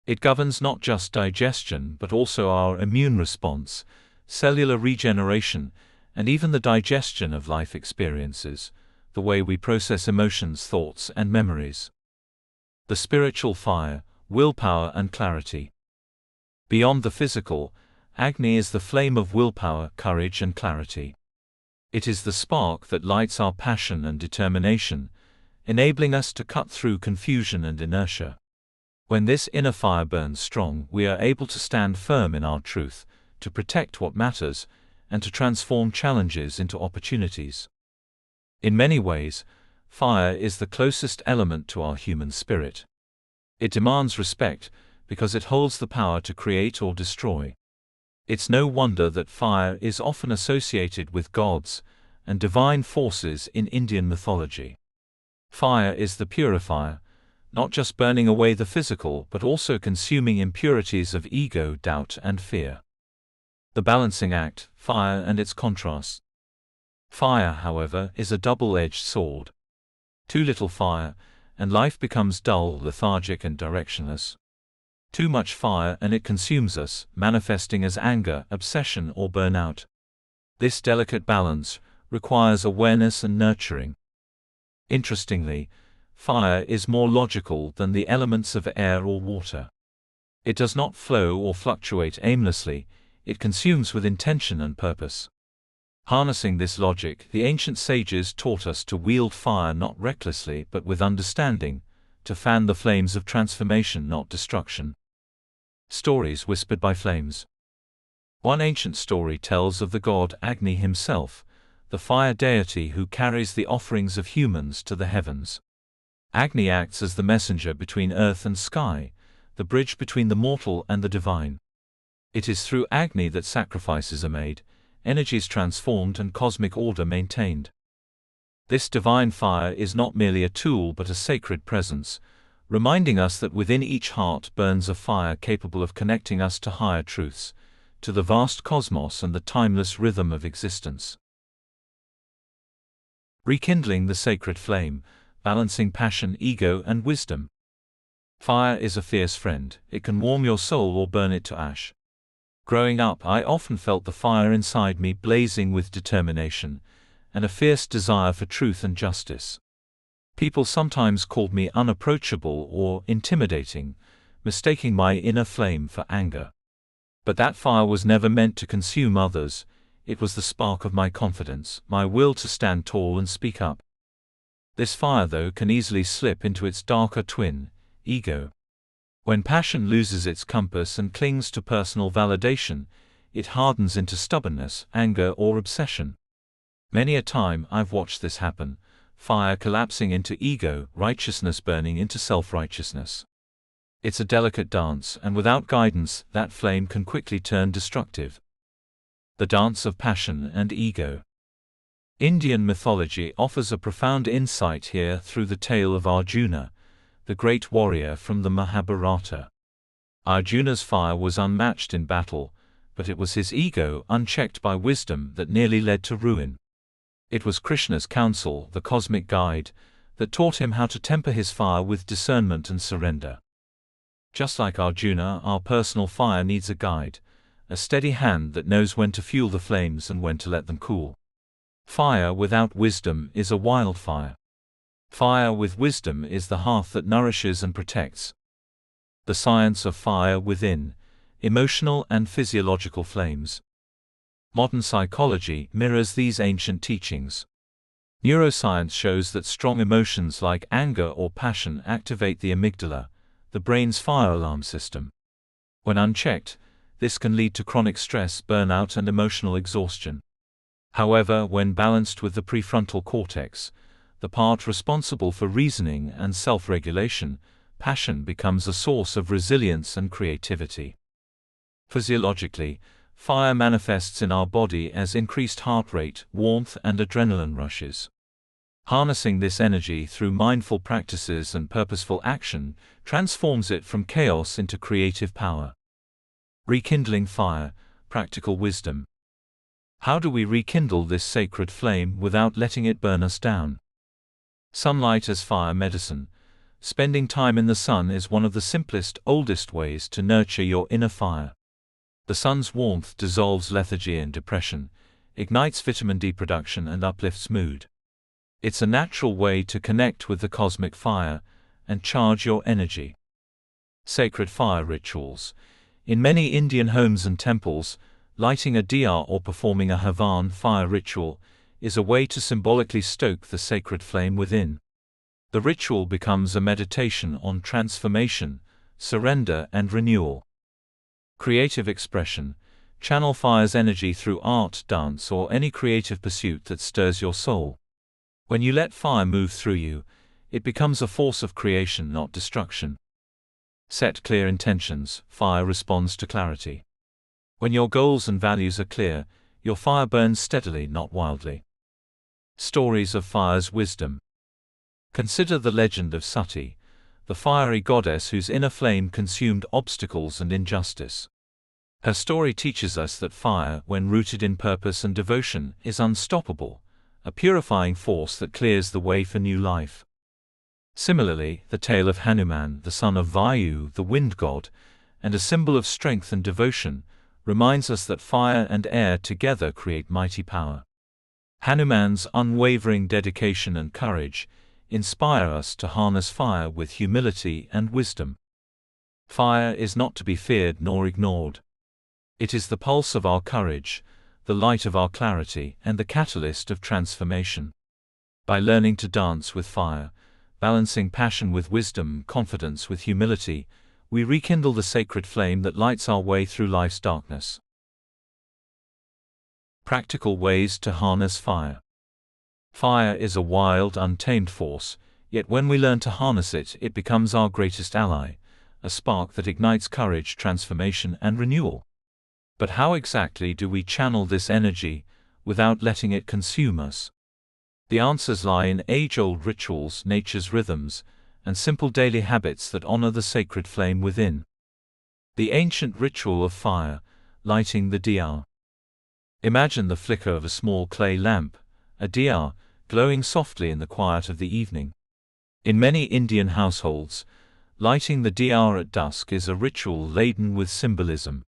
It governs not just digestion but also our immune response, cellular regeneration, and even the digestion of life experiences, the way we process emotions, thoughts, and memories. The spiritual fire, willpower and clarity. Beyond the physical, Agni is the flame of willpower, courage, and clarity. It is the spark that lights our passion and determination, enabling us to cut through confusion and inertia. When this inner fire burns strong, we are able to stand firm in our truth, to protect what matters, and to transform challenges into opportunities. In many ways, fire is the closest element to our human spirit. It demands respect because it holds the power to create or destroy. It's no wonder that fire is often associated with gods and divine forces in Indian mythology. Fire is the purifier, not just burning away the physical but also consuming impurities of ego, doubt, and fear. The balancing act, fire and its contrasts. Fire, however, is a double-edged sword. Too little fire, and life becomes dull, lethargic, and directionless. Too much fire and it consumes us, manifesting as anger, obsession, or burnout. This delicate balance requires awareness and nurturing. Interestingly, fire is more logical than the elements of air or water. It does not flow or fluctuate aimlessly, it consumes with intention and purpose. Harnessing this logic, the ancient sages taught us to wield fire not recklessly but with understanding, to fan the flames of transformation, not destruction. Stories whispered by flames. One ancient story tells of the god Agni himself, the fire deity who carries the offerings of humans to the heavens. Agni acts as the messenger between earth and sky, the bridge between the mortal and the divine. It is through Agni that sacrifices are made, energies transformed, and cosmic order maintained. This divine fire is not merely a tool but a sacred presence, reminding us that within each heart burns a fire capable of connecting us to higher truths, to the vast cosmos and the timeless rhythm of existence. Rekindling the sacred flame, balancing passion, ego, and wisdom. Fire is a fierce friend, it can warm your soul or burn it to ash. Growing up, I often felt the fire inside me blazing with determination, and a fierce desire for truth and justice. People sometimes called me unapproachable or intimidating, mistaking my inner flame for anger. But that fire was never meant to consume others, it was the spark of my confidence, my will to stand tall and speak up. This fire, though, can easily slip into its darker twin, ego. When passion loses its compass and clings to personal validation, it hardens into stubbornness, anger, or obsession. Many a time I've watched this happen, fire collapsing into ego, righteousness burning into self-righteousness. It's a delicate dance, and without guidance, that flame can quickly turn destructive. The dance of passion and ego. Indian mythology offers a profound insight here through the tale of Arjuna, the great warrior from the Mahabharata. Arjuna's fire was unmatched in battle, but it was his ego, unchecked by wisdom, that nearly led to ruin. It was Krishna's counsel, the cosmic guide, that taught him how to temper his fire with discernment and surrender. Just like Arjuna, our personal fire needs a guide, a steady hand that knows when to fuel the flames and when to let them cool. Fire without wisdom is a wildfire. Fire with wisdom is the hearth that nourishes and protects. The science of fire within, emotional and physiological flames. Modern psychology mirrors these ancient teachings. Neuroscience shows that strong emotions like anger or passion activate the amygdala, the brain's fire alarm system. When unchecked, this can lead to chronic stress, burnout, and emotional exhaustion. However, when balanced with the prefrontal cortex, the part responsible for reasoning and self-regulation, passion becomes a source of resilience and creativity. Physiologically, fire manifests in our body as increased heart rate, warmth, and adrenaline rushes. Harnessing this energy through mindful practices and purposeful action transforms it from chaos into creative power. Rekindling fire, practical wisdom. How do we rekindle this sacred flame without letting it burn us down? Sunlight as fire medicine. Spending time in the sun is one of the simplest, oldest ways to nurture your inner fire. The sun's warmth dissolves lethargy and depression, ignites vitamin D production, and uplifts mood. It's a natural way to connect with the cosmic fire and charge your energy. Sacred fire rituals. In many Indian homes and temples, lighting a diya or performing a Havan fire ritual is a way to symbolically stoke the sacred flame within. The ritual becomes a meditation on transformation, surrender, and renewal. Creative expression. Channel fire's energy through art, dance, or any creative pursuit that stirs your soul. When you let fire move through you, it becomes a force of creation, not destruction. Set clear intentions. Fire responds to clarity. When your goals and values are clear, your fire burns steadily, not wildly. Stories of fire's wisdom. Consider the legend of Sati, the fiery goddess whose inner flame consumed obstacles and injustice. Her story teaches us that fire, when rooted in purpose and devotion, is unstoppable, a purifying force that clears the way for new life. Similarly, the tale of Hanuman, the son of Vayu, the wind god, and a symbol of strength and devotion, reminds us that fire and air together create mighty power. Hanuman's unwavering dedication and courage inspire us to harness fire with humility and wisdom. Fire is not to be feared nor ignored. It is the pulse of our courage, the light of our clarity, and the catalyst of transformation. By learning to dance with fire, balancing passion with wisdom, confidence with humility, we rekindle the sacred flame that lights our way through life's darkness. Practical ways to harness fire. Fire is a wild, untamed force, yet when we learn to harness it, it becomes our greatest ally, a spark that ignites courage, transformation, and renewal. But how exactly do we channel this energy without letting it consume us? The answers lie in age-old rituals, nature's rhythms, and simple daily habits that honor the sacred flame within. The ancient ritual of fire, lighting the diya. Imagine the flicker of a small clay lamp, a diya, glowing softly in the quiet of the evening. In many Indian households, lighting the diya at dusk is a ritual laden with symbolism.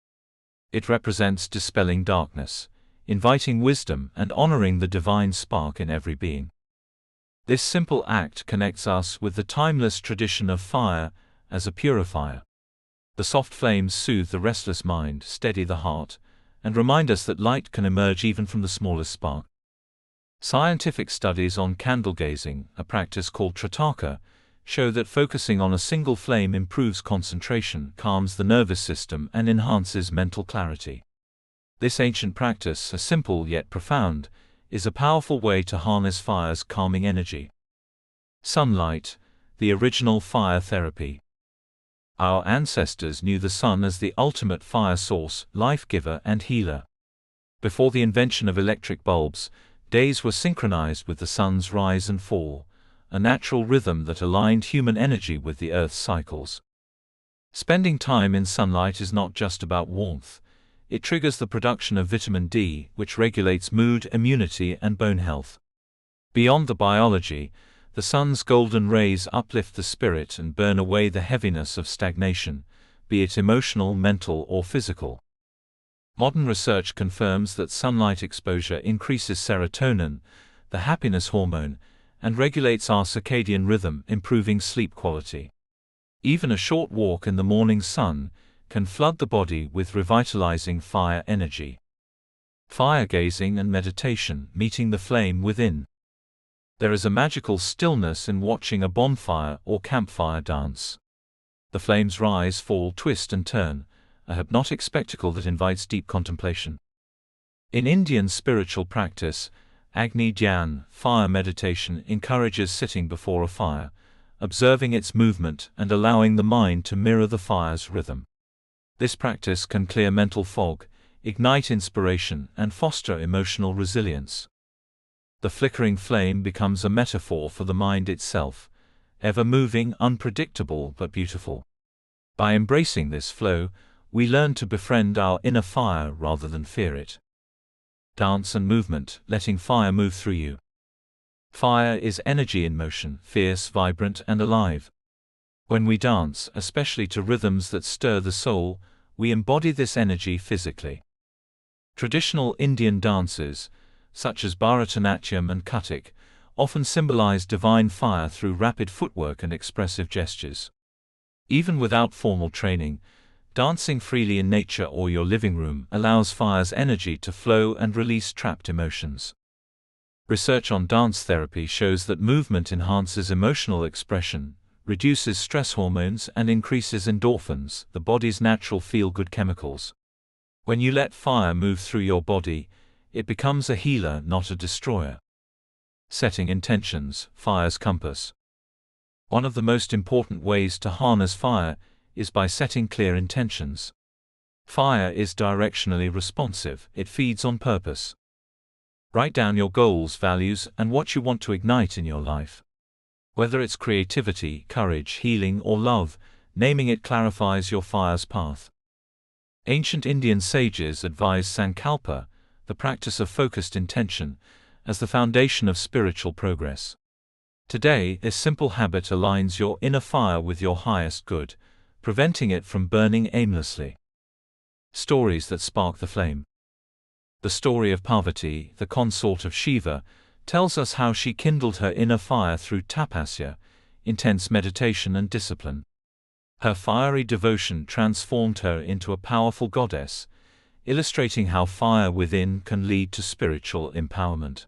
It represents dispelling darkness, inviting wisdom, and honoring the divine spark in every being. This simple act connects us with the timeless tradition of fire as a purifier. The soft flames soothe the restless mind, steady the heart, and remind us that light can emerge even from the smallest spark. Scientific studies on candle gazing, a practice called tritaka, show that focusing on a single flame improves concentration, calms the nervous system, and enhances mental clarity. This ancient practice, simple yet profound, is a powerful way to harness fire's calming energy. Sunlight, the original fire therapy. Our ancestors knew the sun as the ultimate fire source, life-giver and healer. Before the invention of electric bulbs, days were synchronized with the sun's rise and fall, a natural rhythm that aligned human energy with the Earth's cycles. Spending time in sunlight is not just about warmth. It triggers the production of vitamin D, which regulates mood, immunity, and bone health. Beyond the biology, the sun's golden rays uplift the spirit and burn away the heaviness of stagnation, be it emotional, mental, or physical. Modern research confirms that sunlight exposure increases serotonin, the happiness hormone, and regulates our circadian rhythm, improving sleep quality. Even a short walk in the morning sun can flood the body with revitalizing fire energy. Fire gazing and meditation, meeting the flame within. There is a magical stillness in watching a bonfire or campfire dance. The flames rise, fall, twist and turn, a hypnotic spectacle that invites deep contemplation. In Indian spiritual practice, Agni Dhyan, fire meditation, encourages sitting before a fire, observing its movement and allowing the mind to mirror the fire's rhythm. This practice can clear mental fog, ignite inspiration, and foster emotional resilience. The flickering flame becomes a metaphor for the mind itself, ever moving, unpredictable but beautiful. By embracing this flow, we learn to befriend our inner fire rather than fear it. Dance and movement, letting fire move through you. Fire is energy in motion, fierce, vibrant, and alive. When we dance, especially to rhythms that stir the soul, we embody this energy physically. Traditional Indian dances, such as Bharatanatyam and Khatri, often symbolize divine fire through rapid footwork and expressive gestures. Even without formal training, dancing freely in nature or your living room allows fire's energy to flow and release trapped emotions. Research on dance therapy shows that movement enhances emotional expression, reduces stress hormones, and increases endorphins, the body's natural feel-good chemicals. When you let fire move through your body, it becomes a healer, not a destroyer. Setting intentions, fire's compass. One of the most important ways to harness fire is by setting clear intentions. Fire is directionally responsive, it feeds on purpose. Write down your goals, values, and what you want to ignite in your life. Whether it's creativity, courage, healing, or love, naming it clarifies your fire's path. Ancient Indian sages advised sankalpa, the practice of focused intention, as the foundation of spiritual progress. Today, this simple habit aligns your inner fire with your highest good, preventing it from burning aimlessly. Stories that spark the flame. The story of Parvati, the consort of Shiva, tells us how she kindled her inner fire through tapasya, intense meditation and discipline. Her fiery devotion transformed her into a powerful goddess, illustrating how fire within can lead to spiritual empowerment.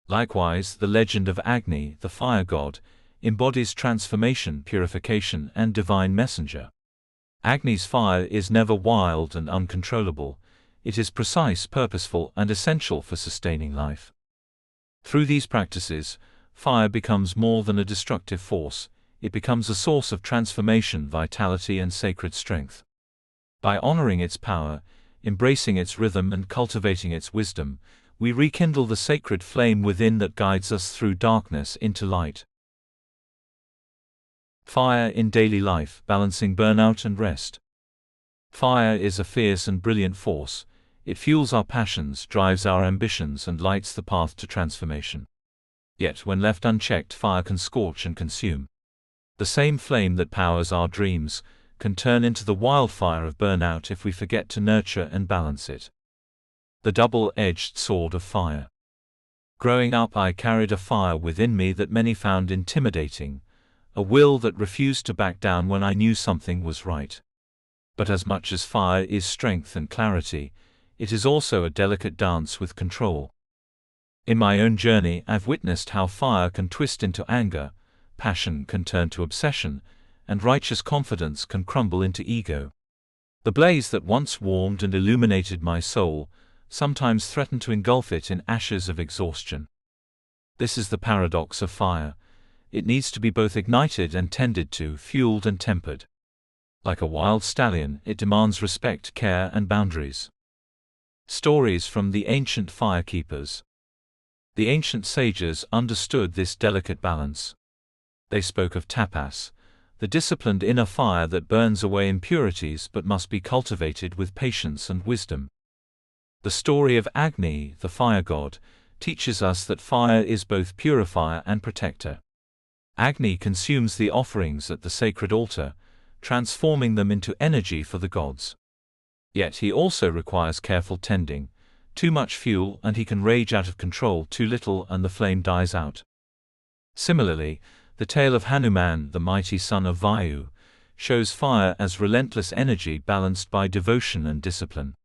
Likewise, the legend of Agni, the fire god, embodies transformation, purification, and divine messenger. Agni's fire is never wild and uncontrollable. It is precise, purposeful, and essential for sustaining life. Through these practices, fire becomes more than a destructive force, it becomes a source of transformation, vitality, and sacred strength. By honoring its power, embracing its rhythm, and cultivating its wisdom, we rekindle the sacred flame within that guides us through darkness into light. Fire in daily life, balancing burnout and rest. Fire is a fierce and brilliant force. It fuels our passions, drives our ambitions, and lights the path to transformation. Yet when left unchecked, fire can scorch and consume. The same flame that powers our dreams can turn into the wildfire of burnout if we forget to nurture and balance it. The double-edged sword of fire. Growing up, I carried a fire within me that many found intimidating, a will that refused to back down when I knew something was right. But as much as fire is strength and clarity, it is also a delicate dance with control. In my own journey, I've witnessed how fire can twist into anger, passion can turn to obsession, and righteous confidence can crumble into ego. The blaze that once warmed and illuminated my soul sometimes threaten to engulf it in ashes of exhaustion. This is the paradox of fire. It needs to be both ignited and tended to, fueled and tempered. Like a wild stallion, it demands respect, care, and boundaries. Stories from the ancient fire keepers. The ancient sages understood this delicate balance. They spoke of tapas, the disciplined inner fire that burns away impurities but must be cultivated with patience and wisdom. The story of Agni, the fire god, teaches us that fire is both purifier and protector. Agni consumes the offerings at the sacred altar, transforming them into energy for the gods. Yet he also requires careful tending. Too much fuel and he can rage out of control, too little and the flame dies out. Similarly, the tale of Hanuman, the mighty son of Vayu, shows fire as relentless energy balanced by devotion and discipline.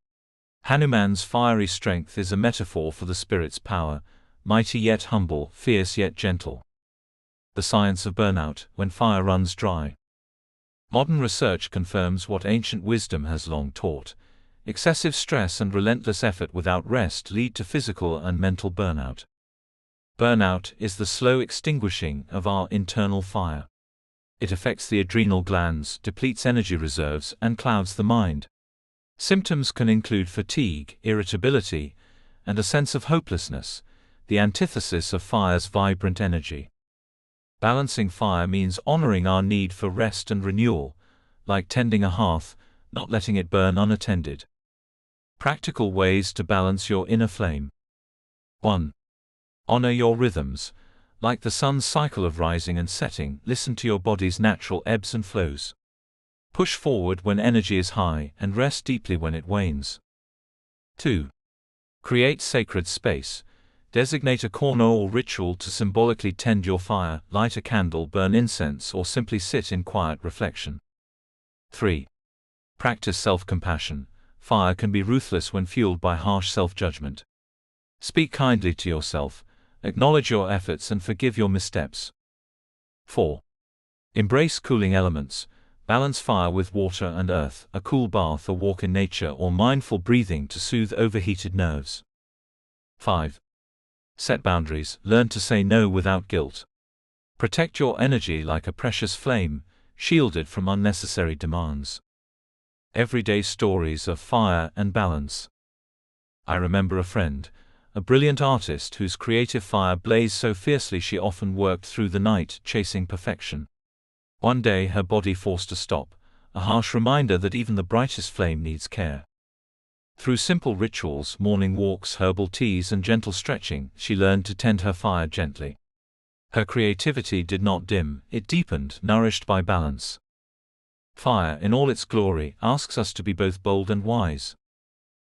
Hanuman's fiery strength is a metaphor for the spirit's power, mighty yet humble, fierce yet gentle. The science of burnout, when fire runs dry. Modern research confirms what ancient wisdom has long taught. Excessive stress and relentless effort without rest lead to physical and mental burnout. Burnout is the slow extinguishing of our internal fire. It affects the adrenal glands, depletes energy reserves, and clouds the mind. Symptoms can include fatigue, irritability, and a sense of hopelessness, the antithesis of fire's vibrant energy. Balancing fire means honoring our need for rest and renewal, like tending a hearth, not letting it burn unattended. Practical ways to balance your inner flame. 1. Honor your rhythms. Like the sun's cycle of rising and setting, listen to your body's natural ebbs and flows. Push forward when energy is high and rest deeply when it wanes. 2. Create sacred space. Designate a corner or ritual to symbolically tend your fire, light a candle, burn incense, or simply sit in quiet reflection. 3. Practice self-compassion. Fire can be ruthless when fueled by harsh self-judgment. Speak kindly to yourself, acknowledge your efforts and forgive your missteps. 4. Embrace cooling elements. Balance fire with water and earth, a cool bath, a walk in nature, or mindful breathing to soothe overheated nerves. 5. Set boundaries. Learn to say no without guilt. Protect your energy like a precious flame, shielded from unnecessary demands. Everyday stories of fire and balance. I remember a friend, a brilliant artist whose creative fire blazed so fiercely she often worked through the night chasing perfection. One day her body forced a stop, a harsh reminder that even the brightest flame needs care. Through simple rituals, morning walks, herbal teas and gentle stretching, she learned to tend her fire gently. Her creativity did not dim, it deepened, nourished by balance. Fire, in all its glory, asks us to be both bold and wise.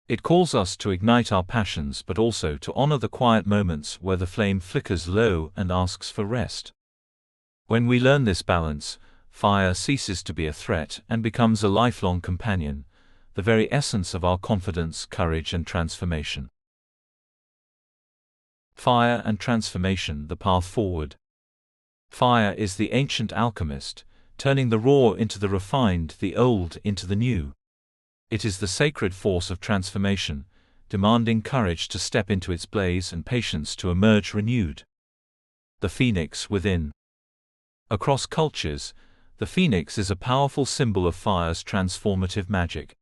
It calls us to ignite our passions but also to honor the quiet moments where the flame flickers low and asks for rest. When we learn this balance, fire ceases to be a threat and becomes a lifelong companion, the very essence of our confidence, courage and transformation. Fire and transformation, the path forward. Fire is the ancient alchemist, turning the raw into the refined, the old into the new. It is the sacred force of transformation, demanding courage to step into its blaze and patience to emerge renewed. The phoenix within. Across cultures, the phoenix is a powerful symbol of fire's transformative magic.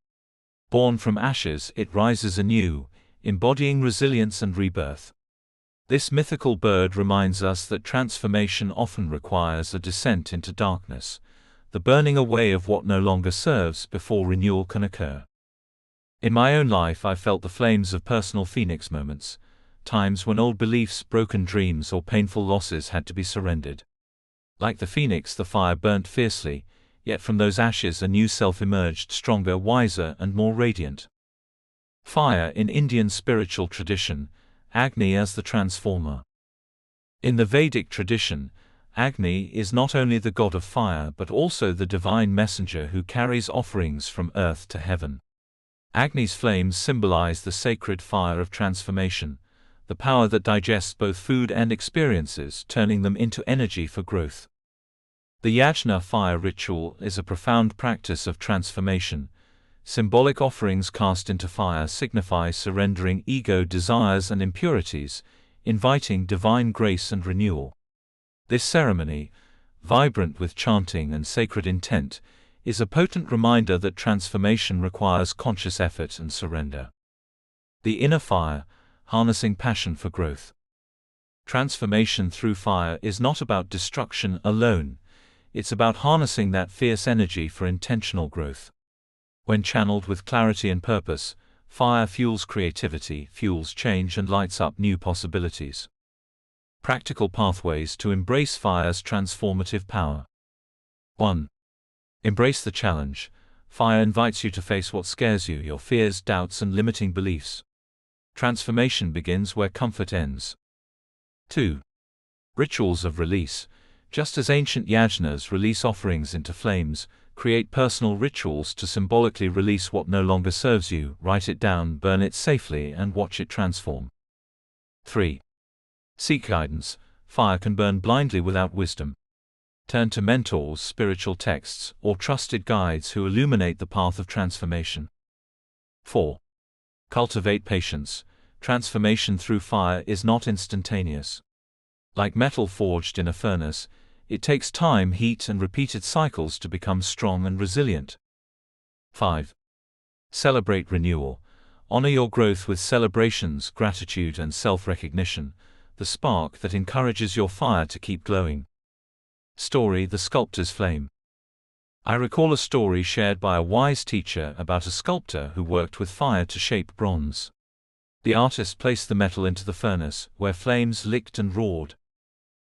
Born from ashes, it rises anew, embodying resilience and rebirth. This mythical bird reminds us that transformation often requires a descent into darkness, the burning away of what no longer serves before renewal can occur. In my own life I felt the flames of personal phoenix moments, times when old beliefs, broken dreams or painful losses had to be surrendered. Like the phoenix, the fire burnt fiercely, yet from those ashes a new self emerged, stronger, wiser and more radiant. Fire in Indian spiritual tradition, Agni as the transformer. In the Vedic tradition, Agni is not only the god of fire but also the divine messenger who carries offerings from earth to heaven. Agni's flames symbolize the sacred fire of transformation, the power that digests both food and experiences, turning them into energy for growth. The yajna fire ritual is a profound practice of transformation, Symbolic offerings cast into fire signify surrendering ego desires and impurities, inviting divine grace and renewal. This ceremony, vibrant with chanting and sacred intent, is a potent reminder that transformation requires conscious effort and surrender. The inner fire, harnessing passion for growth. Transformation through fire is not about destruction alone, it's about harnessing that fierce energy for intentional growth. When channeled with clarity and purpose, fire fuels creativity, fuels change, and lights up new possibilities. Practical pathways to embrace fire's transformative power. 1. Embrace the challenge. Fire invites you to face what scares you, your fears, doubts, and limiting beliefs. Transformation begins where comfort ends. 2. Rituals of release. Just as ancient yajnas release offerings into flames, create personal rituals to symbolically release what no longer serves you, write it down, burn it safely, and watch it transform. 3. Seek guidance. Fire can burn blindly without wisdom. Turn to mentors, spiritual texts, or trusted guides who illuminate the path of transformation. 4. Cultivate patience. Transformation through fire is not instantaneous. Like metal forged in a furnace, it takes time, heat, and repeated cycles to become strong and resilient. 5. Celebrate renewal. Honor your growth with celebrations, gratitude, and self-recognition, the spark that encourages your fire to keep glowing. Story: The Sculptor's Flame. I recall a story shared by a wise teacher about a sculptor who worked with fire to shape bronze. The artist placed the metal into the furnace, where flames licked and roared.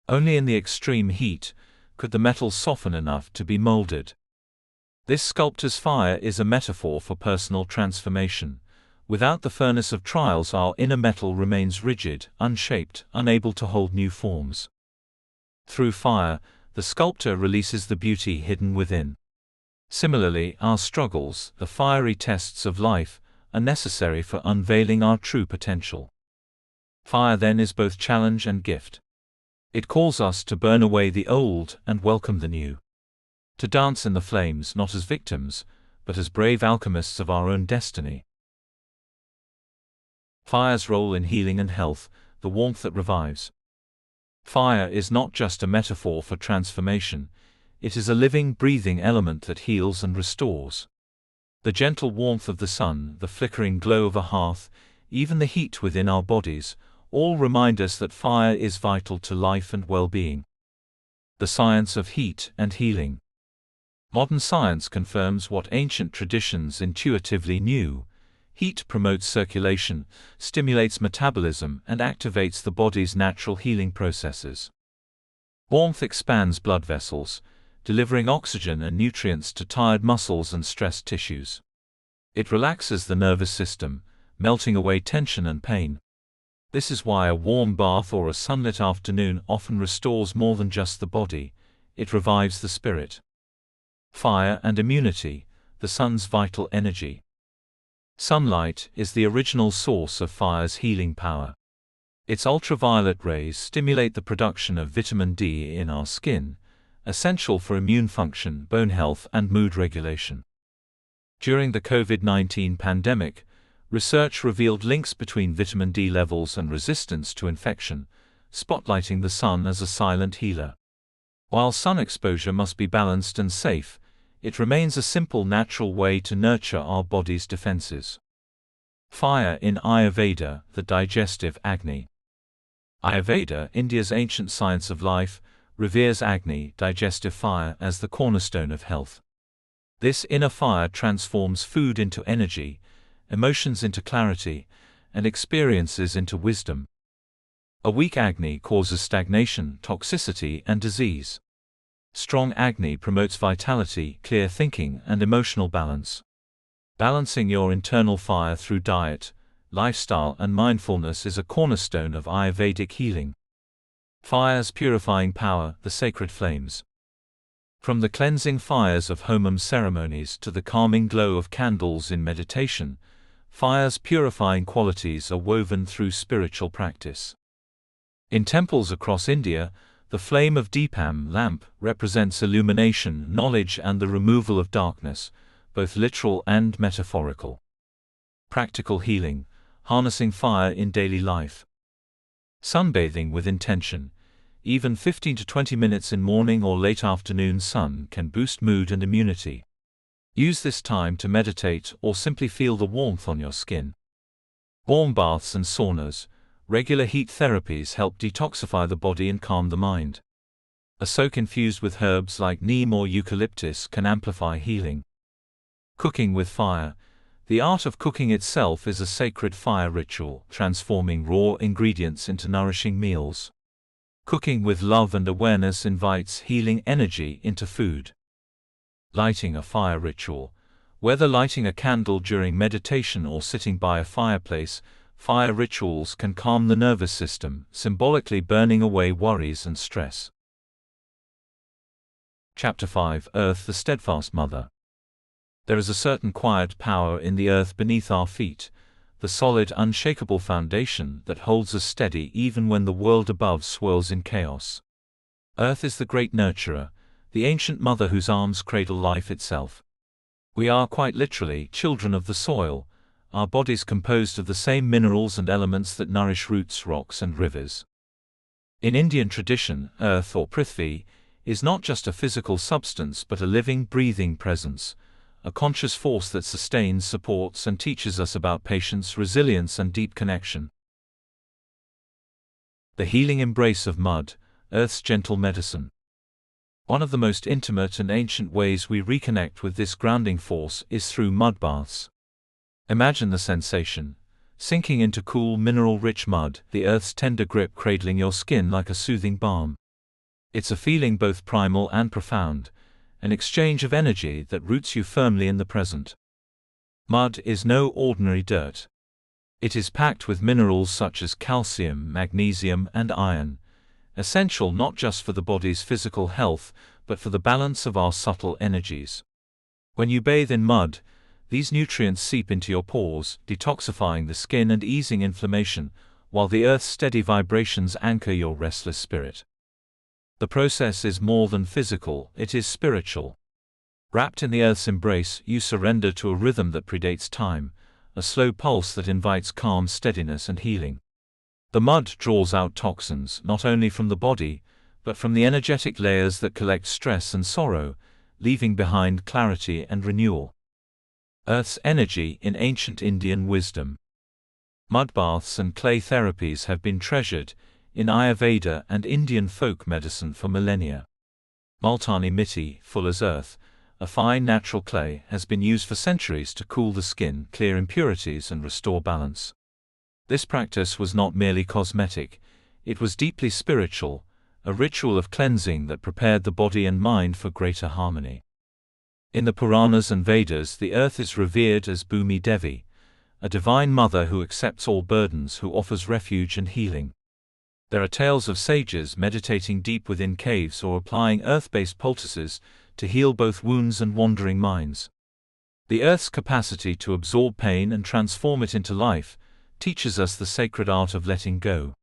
Only in the extreme heat could the metal soften enough to be molded. This sculptor's fire is a metaphor for personal transformation. Without the furnace of trials, our inner metal remains rigid, unshaped, unable to hold new forms. Through fire, the sculptor releases the beauty hidden within. Similarly, our struggles, the fiery tests of life, are necessary for unveiling our true potential. Fire then is both challenge and gift. It calls us to burn away the old and welcome the new. To dance in the flames not as victims, but as brave alchemists of our own destiny. Fire's role in healing and health, the warmth that revives. Fire is not just a metaphor for transformation, it is a living, breathing element that heals and restores. The gentle warmth of the sun, the flickering glow of a hearth, even the heat within our bodies, all remind us that fire is vital to life and well-being. The science of heat and healing. Modern science confirms what ancient traditions intuitively knew. Heat promotes circulation, stimulates metabolism, and activates the body's natural healing processes. Warmth expands blood vessels, delivering oxygen and nutrients to tired muscles and stressed tissues. It relaxes the nervous system, melting away tension and pain. This is why a warm bath or a sunlit afternoon often restores more than just the body, it revives the spirit. Fire and immunity, the sun's vital energy. Sunlight is the original source of fire's healing power. Its ultraviolet rays stimulate the production of vitamin D in our skin, essential for immune function, bone health, and mood regulation. During the COVID-19 pandemic, research revealed links between vitamin D levels and resistance to infection, spotlighting the sun as a silent healer. While sun exposure must be balanced and safe, it remains a simple, natural way to nurture our body's defenses. Fire in Ayurveda, the digestive Agni. Ayurveda, India's ancient science of life, reveres Agni, digestive fire, as the cornerstone of health. This inner fire transforms food into energy, emotions into clarity, and experiences into wisdom. A weak Agni causes stagnation, toxicity, and disease. Strong Agni promotes vitality, clear thinking, and emotional balance. Balancing your internal fire through diet, lifestyle, and mindfulness is a cornerstone of Ayurvedic healing. Fire's purifying power, the sacred flames. From the cleansing fires of Homam ceremonies to the calming glow of candles in meditation, fire's purifying qualities are woven through spiritual practice. In temples across India, the flame of Deepam lamp represents illumination, knowledge, and the removal of darkness, both literal and metaphorical. Practical healing, harnessing fire in daily life. Sunbathing with intention. Even 15 to 20 minutes in morning or late afternoon sun can boost mood and immunity. Use this time to meditate or simply feel the warmth on your skin. Warm baths and saunas. Regular heat therapies help detoxify the body and calm the mind. A soak infused with herbs like neem or eucalyptus can amplify healing. Cooking with fire. The art of cooking itself is a sacred fire ritual, transforming raw ingredients into nourishing meals. Cooking with love and awareness invites healing energy into food. Lighting a fire ritual. Whether lighting a candle during meditation or sitting by a fireplace, fire rituals can calm the nervous system, symbolically burning away worries and stress. Chapter 5: Earth, the Steadfast Mother. There is a certain quiet power in the earth beneath our feet, the solid, unshakable foundation that holds us steady even when the world above swirls in chaos. Earth is the great nurturer, the ancient mother whose arms cradle life itself. We are quite literally children of the soil, our bodies composed of the same minerals and elements that nourish roots, rocks and rivers. In Indian tradition, earth or Prithvi is not just a physical substance but a living, breathing presence, a conscious force that sustains, supports and teaches us about patience, resilience and deep connection. The healing embrace of mud, Earth's gentle medicine. One of the most intimate and ancient ways we reconnect with this grounding force is through mud baths. Imagine the sensation, sinking into cool, mineral-rich mud, the earth's tender grip cradling your skin like a soothing balm. It's a feeling both primal and profound, an exchange of energy that roots you firmly in the present. Mud is no ordinary dirt. It is packed with minerals such as calcium, magnesium and iron, essential not just for the body's physical health, but for the balance of our subtle energies. When you bathe in mud, these nutrients seep into your pores, detoxifying the skin and easing inflammation, while the earth's steady vibrations anchor your restless spirit. The process is more than physical, it is spiritual. Wrapped in the earth's embrace, you surrender to a rhythm that predates time, a slow pulse that invites calm, steadiness and healing. The mud draws out toxins not only from the body, but from the energetic layers that collect stress and sorrow, leaving behind clarity and renewal. Earth's energy in ancient Indian wisdom. Mud baths and clay therapies have been treasured in Ayurveda and Indian folk medicine for millennia. Multani mitti, full as earth, a fine natural clay, has been used for centuries to cool the skin, clear impurities and restore balance. This practice was not merely cosmetic, it was deeply spiritual, a ritual of cleansing that prepared the body and mind for greater harmony. In the Puranas and Vedas, the earth is revered as Bhumi Devi, a divine mother who accepts all burdens, who offers refuge and healing. There are tales of sages meditating deep within caves or applying earth-based poultices to heal both wounds and wandering minds. The earth's capacity to absorb pain and transform it into life teaches us the sacred art of letting go.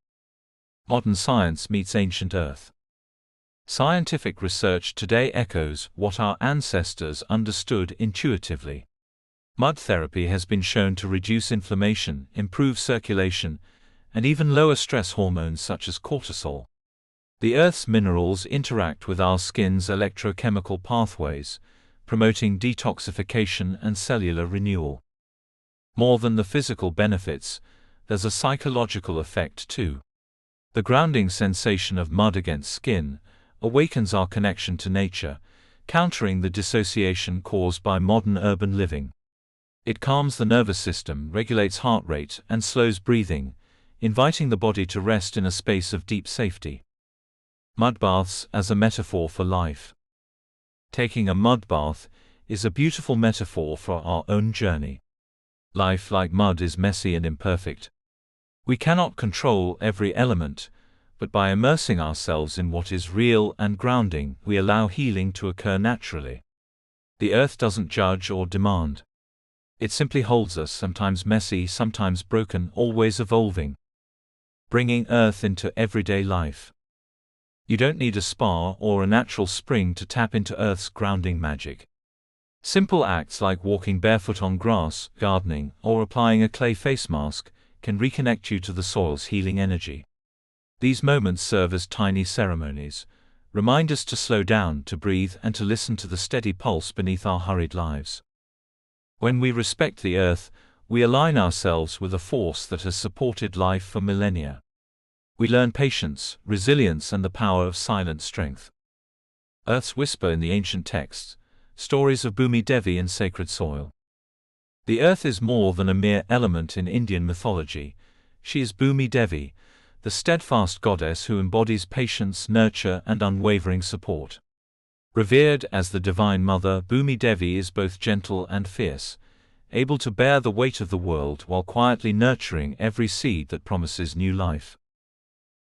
Modern science meets ancient earth. Scientific research today echoes what our ancestors understood intuitively. Mud therapy has been shown to reduce inflammation, improve circulation, and even lower stress hormones such as cortisol. The Earth's minerals interact with our skin's electrochemical pathways, promoting detoxification and cellular renewal. More than the physical benefits, there's a psychological effect too. The grounding sensation of mud against skin awakens our connection to nature, countering the dissociation caused by modern urban living. It calms the nervous system, regulates heart rate, and slows breathing, inviting the body to rest in a space of deep safety. Mud baths as a metaphor for life. Taking a mud bath is a beautiful metaphor for our own journey. Life, like mud, is messy and imperfect. We cannot control every element, but by immersing ourselves in what is real and grounding, we allow healing to occur naturally. The earth doesn't judge or demand. It simply holds us, sometimes messy, sometimes broken, always evolving. Bringing earth into everyday life. You don't need a spa or a natural spring to tap into earth's grounding magic. Simple acts like walking barefoot on grass, gardening, or applying a clay face mask can reconnect you to the soil's healing energy. These moments serve as tiny ceremonies, remind us to slow down, to breathe, and to listen to the steady pulse beneath our hurried lives. When we respect the earth, we align ourselves with a force that has supported life for millennia. We learn patience, resilience, and the power of silent strength. Earth's whisper in the ancient texts, stories of Bhumi Devi and sacred soil. The earth is more than a mere element in Indian mythology. She is Bhumi Devi, the steadfast goddess who embodies patience, nurture, and unwavering support. Revered as the Divine Mother, Bhumi Devi is both gentle and fierce, able to bear the weight of the world while quietly nurturing every seed that promises new life.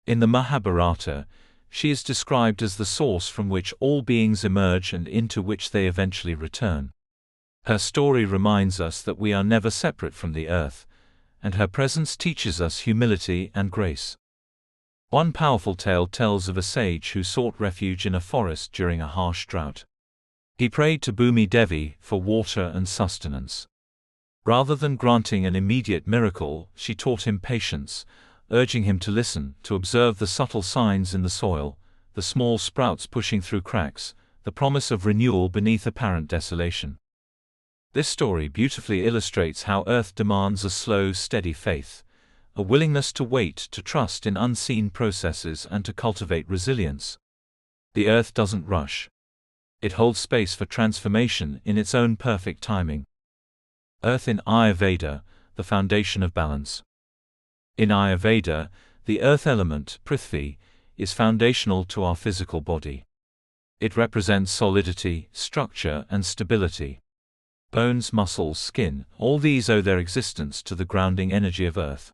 In the Mahabharata, she is described as the source from which all beings emerge and into which they eventually return. Her story reminds us that we are never separate from the earth, and her presence teaches us humility and grace. One powerful tale tells of a sage who sought refuge in a forest during a harsh drought. He prayed to Bhumi Devi for water and sustenance. Rather than granting an immediate miracle, she taught him patience, urging him to listen, to observe the subtle signs in the soil, the small sprouts pushing through cracks, the promise of renewal beneath apparent desolation. This story beautifully illustrates how Earth demands a slow, steady faith, a willingness to wait, to trust in unseen processes, and to cultivate resilience. The Earth doesn't rush. It holds space for transformation in its own perfect timing. Earth in Ayurveda, the foundation of balance. In Ayurveda, the earth element, Prithvi, is foundational to our physical body. It represents solidity, structure, and stability. Bones, muscles, skin, all these owe their existence to the grounding energy of earth.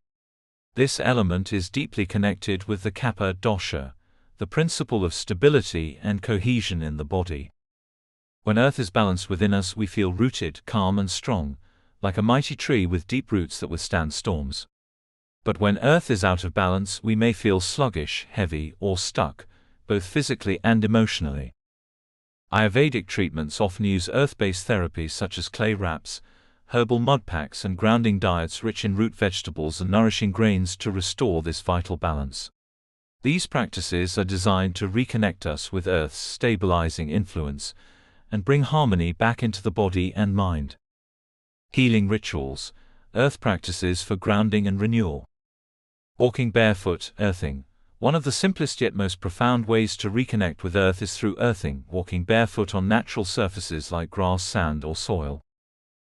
This element is deeply connected with the Kapha dosha, the principle of stability and cohesion in the body. When earth is balanced within us, we feel rooted, calm, and strong, like a mighty tree with deep roots that withstand storms. But when earth is out of balance, we may feel sluggish, heavy, or stuck, both physically and emotionally. Ayurvedic treatments often use earth-based therapies such as clay wraps, herbal mud packs, and grounding diets rich in root vegetables and nourishing grains to restore this vital balance. These practices are designed to reconnect us with earth's stabilizing influence and bring harmony back into the body and mind. Healing rituals, earth practices for grounding and renewal. Walking barefoot, earthing. One of the simplest yet most profound ways to reconnect with earth is through earthing, walking barefoot on natural surfaces like grass, sand, or soil.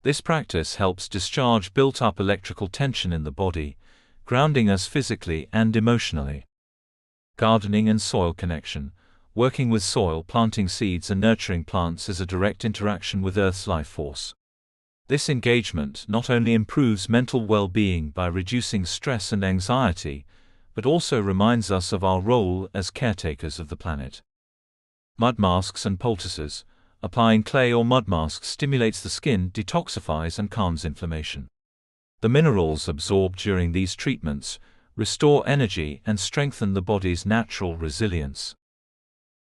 This practice helps discharge built-up electrical tension in the body, grounding us physically and emotionally. Gardening and soil connection. Working with soil, planting seeds and nurturing plants is a direct interaction with Earth's life force. This engagement not only improves mental well-being by reducing stress and anxiety, but also reminds us of our role as caretakers of the planet. Mud masks and poultices. Applying clay or mud masks stimulates the skin, detoxifies, and calms inflammation. The minerals absorbed during these treatments restore energy and strengthen the body's natural resilience.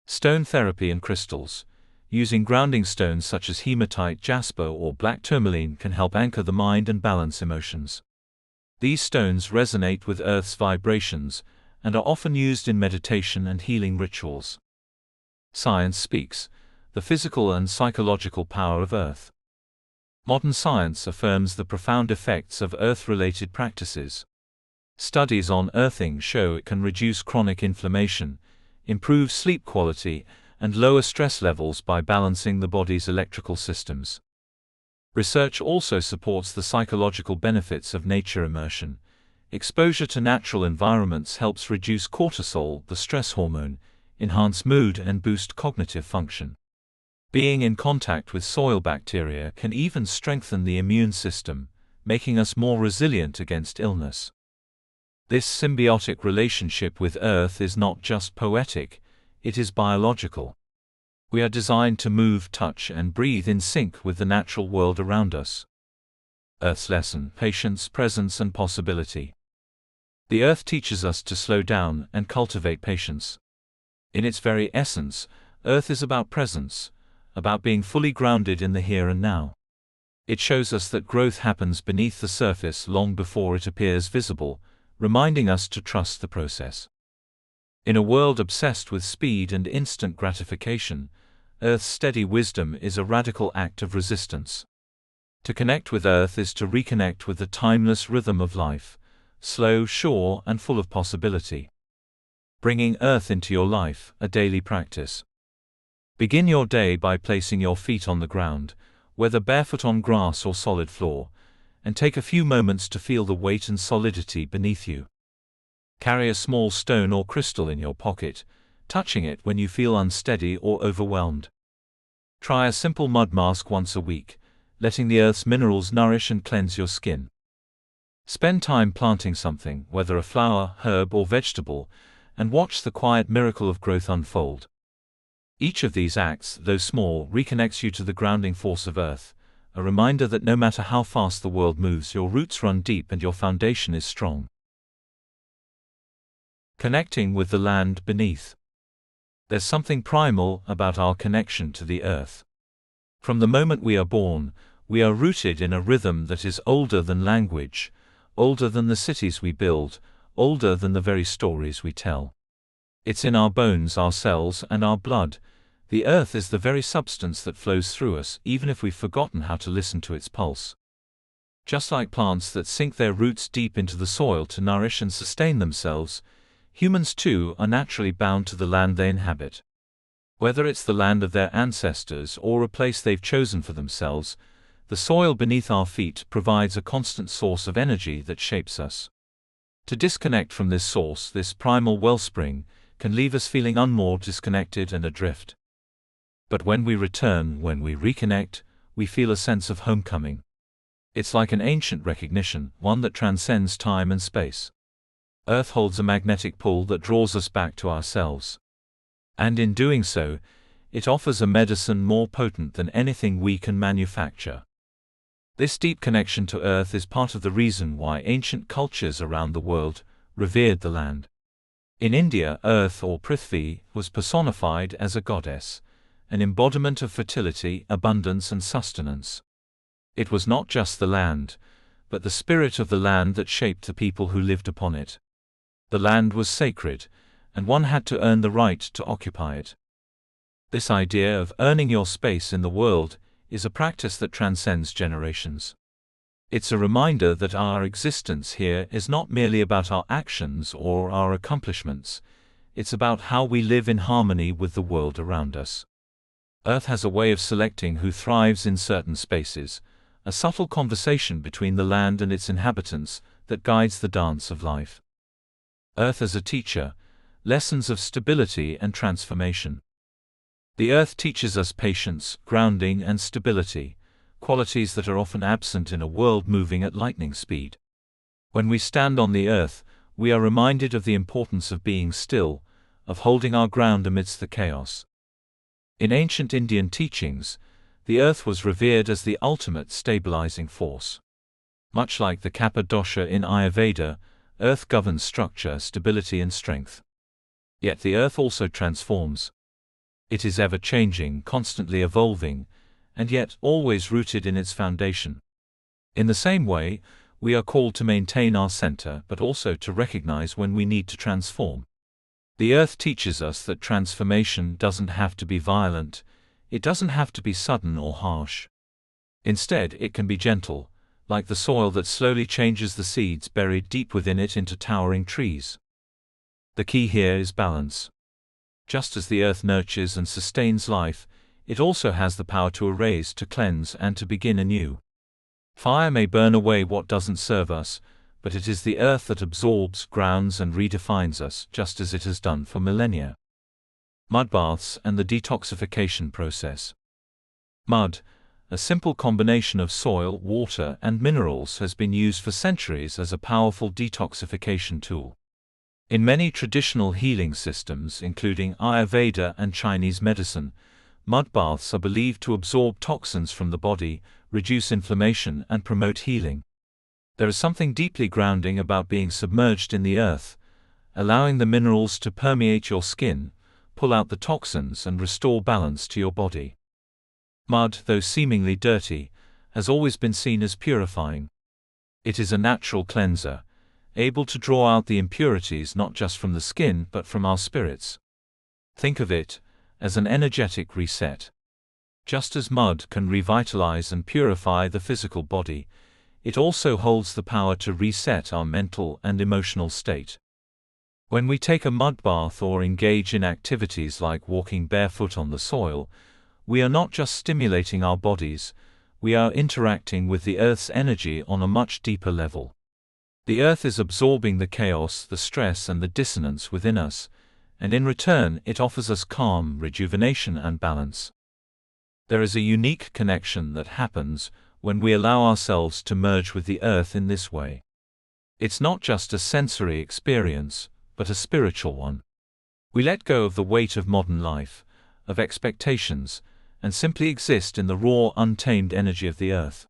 Stone therapy and crystals. Using grounding stones such as hematite, jasper, or black tourmaline can help anchor the mind and balance emotions. These stones resonate with Earth's vibrations and are often used in meditation and healing rituals. Science speaks. The physical and psychological power of Earth. Modern science affirms the profound effects of Earth-related practices. Studies on earthing show it can reduce chronic inflammation, improve sleep quality, and lower stress levels by balancing the body's electrical systems. Research also supports the psychological benefits of nature immersion. Exposure to natural environments helps reduce cortisol, the stress hormone, enhance mood, and boost cognitive function. Being in contact with soil bacteria can even strengthen the immune system, making us more resilient against illness. This symbiotic relationship with Earth is not just poetic, it is biological. We are designed to move, touch, and breathe in sync with the natural world around us. Earth's lesson: patience, presence, and possibility. The Earth teaches us to slow down and cultivate patience. In its very essence, Earth is about presence, about being fully grounded in the here and now. It shows us that growth happens beneath the surface long before it appears visible, reminding us to trust the process. In a world obsessed with speed and instant gratification, Earth's steady wisdom is a radical act of resistance. To connect with Earth is to reconnect with the timeless rhythm of life, slow, sure, and full of possibility. Bringing Earth into your life, a daily practice. Begin your day by placing your feet on the ground, whether barefoot on grass or solid floor, and take a few moments to feel the weight and solidity beneath you. Carry a small stone or crystal in your pocket, touching it when you feel unsteady or overwhelmed. Try a simple mud mask once a week, letting the earth's minerals nourish and cleanse your skin. Spend time planting something, whether a flower, herb, or vegetable, and watch the quiet miracle of growth unfold. Each of these acts, though small, reconnects you to the grounding force of Earth, a reminder that no matter how fast the world moves, your roots run deep and your foundation is strong. Connecting with the land beneath. There's something primal about our connection to the earth. From the moment we are born, we are rooted in a rhythm that is older than language, older than the cities we build, older than the very stories we tell. It's in our bones, our cells, and our blood. The earth is the very substance that flows through us, even if we've forgotten how to listen to its pulse. Just like plants that sink their roots deep into the soil to nourish and sustain themselves, humans too are naturally bound to the land they inhabit. Whether it's the land of their ancestors or a place they've chosen for themselves, the soil beneath our feet provides a constant source of energy that shapes us. To disconnect from this source, this primal wellspring, can leave us feeling unmoored, disconnected, and adrift. But when we return, when we reconnect, we feel a sense of homecoming. It's like an ancient recognition, one that transcends time and space. Earth holds a magnetic pull that draws us back to ourselves. And in doing so, it offers a medicine more potent than anything we can manufacture. This deep connection to Earth is part of the reason why ancient cultures around the world revered the land. In India, Earth, or Prithvi, was personified as a goddess, an embodiment of fertility, abundance, and sustenance. It was not just the land, but the spirit of the land that shaped the people who lived upon it. The land was sacred, and one had to earn the right to occupy it. This idea of earning your space in the world is a practice that transcends generations. It's a reminder that our existence here is not merely about our actions or our accomplishments, it's about how we live in harmony with the world around us. Earth has a way of selecting who thrives in certain spaces, a subtle conversation between the land and its inhabitants that guides the dance of life. Earth as a teacher, lessons of stability and transformation. The earth teaches us patience, grounding, and stability, qualities that are often absent in a world moving at lightning speed. When we stand on the earth, we are reminded of the importance of being still, of holding our ground amidst the chaos. In ancient Indian teachings, the earth was revered as the ultimate stabilizing force. Much like the Kapha dosha in Ayurveda, earth governs structure, stability, and strength. Yet the earth also transforms. It is ever-changing, constantly evolving, and yet always rooted in its foundation. In the same way, we are called to maintain our center but also to recognize when we need to transform. The earth teaches us that transformation doesn't have to be violent, it doesn't have to be sudden or harsh. Instead, it can be gentle, like the soil that slowly changes the seeds buried deep within it into towering trees. The key here is balance. Just as the earth nurtures and sustains life, it also has the power to erase, to cleanse, and to begin anew. Fire may burn away what doesn't serve us, but it is the earth that absorbs, grounds, and redefines us, just as it has done for millennia. Mud baths and the detoxification process. Mud, a simple combination of soil, water, and minerals, has been used for centuries as a powerful detoxification tool. In many traditional healing systems, including Ayurveda and Chinese medicine, mud baths are believed to absorb toxins from the body, reduce inflammation, and promote healing. There is something deeply grounding about being submerged in the earth, allowing the minerals to permeate your skin, pull out the toxins, and restore balance to your body. Mud, though seemingly dirty, has always been seen as purifying. It is a natural cleanser, able to draw out the impurities not just from the skin but from our spirits. Think of it as an energetic reset. Just as mud can revitalize and purify the physical body, it also holds the power to reset our mental and emotional state. When we take a mud bath or engage in activities like walking barefoot on the soil, we are not just stimulating our bodies, we are interacting with the Earth's energy on a much deeper level. The Earth is absorbing the chaos, the stress, and the dissonance within us, and in return it offers us calm, rejuvenation, and balance. There is a unique connection that happens when we allow ourselves to merge with the Earth in this way. It's not just a sensory experience, but a spiritual one. We let go of the weight of modern life, of expectations, and simply exist in the raw, untamed energy of the Earth.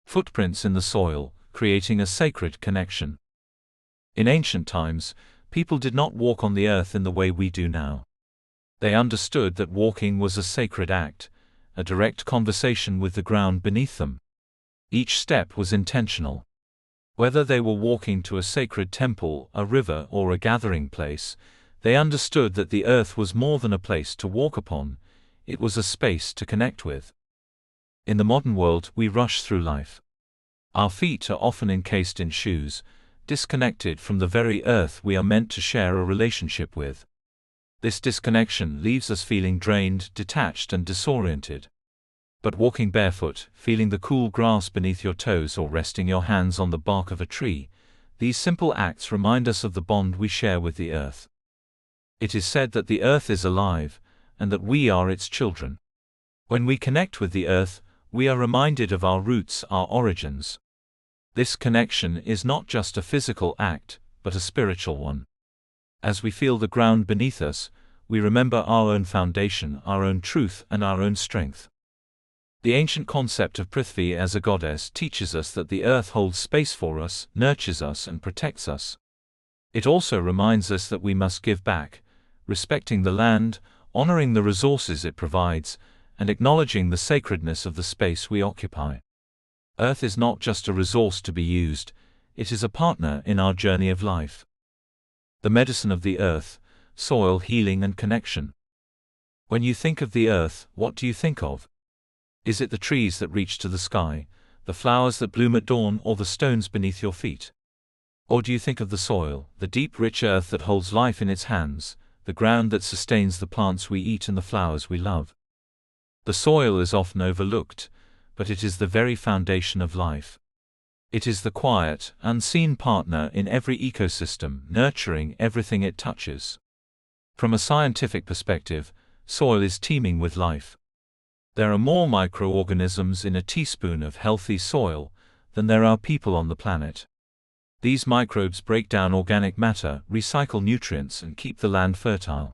Footprints in the soil, creating a sacred connection. In ancient times, people did not walk on the earth in the way we do now. They understood that walking was a sacred act, a direct conversation with the ground beneath them. Each step was intentional. Whether they were walking to a sacred temple, a river, or a gathering place, they understood that the earth was more than a place to walk upon, it was a space to connect with. In the modern world, we rush through life. Our feet are often encased in shoes, disconnected from the very earth we are meant to share a relationship with. This disconnection leaves us feeling drained, detached, and disoriented. But walking barefoot, feeling the cool grass beneath your toes, or resting your hands on the bark of a tree, these simple acts remind us of the bond we share with the earth. It is said that the earth is alive, and that we are its children. When we connect with the earth, we are reminded of our roots, our origins. This connection is not just a physical act, but a spiritual one. As we feel the ground beneath us, we remember our own foundation, our own truth, and our own strength. The ancient concept of Prithvi as a goddess teaches us that the earth holds space for us, nurtures us, and protects us. It also reminds us that we must give back, respecting the land, honoring the resources it provides, and acknowledging the sacredness of the space we occupy. Earth is not just a resource to be used, it is a partner in our journey of life. The medicine of the earth, soil, healing, and connection. When you think of the earth, what do you think of? Is it the trees that reach to the sky, the flowers that bloom at dawn, or the stones beneath your feet? Or do you think of the soil, the deep, rich earth that holds life in its hands, the ground that sustains the plants we eat and the flowers we love? The soil is often overlooked, but it is the very foundation of life. It is the quiet, unseen partner in every ecosystem, nurturing everything it touches. From a scientific perspective, soil is teeming with life. There are more microorganisms in a teaspoon of healthy soil than there are people on the planet. These microbes break down organic matter, recycle nutrients, and keep the land fertile.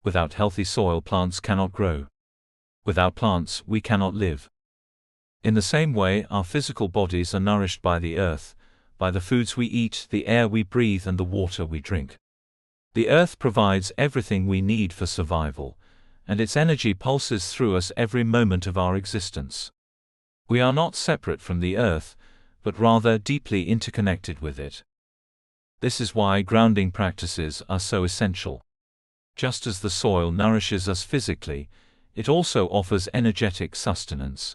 Without healthy soil, plants cannot grow. Without plants, we cannot live. In the same way, our physical bodies are nourished by the earth, by the foods we eat, the air we breathe, and the water we drink. The earth provides everything we need for survival, and its energy pulses through us every moment of our existence. We are not separate from the earth, but rather deeply interconnected with it. This is why grounding practices are so essential. Just as the soil nourishes us physically, it also offers energetic sustenance.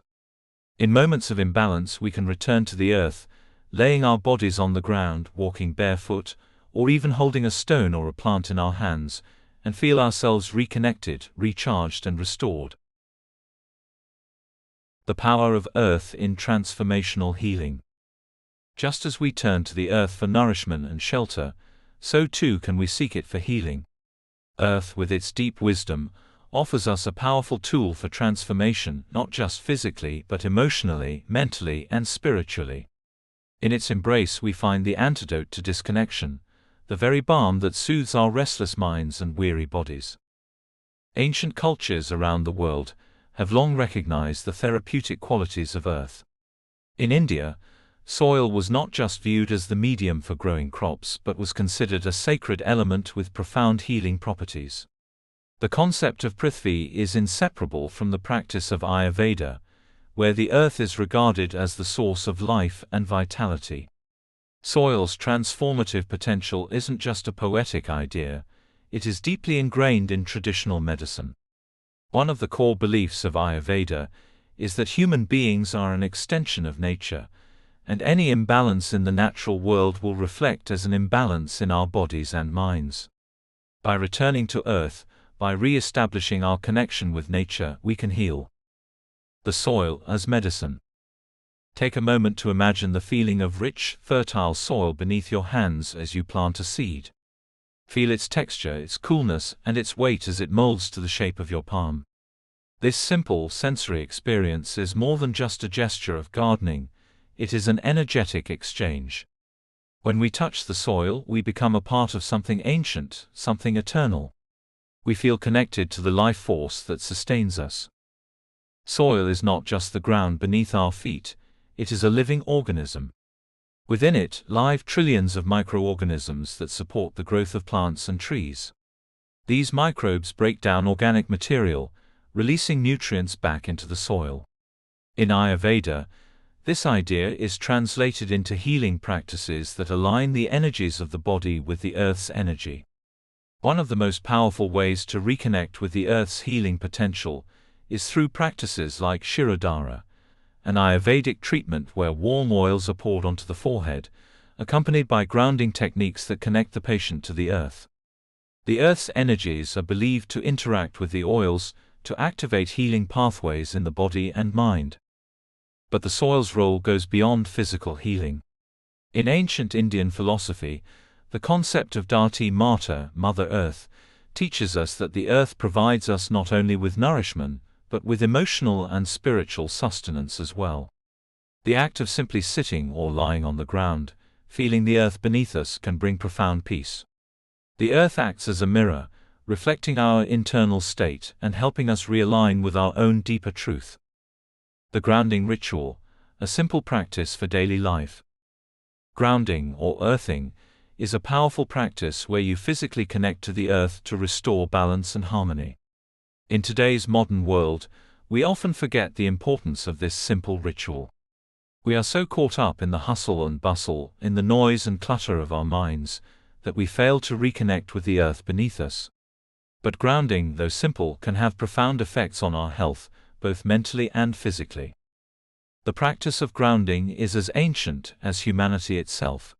In moments of imbalance, we can return to the earth, laying our bodies on the ground, walking barefoot, or even holding a stone or a plant in our hands, and feel ourselves reconnected, recharged, and restored. The power of earth in transformational healing. Just as we turn to the earth for nourishment and shelter, so too can we seek it for healing. Earth, with its deep wisdom, offers us a powerful tool for transformation, not just physically but emotionally, mentally, and spiritually. In its embrace we find the antidote to disconnection, the very balm that soothes our restless minds and weary bodies. Ancient cultures around the world have long recognized the therapeutic qualities of earth. In India, soil was not just viewed as the medium for growing crops but was considered a sacred element with profound healing properties. The concept of Prithvi is inseparable from the practice of Ayurveda, where the earth is regarded as the source of life and vitality. Soil's transformative potential isn't just a poetic idea, it is deeply ingrained in traditional medicine. One of the core beliefs of Ayurveda is that human beings are an extension of nature, and any imbalance in the natural world will reflect as an imbalance in our bodies and minds. By returning to earth, by re-establishing our connection with nature, we can heal. The soil as medicine. Take a moment to imagine the feeling of rich, fertile soil beneath your hands as you plant a seed. Feel its texture, its coolness, and its weight as it molds to the shape of your palm. This simple sensory experience is more than just a gesture of gardening, it is an energetic exchange. When we touch the soil, we become a part of something ancient, something eternal. We feel connected to the life force that sustains us. Soil is not just the ground beneath our feet, it is a living organism. Within it live trillions of microorganisms that support the growth of plants and trees. These microbes break down organic material, releasing nutrients back into the soil. In Ayurveda, this idea is translated into healing practices that align the energies of the body with the earth's energy. One of the most powerful ways to reconnect with the earth's healing potential is through practices like Shirodhara, an Ayurvedic treatment where warm oils are poured onto the forehead, accompanied by grounding techniques that connect the patient to the earth. The earth's energies are believed to interact with the oils to activate healing pathways in the body and mind. But the soil's role goes beyond physical healing. In ancient Indian philosophy, the concept of Dharti Mata, Mother Earth, teaches us that the earth provides us not only with nourishment, but with emotional and spiritual sustenance as well. The act of simply sitting or lying on the ground, feeling the earth beneath us, can bring profound peace. The earth acts as a mirror, reflecting our internal state and helping us realign with our own deeper truth. The grounding ritual, a simple practice for daily life. Grounding, or earthing, is a powerful practice where you physically connect to the earth to restore balance and harmony. In today's modern world, we often forget the importance of this simple ritual. We are so caught up in the hustle and bustle, in the noise and clutter of our minds, that we fail to reconnect with the earth beneath us. But grounding, though simple, can have profound effects on our health, both mentally and physically. The practice of grounding is as ancient as humanity itself.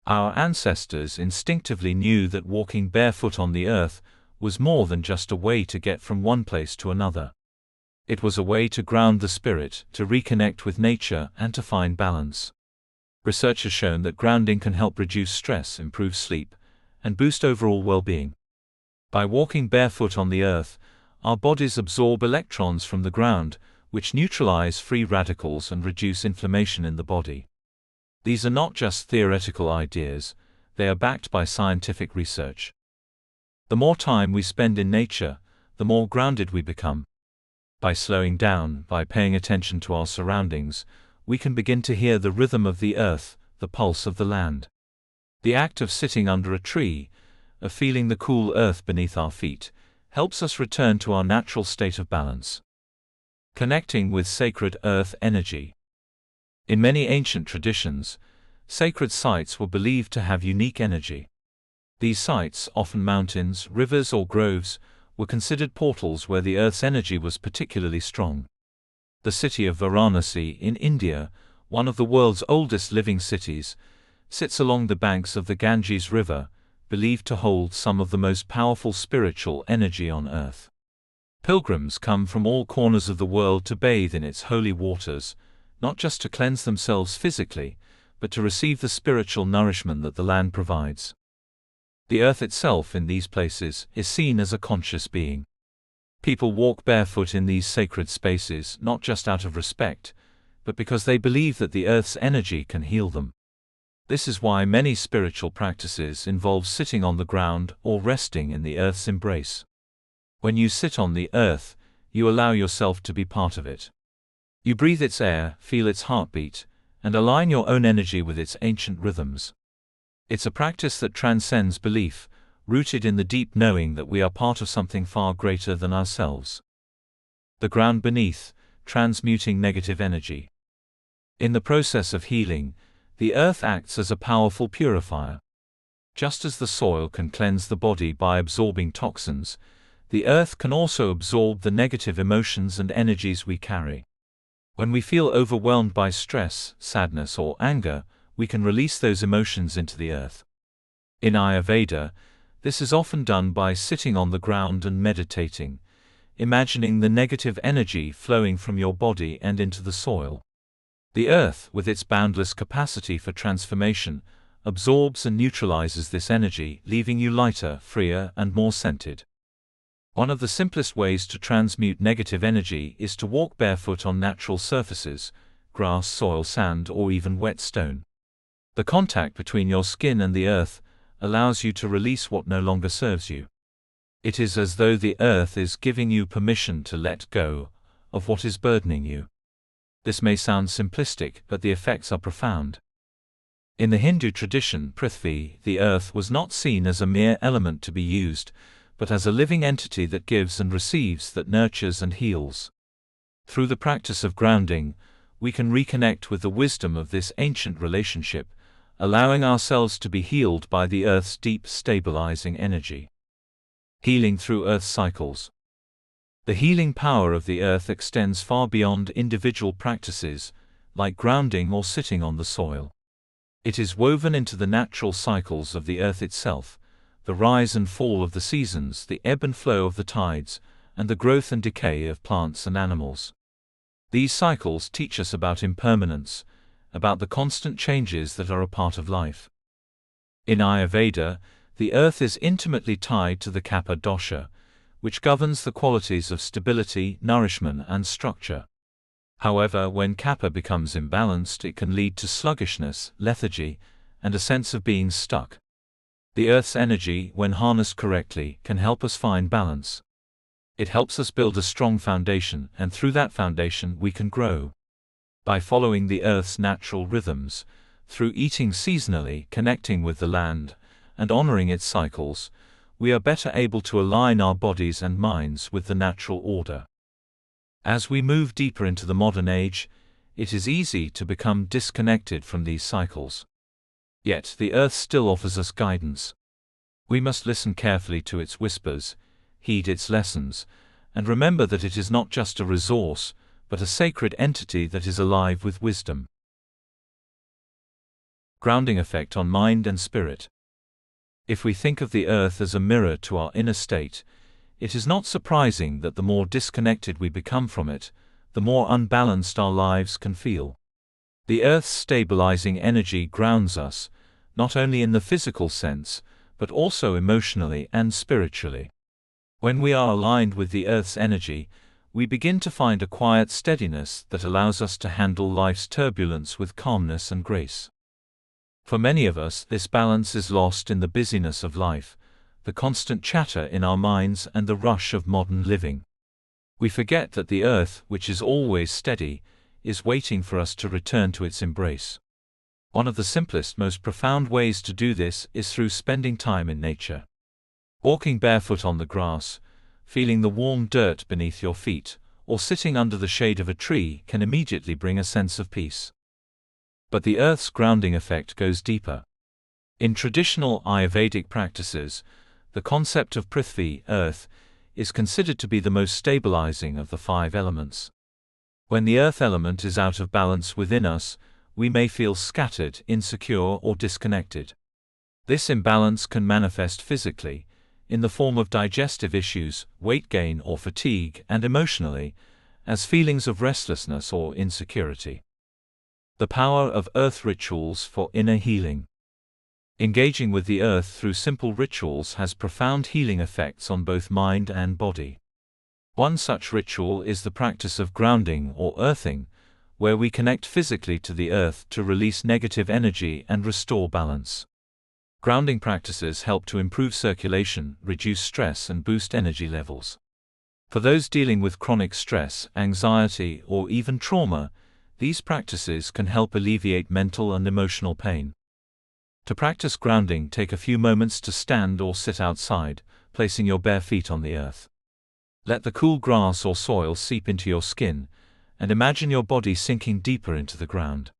Our ancestors instinctively knew that walking barefoot on the earth was more than just a way to get from one place to another. It was a way to ground the spirit, to reconnect with nature, and to find balance. Research has shown that grounding can help reduce stress, improve sleep, and boost overall well-being. By walking barefoot on the earth, our bodies absorb electrons from the ground, which neutralize free radicals and reduce inflammation in the body. These are not just theoretical ideas, they are backed by scientific research. The more time we spend in nature, the more grounded we become. By slowing down, by paying attention to our surroundings, we can begin to hear the rhythm of the earth, the pulse of the land. The act of sitting under a tree, of feeling the cool earth beneath our feet, helps us return to our natural state of balance. Connecting with sacred earth energy. In many ancient traditions, sacred sites were believed to have unique energy. These sites, often mountains, rivers, or groves, were considered portals where the earth's energy was particularly strong. The city of Varanasi in India, one of the world's oldest living cities, sits along the banks of the Ganges River, believed to hold some of the most powerful spiritual energy on earth. Pilgrims come from all corners of the world to bathe in its holy waters, not just to cleanse themselves physically, but to receive the spiritual nourishment that the land provides. The earth itself in these places is seen as a conscious being. People walk barefoot in these sacred spaces not just out of respect, but because they believe that the earth's energy can heal them. This is why many spiritual practices involve sitting on the ground or resting in the earth's embrace. When you sit on the earth, you allow yourself to be part of it. You breathe its air, feel its heartbeat, and align your own energy with its ancient rhythms. It's a practice that transcends belief, rooted in the deep knowing that we are part of something far greater than ourselves. The ground beneath, transmuting negative energy. In the process of healing, the earth acts as a powerful purifier. Just as the soil can cleanse the body by absorbing toxins, the earth can also absorb the negative emotions and energies we carry. When we feel overwhelmed by stress, sadness, or anger, we can release those emotions into the earth. In Ayurveda, this is often done by sitting on the ground and meditating, imagining the negative energy flowing from your body and into the soil. The earth, with its boundless capacity for transformation, absorbs and neutralizes this energy, leaving you lighter, freer, and more centered. One of the simplest ways to transmute negative energy is to walk barefoot on natural surfaces, grass, soil, sand, or even wet stone. The contact between your skin and the earth allows you to release what no longer serves you. It is as though the earth is giving you permission to let go of what is burdening you. This may sound simplistic, but the effects are profound. In the Hindu tradition, Prithvi, the earth, was not seen as a mere element to be used, but as a living entity that gives and receives, that nurtures and heals. Through the practice of grounding, we can reconnect with the wisdom of this ancient relationship, allowing ourselves to be healed by the earth's deep, stabilizing energy. Healing through earth cycles. The healing power of the earth extends far beyond individual practices, like grounding or sitting on the soil. It is woven into the natural cycles of the earth itself, the rise and fall of the seasons, the ebb and flow of the tides, and the growth and decay of plants and animals. These cycles teach us about impermanence, about the constant changes that are a part of life. In Ayurveda, the earth is intimately tied to the Kapha dosha, which governs the qualities of stability, nourishment, and structure. However, when Kapha becomes imbalanced, it can lead to sluggishness, lethargy, and a sense of being stuck. The earth's energy, when harnessed correctly, can help us find balance. It helps us build a strong foundation, and through that foundation we can grow. By following the earth's natural rhythms, through eating seasonally, connecting with the land, and honoring its cycles, we are better able to align our bodies and minds with the natural order. As we move deeper into the modern age, it is easy to become disconnected from these cycles. Yet the earth still offers us guidance. We must listen carefully to its whispers, heed its lessons, and remember that it is not just a resource, but a sacred entity that is alive with wisdom. Grounding effect on mind and spirit. If we think of the earth as a mirror to our inner state, it is not surprising that the more disconnected we become from it, the more unbalanced our lives can feel. The earth's stabilizing energy grounds us, not only in the physical sense, but also emotionally and spiritually. When we are aligned with the earth's energy, we begin to find a quiet steadiness that allows us to handle life's turbulence with calmness and grace. For many of us, this balance is lost in the busyness of life, the constant chatter in our minds, and the rush of modern living. We forget that the earth, which is always steady, is waiting for us to return to its embrace. One of the simplest, most profound ways to do this is through spending time in nature. Walking barefoot on the grass, feeling the warm dirt beneath your feet, or sitting under the shade of a tree can immediately bring a sense of peace. But the earth's grounding effect goes deeper. In traditional Ayurvedic practices, the concept of Prithvi, earth, is considered to be the most stabilizing of the 5 elements. When the earth element is out of balance within us, we may feel scattered, insecure, or disconnected. This imbalance can manifest physically, in the form of digestive issues, weight gain or fatigue, and emotionally, as feelings of restlessness or insecurity. The power of earth rituals for inner healing. Engaging with the earth through simple rituals has profound healing effects on both mind and body. One such ritual is the practice of grounding or earthing, where we connect physically to the earth to release negative energy and restore balance. Grounding practices help to improve circulation, reduce stress, and boost energy levels. For those dealing with chronic stress, anxiety, or even trauma, these practices can help alleviate mental and emotional pain. To practice grounding, take a few moments to stand or sit outside, placing your bare feet on the earth. Let the cool grass or soil seep into your skin, and imagine your body sinking deeper into the ground.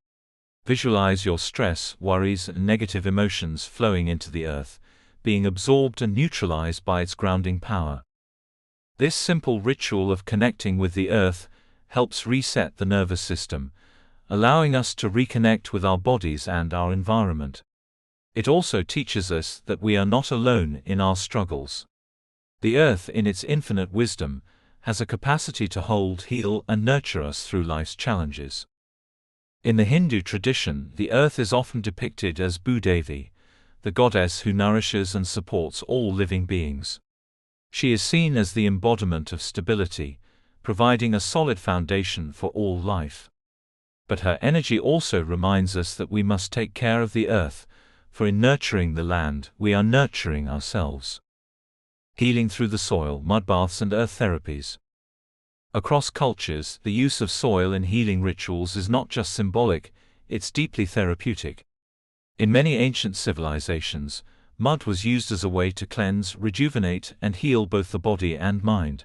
Visualize your stress, worries, and negative emotions flowing into the earth, being absorbed and neutralized by its grounding power. This simple ritual of connecting with the earth helps reset the nervous system, allowing us to reconnect with our bodies and our environment. It also teaches us that we are not alone in our struggles. The earth, in its infinite wisdom, has a capacity to hold, heal, and nurture us through life's challenges. In the Hindu tradition, the earth is often depicted as Bhudevi, the goddess who nourishes and supports all living beings. She is seen as the embodiment of stability, providing a solid foundation for all life. But her energy also reminds us that we must take care of the earth, for in nurturing the land, we are nurturing ourselves. Healing through the soil, mud baths, and earth therapies. Across cultures, the use of soil in healing rituals is not just symbolic, it's deeply therapeutic. In many ancient civilizations, mud was used as a way to cleanse, rejuvenate, and heal both the body and mind.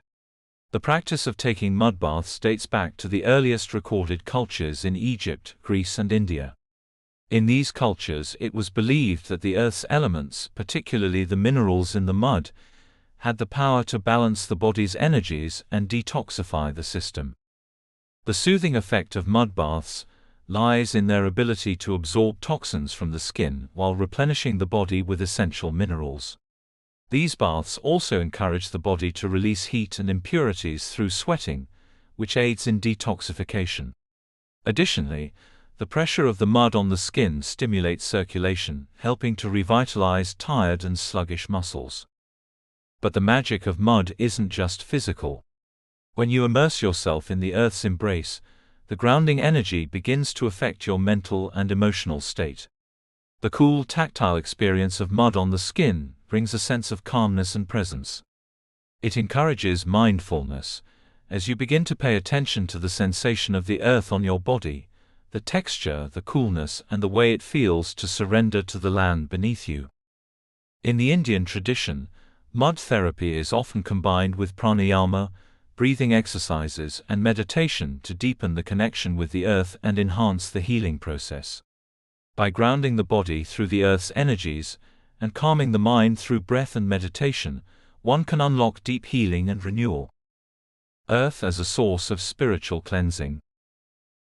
The practice of taking mud baths dates back to the earliest recorded cultures in Egypt, Greece, and India. In these cultures, it was believed that the earth's elements, particularly the minerals in the mud, had the power to balance the body's energies and detoxify the system. The soothing effect of mud baths lies in their ability to absorb toxins from the skin while replenishing the body with essential minerals. These baths also encourage the body to release heat and impurities through sweating, which aids in detoxification. Additionally, the pressure of the mud on the skin stimulates circulation, helping to revitalize tired and sluggish muscles. But the magic of mud isn't just physical. When you immerse yourself in the earth's embrace, the grounding energy begins to affect your mental and emotional state. The cool, tactile experience of mud on the skin brings a sense of calmness and presence. It encourages mindfulness, as you begin to pay attention to the sensation of the earth on your body, the texture, the coolness, and the way it feels to surrender to the land beneath you. In the Indian tradition, mud therapy is often combined with pranayama, breathing exercises, and meditation to deepen the connection with the earth and enhance the healing process. By grounding the body through the earth's energies and calming the mind through breath and meditation, one can unlock deep healing and renewal. Earth as a source of spiritual cleansing.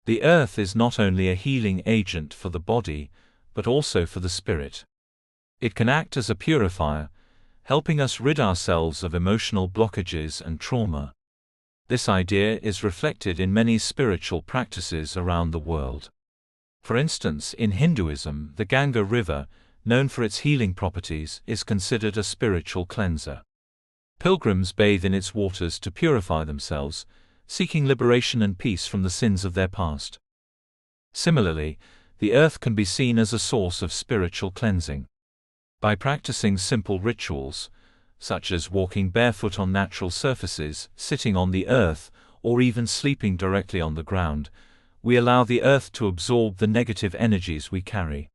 The earth is not only a healing agent for the body, but also for the spirit. It can act as a purifier, helping us rid ourselves of emotional blockages and trauma. This idea is reflected in many spiritual practices around the world. For instance, in Hinduism, the Ganga River, known for its healing properties, is considered a spiritual cleanser. Pilgrims bathe in its waters to purify themselves, seeking liberation and peace from the sins of their past. Similarly, the earth can be seen as a source of spiritual cleansing. By practicing simple rituals, such as walking barefoot on natural surfaces, sitting on the earth, or even sleeping directly on the ground, we allow the earth to absorb the negative energies we carry.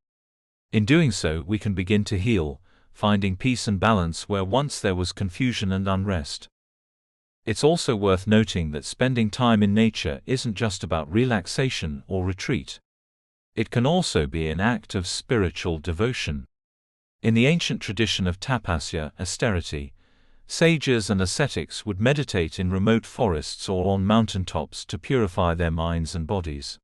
In doing so, we can begin to heal, finding peace and balance where once there was confusion and unrest. It's also worth noting that spending time in nature isn't just about relaxation or retreat. It can also be an act of spiritual devotion. In the ancient tradition of tapasya, austerity, sages and ascetics would meditate in remote forests or on mountaintops to purify their minds and bodies.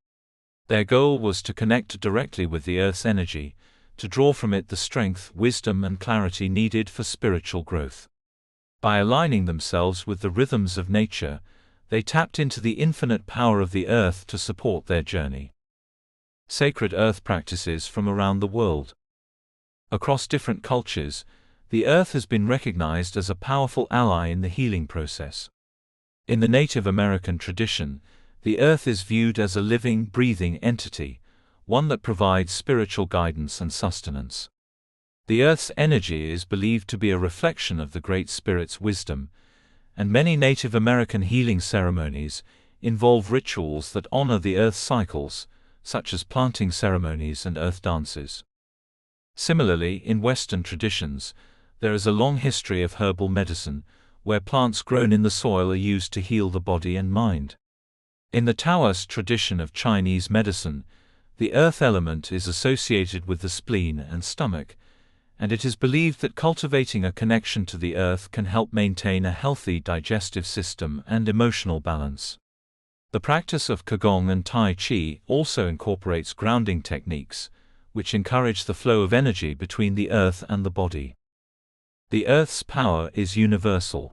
Their goal was to connect directly with the earth's energy, to draw from it the strength, wisdom, and clarity needed for spiritual growth. By aligning themselves with the rhythms of nature, they tapped into the infinite power of the earth to support their journey. Sacred earth practices from around the world. Across different cultures, the earth has been recognized as a powerful ally in the healing process. In the Native American tradition, the earth is viewed as a living, breathing entity, one that provides spiritual guidance and sustenance. The earth's energy is believed to be a reflection of the Great Spirit's wisdom, and many Native American healing ceremonies involve rituals that honor the earth's cycles, such as planting ceremonies and earth dances. Similarly, in Western traditions, there is a long history of herbal medicine, where plants grown in the soil are used to heal the body and mind. In the Taoist tradition of Chinese medicine, the earth element is associated with the spleen and stomach, and it is believed that cultivating a connection to the earth can help maintain a healthy digestive system and emotional balance. The practice of Qigong and Tai Chi also incorporates grounding techniques, which encourage the flow of energy between the earth and the body. The earth's power is universal.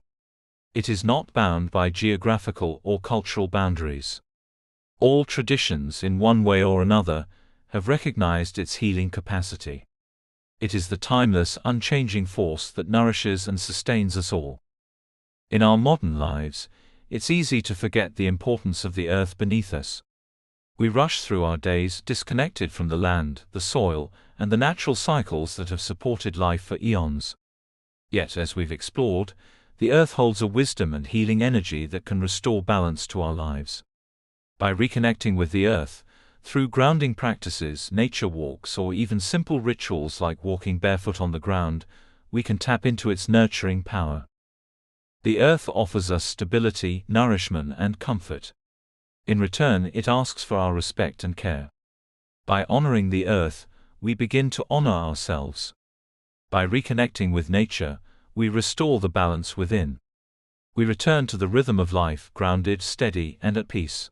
It is not bound by geographical or cultural boundaries. All traditions, in one way or another, have recognized its healing capacity. It is the timeless, unchanging force that nourishes and sustains us all. In our modern lives, it's easy to forget the importance of the earth beneath us. We rush through our days disconnected from the land, the soil, and the natural cycles that have supported life for eons. Yet, as we've explored, the earth holds a wisdom and healing energy that can restore balance to our lives. By reconnecting with the earth, through grounding practices, nature walks, or even simple rituals like walking barefoot on the ground, we can tap into its nurturing power. The earth offers us stability, nourishment, and comfort. In return, it asks for our respect and care. By honoring the earth, we begin to honor ourselves. By reconnecting with nature, we restore the balance within. We return to the rhythm of life, grounded, steady, and at peace.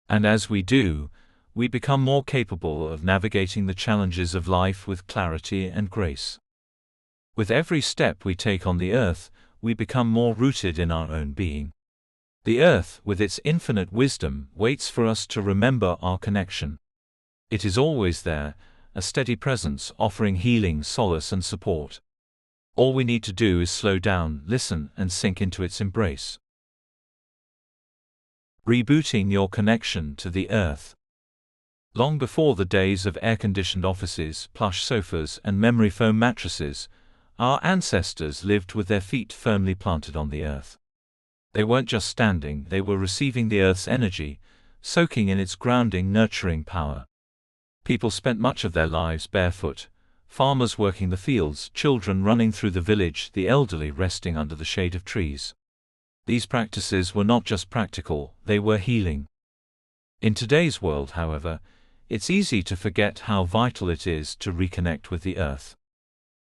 And as we do, we become more capable of navigating the challenges of life with clarity and grace. With every step we take on the earth, we become more rooted in our own being. The earth, with its infinite wisdom, waits for us to remember our connection. It is always there, a steady presence offering healing, solace, and support. All we need to do is slow down, listen, and sink into its embrace. Rebooting your connection to the earth. Long before the days of air-conditioned offices, plush sofas, and memory foam mattresses, our ancestors lived with their feet firmly planted on the earth. They weren't just standing, they were receiving the earth's energy, soaking in its grounding, nurturing power. People spent much of their lives barefoot, farmers working the fields, children running through the village, the elderly resting under the shade of trees. These practices were not just practical, they were healing. In today's world, however, it's easy to forget how vital it is to reconnect with the earth.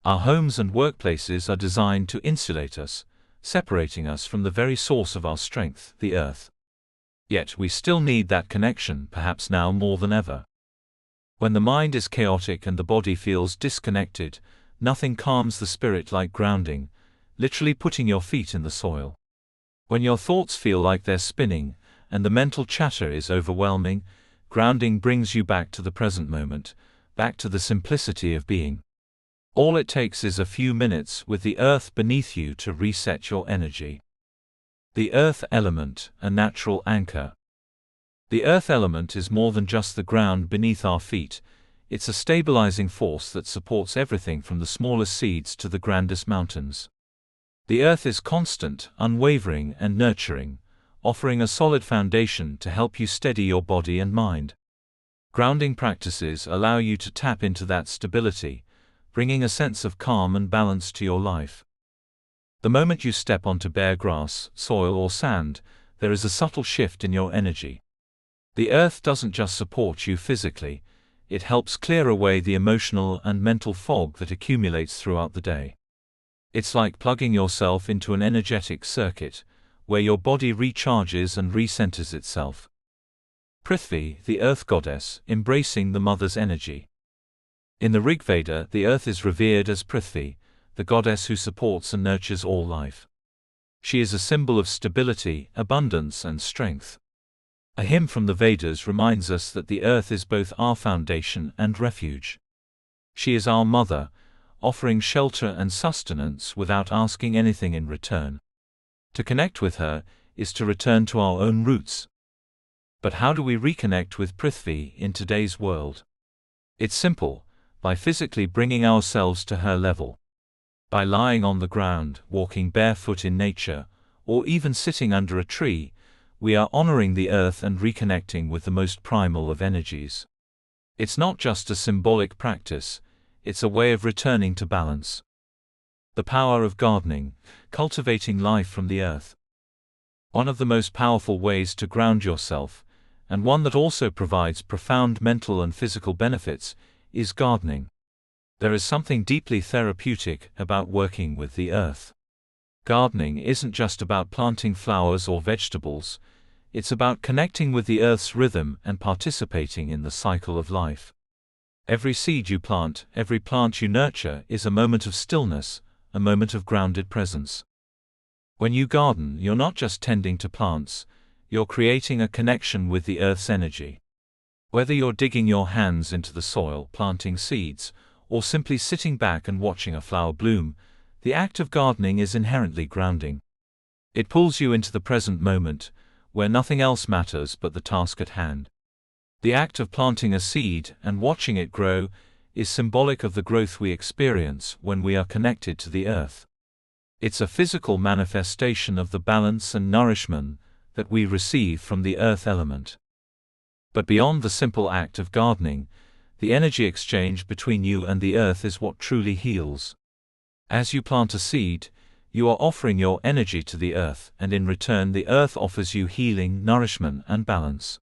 Our homes and workplaces are designed to insulate us, separating us from the very source of our strength, the earth. Yet we still need that connection, perhaps now more than ever. When the mind is chaotic and the body feels disconnected, nothing calms the spirit like grounding, literally putting your feet in the soil. When your thoughts feel like they're spinning, and the mental chatter is overwhelming, grounding brings you back to the present moment, back to the simplicity of being. All it takes is a few minutes with the earth beneath you to reset your energy. The earth element, a natural anchor. The earth element is more than just the ground beneath our feet, it's a stabilizing force that supports everything from the smallest seeds to the grandest mountains. The earth is constant, unwavering, and nurturing, offering a solid foundation to help you steady your body and mind. Grounding practices allow you to tap into that stability, bringing a sense of calm and balance to your life. The moment you step onto bare grass, soil, or sand, there is a subtle shift in your energy. The earth doesn't just support you physically, it helps clear away the emotional and mental fog that accumulates throughout the day. It's like plugging yourself into an energetic circuit, where your body recharges and recenters itself. Prithvi, the earth goddess, embracing the mother's energy. In the Rig Veda, the earth is revered as Prithvi, the goddess who supports and nurtures all life. She is a symbol of stability, abundance, and strength. A hymn from the Vedas reminds us that the earth is both our foundation and refuge. She is our mother, offering shelter and sustenance without asking anything in return. To connect with her is to return to our own roots. But how do we reconnect with Prithvi in today's world? It's simple, by physically bringing ourselves to her level. By lying on the ground, walking barefoot in nature, or even sitting under a tree, we are honoring the earth and reconnecting with the most primal of energies. It's not just a symbolic practice, It's a way of returning to balance. The power of gardening, cultivating life from the earth. One of the most powerful ways to ground yourself, and one that also provides profound mental and physical benefits, is gardening. There is something deeply therapeutic about working with the earth. Gardening isn't just about planting flowers or vegetables, it's about connecting with the earth's rhythm and participating in the cycle of life. Every seed you plant, every plant you nurture is a moment of stillness, a moment of grounded presence. When you garden, you're not just tending to plants, you're creating a connection with the earth's energy. Whether you're digging your hands into the soil, planting seeds, or simply sitting back and watching a flower bloom, the act of gardening is inherently grounding. It pulls you into the present moment, where nothing else matters but the task at hand. The act of planting a seed and watching it grow is symbolic of the growth we experience when we are connected to the earth. It's a physical manifestation of the balance and nourishment that we receive from the earth element. But beyond the simple act of gardening, the energy exchange between you and the earth is what truly heals. As you plant a seed, you are offering your energy to the earth, and in return the earth offers you healing, nourishment, and balance.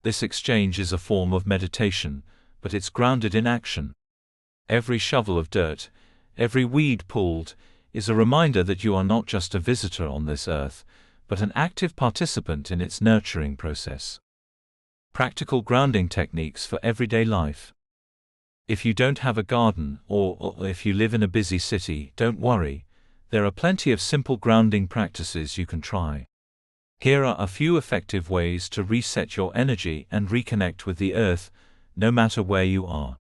This exchange is a form of meditation, but it's grounded in action. Every shovel of dirt, every weed pulled, is a reminder that you are not just a visitor on this earth, but an active participant in its nurturing process. Practical grounding techniques for everyday life. If you don't have a garden, or if you live in a busy city, don't worry. There are plenty of simple grounding practices you can try. Here are a few effective ways to reset your energy and reconnect with the earth, no matter where you are.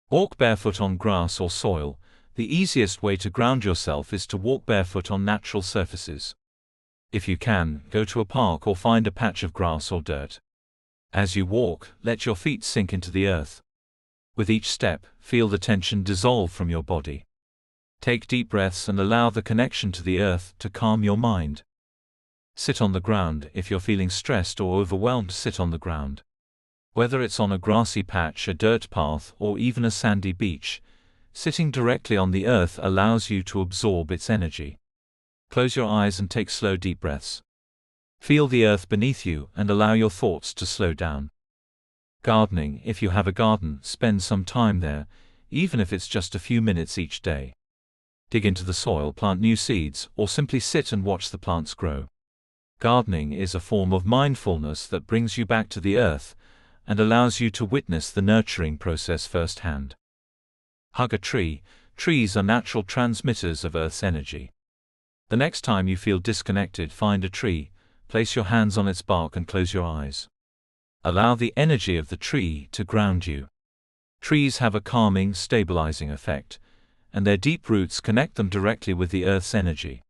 Walk barefoot on grass or soil. The easiest way to ground yourself is to walk barefoot on natural surfaces. If you can, go to a park or find a patch of grass or dirt. As you walk, let your feet sink into the earth. With each step, feel the tension dissolve from your body. Take deep breaths and allow the connection to the earth to calm your mind. Sit on the ground. If you're feeling stressed or overwhelmed, sit on the ground. Whether it's on a grassy patch, a dirt path, or even a sandy beach, sitting directly on the earth allows you to absorb its energy. Close your eyes and take slow, deep breaths. Feel the earth beneath you and allow your thoughts to slow down. Gardening. If you have a garden, spend some time there, even if it's just a few minutes each day. Dig into the soil, plant new seeds, or simply sit and watch the plants grow. Gardening is a form of mindfulness that brings you back to the earth and allows you to witness the nurturing process firsthand. Hug a tree. Trees are natural transmitters of Earth's energy. The next time you feel disconnected, find a tree, place your hands on its bark and close your eyes. Allow the energy of the tree to ground you. Trees have a calming, stabilizing effect, and their deep roots connect them directly with the earth's energy.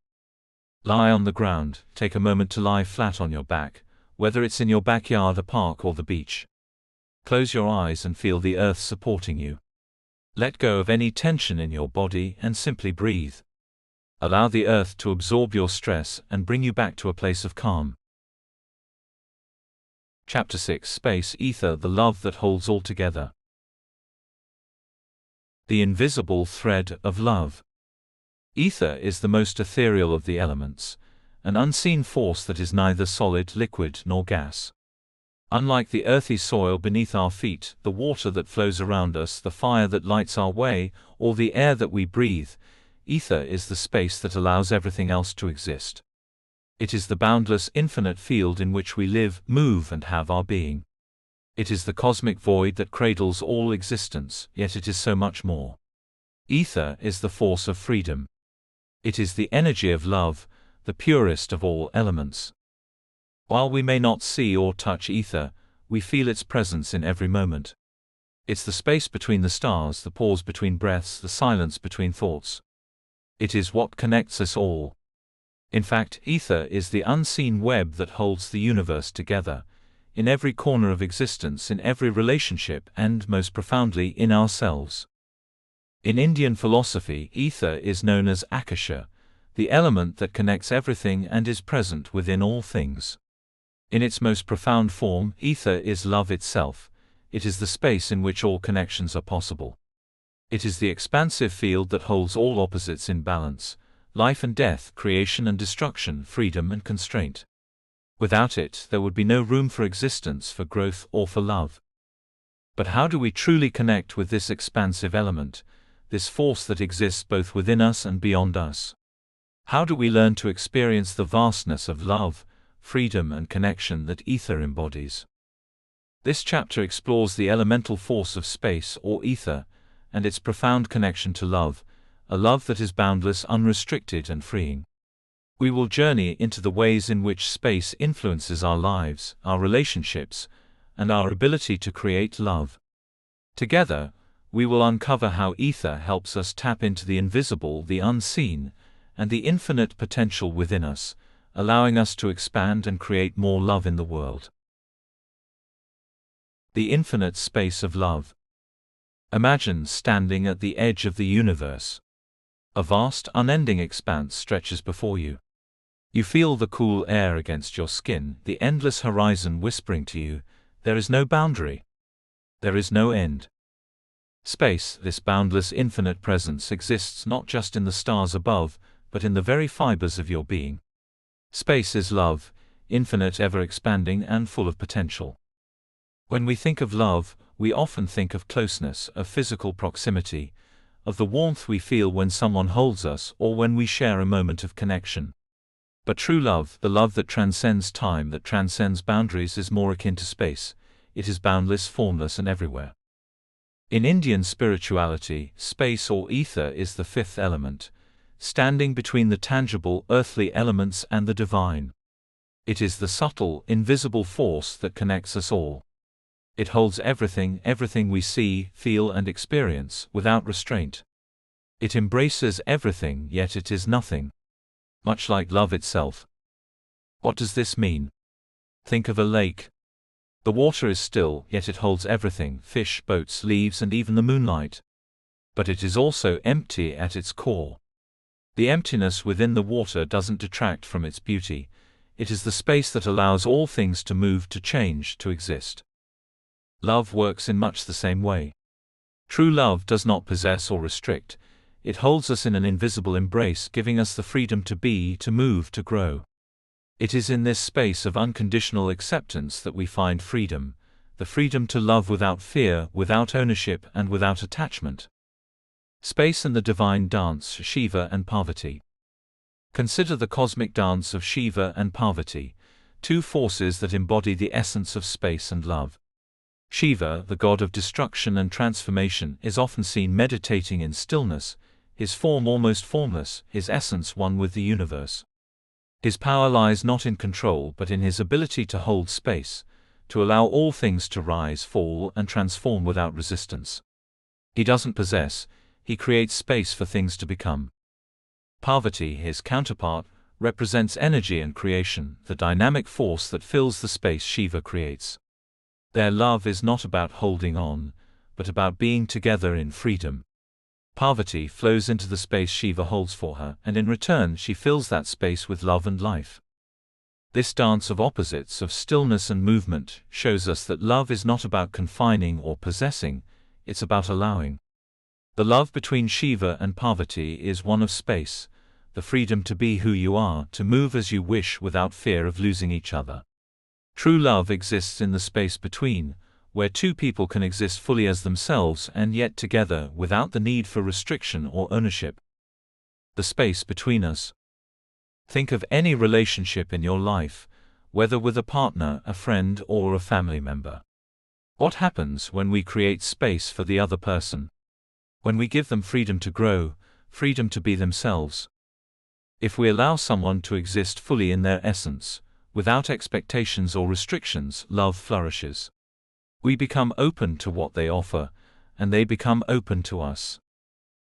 Lie on the ground. Take a moment to lie flat on your back, whether it's in your backyard, a park, or the beach. Close your eyes and feel the earth supporting you. Let go of any tension in your body and simply breathe. Allow the earth to absorb your stress and bring you back to a place of calm. Chapter 6: Space Ether, the love that holds all together. The invisible thread of love. Ether is the most ethereal of the elements, an unseen force that is neither solid, liquid, nor gas. Unlike the earthy soil beneath our feet, the water that flows around us, the fire that lights our way, or the air that we breathe, ether is the space that allows everything else to exist. It is the boundless, infinite field in which we live, move, and have our being. It is the cosmic void that cradles all existence, yet it is so much more. Ether is the force of freedom. It is the energy of love, the purest of all elements. While we may not see or touch ether, we feel its presence in every moment. It's the space between the stars, the pause between breaths, the silence between thoughts. It is what connects us all. In fact, ether is the unseen web that holds the universe together, in every corner of existence, in every relationship, and most profoundly in ourselves. In Indian philosophy, ether is known as Akasha, the element that connects everything and is present within all things. In its most profound form, ether is love itself. It is the space in which all connections are possible. It is the expansive field that holds all opposites in balance: life and death, creation and destruction, freedom and constraint. Without it, there would be no room for existence, for growth, or for love. But how do we truly connect with this expansive element, this force that exists both within us and beyond us? How do we learn to experience the vastness of love, freedom and connection that ether embodies? This chapter explores the elemental force of space, or ether, and its profound connection to love, a love that is boundless, unrestricted and freeing. We will journey into the ways in which space influences our lives, our relationships, and our ability to create love. Together, we will uncover how ether helps us tap into the invisible, the unseen, and the infinite potential within us, allowing us to expand and create more love in the world. The infinite space of love. Imagine standing at the edge of the universe. A vast, unending expanse stretches before you. You feel the cool air against your skin, the endless horizon whispering to you, there is no boundary. There is no end. Space, this boundless infinite presence, exists not just in the stars above, but in the very fibers of your being. Space is love, infinite, ever-expanding, and full of potential. When we think of love, we often think of closeness, of physical proximity, of the warmth we feel when someone holds us or when we share a moment of connection. But true love, the love that transcends time, that transcends boundaries, is more akin to space. It is boundless, formless, and everywhere. In Indian spirituality, space or ether is the fifth element, standing between the tangible, earthly elements and the divine. It is the subtle, invisible force that connects us all. It holds everything, everything we see, feel, and experience, without restraint. It embraces everything, yet it is nothing. Much like love itself. What does this mean? Think of a lake. The water is still, yet it holds everything: fish, boats, leaves, and even the moonlight. But it is also empty at its core. The emptiness within the water doesn't detract from its beauty. It is the space that allows all things to move, to change, to exist. Love works in much the same way. True love does not possess or restrict. It holds us in an invisible embrace, giving us the freedom to be, to move, to grow. It is in this space of unconditional acceptance that we find freedom, the freedom to love without fear, without ownership, and without attachment. Space and the divine dance, Shiva and Parvati. Consider the cosmic dance of Shiva and Parvati, two forces that embody the essence of space and love. Shiva, the god of destruction and transformation, is often seen meditating in stillness, his form almost formless, his essence one with the universe. His power lies not in control but in his ability to hold space, to allow all things to rise, fall, and transform without resistance. He doesn't possess, he creates space for things to become. Parvati, his counterpart, represents energy and creation, the dynamic force that fills the space Shiva creates. Their love is not about holding on, but about being together in freedom. Parvati flows into the space Shiva holds for her, and in return she fills that space with love and life. This dance of opposites, of stillness and movement, shows us that love is not about confining or possessing, it's about allowing. The love between Shiva and Parvati is one of space, the freedom to be who you are, to move as you wish without fear of losing each other. True love exists in the space between, where two people can exist fully as themselves and yet together without the need for restriction or ownership. The space between us. Think of any relationship in your life, whether with a partner, a friend, or a family member. What happens when we create space for the other person? When we give them freedom to grow, freedom to be themselves. If we allow someone to exist fully in their essence, without expectations or restrictions, love flourishes. We become open to what they offer, and they become open to us.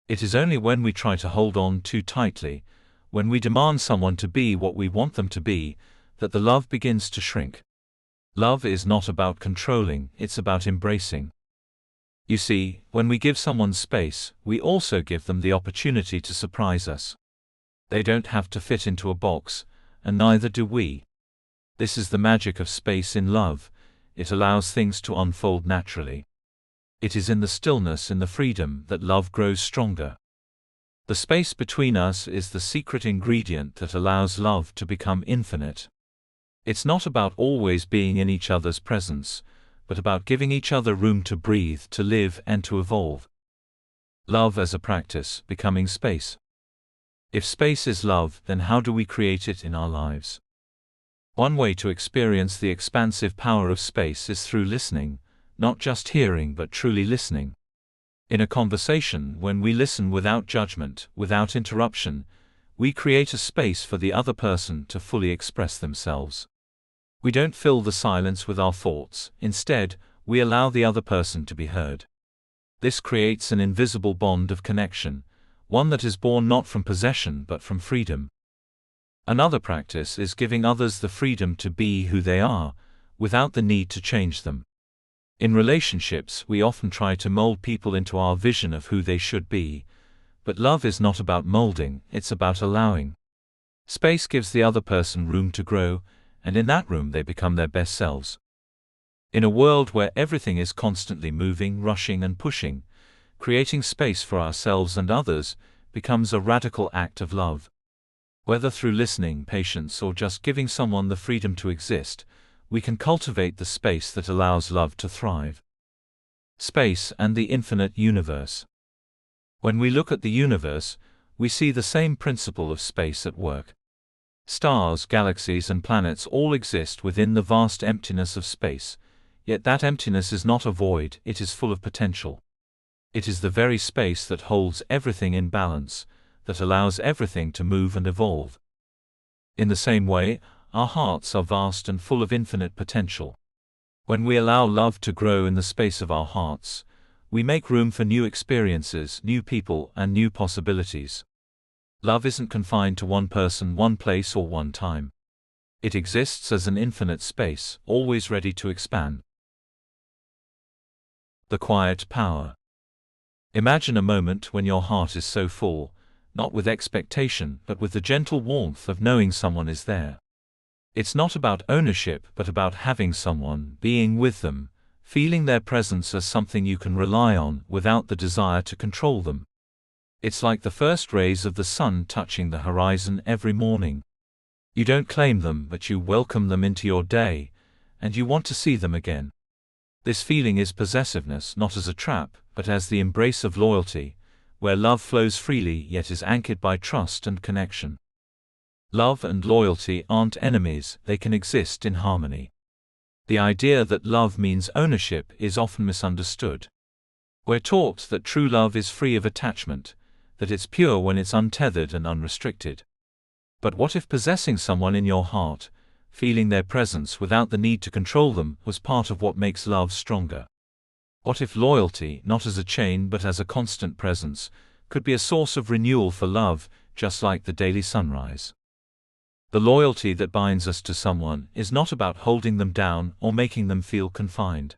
It is only when we try to hold on too tightly, when we demand someone to be what we want them to be, that the love begins to shrink. Love is not about controlling, it's about embracing. You see, when we give someone space, we also give them the opportunity to surprise us. They don't have to fit into a box, and neither do we. This is the magic of space in love. It allows things to unfold naturally. It is in the stillness, in the freedom, that love grows stronger. The space between us is the secret ingredient that allows love to become infinite. It's not about always being in each other's presence, but about giving each other room to breathe, to live, and to evolve. Love as a practice, becoming space. If space is love, then how do we create it in our lives? One way to experience the expansive power of space is through listening, not just hearing but truly listening. In a conversation, when we listen without judgment, without interruption, we create a space for the other person to fully express themselves. We don't fill the silence with our thoughts, instead, we allow the other person to be heard. This creates an invisible bond of connection, one that is born not from possession but from freedom. Another practice is giving others the freedom to be who they are, without the need to change them. In relationships, we often try to mold people into our vision of who they should be, but love is not about molding, it's about allowing. Space gives the other person room to grow, and in that room they become their best selves. In a world where everything is constantly moving, rushing and pushing, creating space for ourselves and others becomes a radical act of love. Whether through listening, patience, or just giving someone the freedom to exist, we can cultivate the space that allows love to thrive. Space and the infinite universe. When we look at the universe, we see the same principle of space at work. Stars, galaxies, and planets all exist within the vast emptiness of space, yet that emptiness is not a void, it is full of potential. It is the very space that holds everything in balance, that allows everything to move and evolve. In the same way, our hearts are vast and full of infinite potential. When we allow love to grow in the space of our hearts, we make room for new experiences, new people, and new possibilities. Love isn't confined to one person, one place, or one time. It exists as an infinite space, always ready to expand. The quiet power. Imagine a moment when your heart is so full, not with expectation, but with the gentle warmth of knowing someone is there. It's not about ownership, but about having someone, being with them, feeling their presence as something you can rely on without the desire to control them. It's like the first rays of the sun touching the horizon every morning. You don't claim them, but you welcome them into your day, and you want to see them again. This feeling is possessiveness, not as a trap, but as the embrace of loyalty, where love flows freely yet is anchored by trust and connection. Love and loyalty aren't enemies, they can exist in harmony. The idea that love means ownership is often misunderstood. We're taught that true love is free of attachment, that it's pure when it's untethered and unrestricted. But what if possessing someone in your heart, feeling their presence without the need to control them, was part of what makes love stronger? What if loyalty, not as a chain but as a constant presence, could be a source of renewal for love, just like the daily sunrise? The loyalty that binds us to someone is not about holding them down or making them feel confined.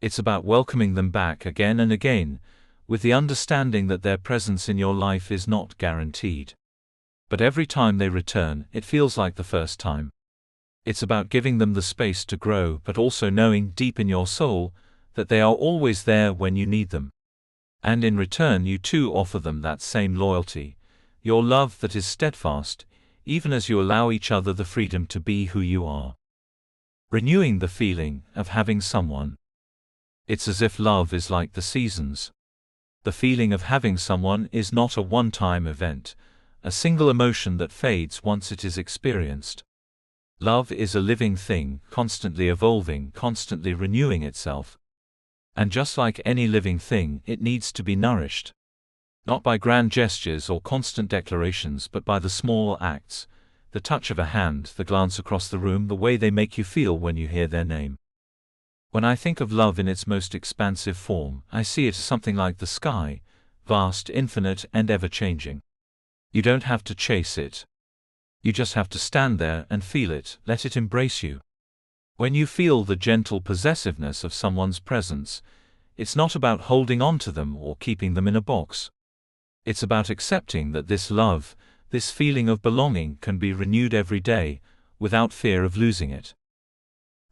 It's about welcoming them back again and again, with the understanding that their presence in your life is not guaranteed. But every time they return, it feels like the first time. It's about giving them the space to grow, but also knowing deep in your soul that they are always there when you need them. And in return you too offer them that same loyalty, your love that is steadfast, even as you allow each other the freedom to be who you are. Renewing the feeling of having someone. It's as if love is like the seasons. The feeling of having someone is not a one-time event, a single emotion that fades once it is experienced. Love is a living thing, constantly evolving, constantly renewing itself. And just like any living thing, it needs to be nourished. Not by grand gestures or constant declarations, but by the small acts, the touch of a hand, the glance across the room, the way they make you feel when you hear their name. When I think of love in its most expansive form, I see it as something like the sky, vast, infinite, and ever-changing. You don't have to chase it. You just have to stand there and feel it, let it embrace you. When you feel the gentle possessiveness of someone's presence, it's not about holding on to them or keeping them in a box. It's about accepting that this love, this feeling of belonging, can be renewed every day, without fear of losing it.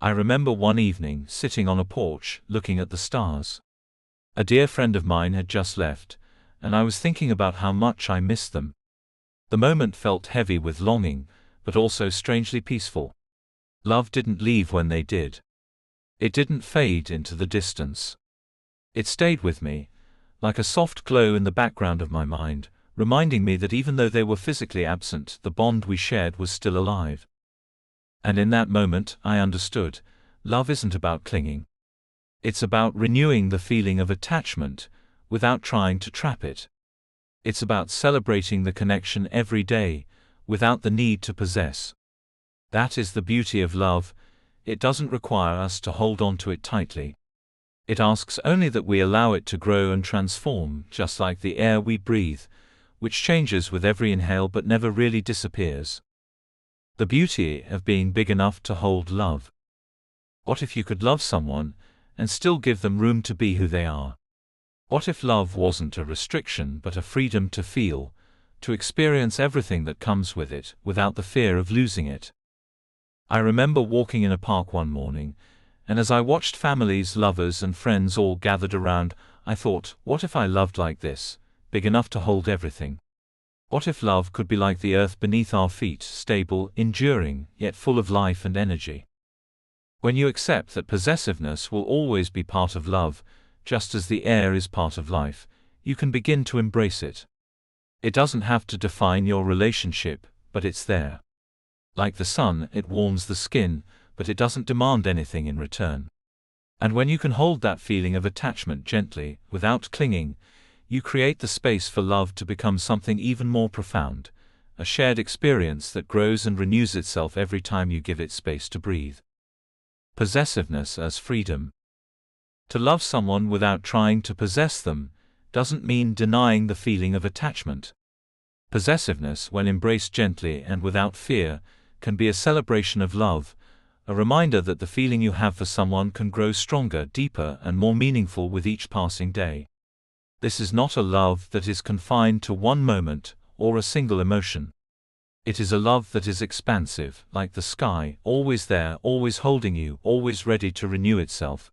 I remember one evening, sitting on a porch, looking at the stars. A dear friend of mine had just left, and I was thinking about how much I missed them. The moment felt heavy with longing, but also strangely peaceful. Love didn't leave when they did. It didn't fade into the distance. It stayed with me, like a soft glow in the background of my mind, reminding me that even though they were physically absent, the bond we shared was still alive. And in that moment, I understood, love isn't about clinging. It's about renewing the feeling of attachment, without trying to trap it. It's about celebrating the connection every day, without the need to possess. That is the beauty of love. It doesn't require us to hold on to it tightly. It asks only that we allow it to grow and transform, just like the air we breathe, which changes with every inhale but never really disappears. The beauty of being big enough to hold love. What if you could love someone, and still give them room to be who they are? What if love wasn't a restriction but a freedom to feel, to experience everything that comes with it, without the fear of losing it? I remember walking in a park one morning, and as I watched families, lovers and friends all gathered around, I thought, what if I loved like this, big enough to hold everything? What if love could be like the earth beneath our feet, stable, enduring, yet full of life and energy? When you accept that possessiveness will always be part of love, just as the air is part of life, you can begin to embrace it. It doesn't have to define your relationship, but it's there. Like the sun, it warms the skin, but it doesn't demand anything in return. And when you can hold that feeling of attachment gently, without clinging, you create the space for love to become something even more profound, a shared experience that grows and renews itself every time you give it space to breathe. Possessiveness as freedom. To love someone without trying to possess them doesn't mean denying the feeling of attachment. Possessiveness, when embraced gently and without fear, can be a celebration of love, a reminder that the feeling you have for someone can grow stronger, deeper, and more meaningful with each passing day. This is not a love that is confined to one moment or a single emotion. It is a love that is expansive, like the sky, always there, always holding you, always ready to renew itself.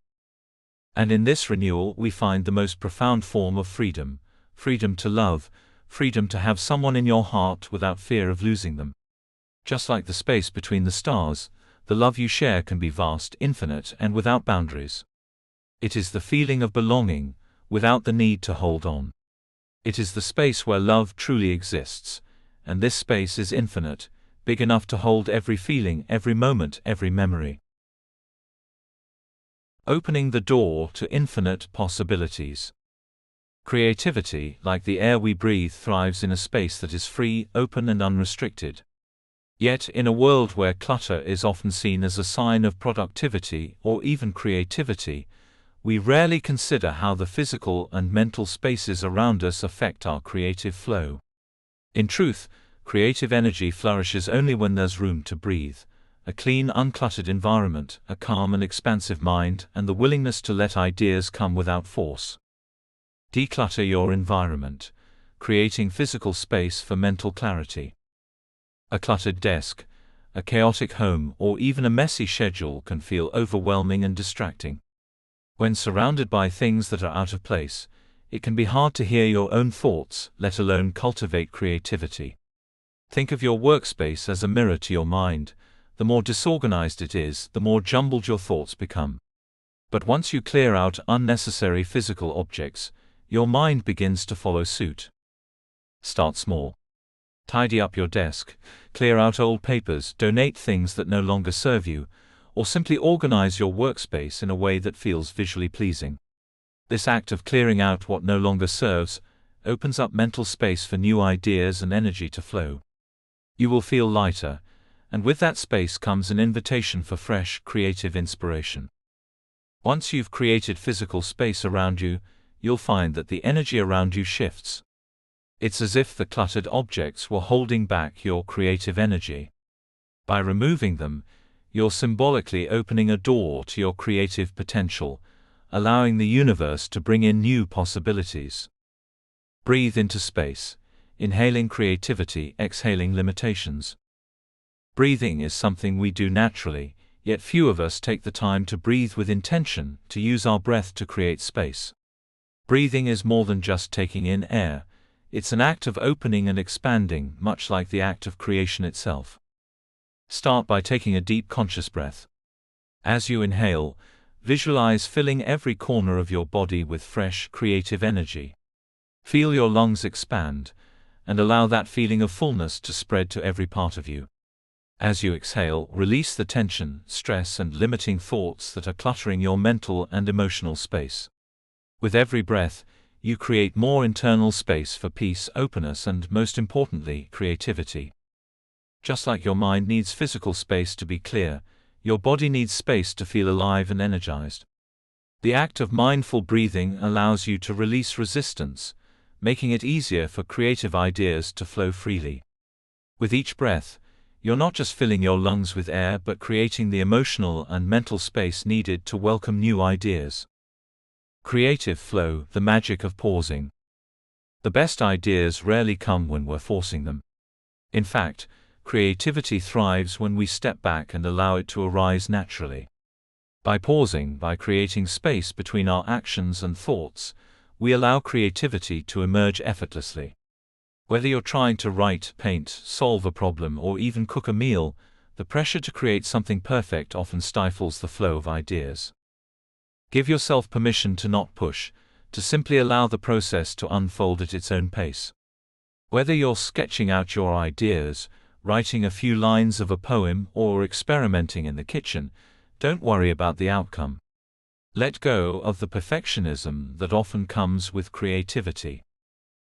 And in this renewal we find the most profound form of freedom, freedom to love, freedom to have someone in your heart without fear of losing them. Just like the space between the stars, the love you share can be vast, infinite, and without boundaries. It is the feeling of belonging, without the need to hold on. It is the space where love truly exists, and this space is infinite, big enough to hold every feeling, every moment, every memory. Opening the door to infinite possibilities. Creativity, like the air we breathe, thrives in a space that is free, open, and unrestricted. Yet, in a world where clutter is often seen as a sign of productivity or even creativity, we rarely consider how the physical and mental spaces around us affect our creative flow. In truth, creative energy flourishes only when there's room to breathe, a clean, uncluttered environment, a calm and expansive mind, and the willingness to let ideas come without force. Declutter your environment, creating physical space for mental clarity. A cluttered desk, a chaotic home, or even a messy schedule can feel overwhelming and distracting. When surrounded by things that are out of place, it can be hard to hear your own thoughts, let alone cultivate creativity. Think of your workspace as a mirror to your mind. The more disorganized it is, the more jumbled your thoughts become. But once you clear out unnecessary physical objects, your mind begins to follow suit. Start small. Tidy up your desk, clear out old papers, donate things that no longer serve you, or simply organize your workspace in a way that feels visually pleasing. This act of clearing out what no longer serves opens up mental space for new ideas and energy to flow. You will feel lighter, and with that space comes an invitation for fresh, creative inspiration. Once you've created physical space around you, you'll find that the energy around you shifts. It's as if the cluttered objects were holding back your creative energy. By removing them, you're symbolically opening a door to your creative potential, allowing the universe to bring in new possibilities. Breathe into space, inhaling creativity, exhaling limitations. Breathing is something we do naturally, yet few of us take the time to breathe with intention, to use our breath to create space. Breathing is more than just taking in air. It's an act of opening and expanding, much like the act of creation itself. Start by taking a deep conscious breath. As you inhale, visualize filling every corner of your body with fresh, creative energy. Feel your lungs expand, and allow that feeling of fullness to spread to every part of you. As you exhale, release the tension, stress, and limiting thoughts that are cluttering your mental and emotional space. With every breath, you create more internal space for peace, openness, and, most importantly, creativity. Just like your mind needs physical space to be clear, your body needs space to feel alive and energized. The act of mindful breathing allows you to release resistance, making it easier for creative ideas to flow freely. With each breath, you're not just filling your lungs with air but creating the emotional and mental space needed to welcome new ideas. Creative flow, the magic of pausing. The best ideas rarely come when we're forcing them. In fact, creativity thrives when we step back and allow it to arise naturally. By pausing, by creating space between our actions and thoughts, we allow creativity to emerge effortlessly. Whether you're trying to write, paint, solve a problem, or even cook a meal, the pressure to create something perfect often stifles the flow of ideas. Give yourself permission to not push, to simply allow the process to unfold at its own pace. Whether you're sketching out your ideas, writing a few lines of a poem, or experimenting in the kitchen, don't worry about the outcome. Let go of the perfectionism that often comes with creativity.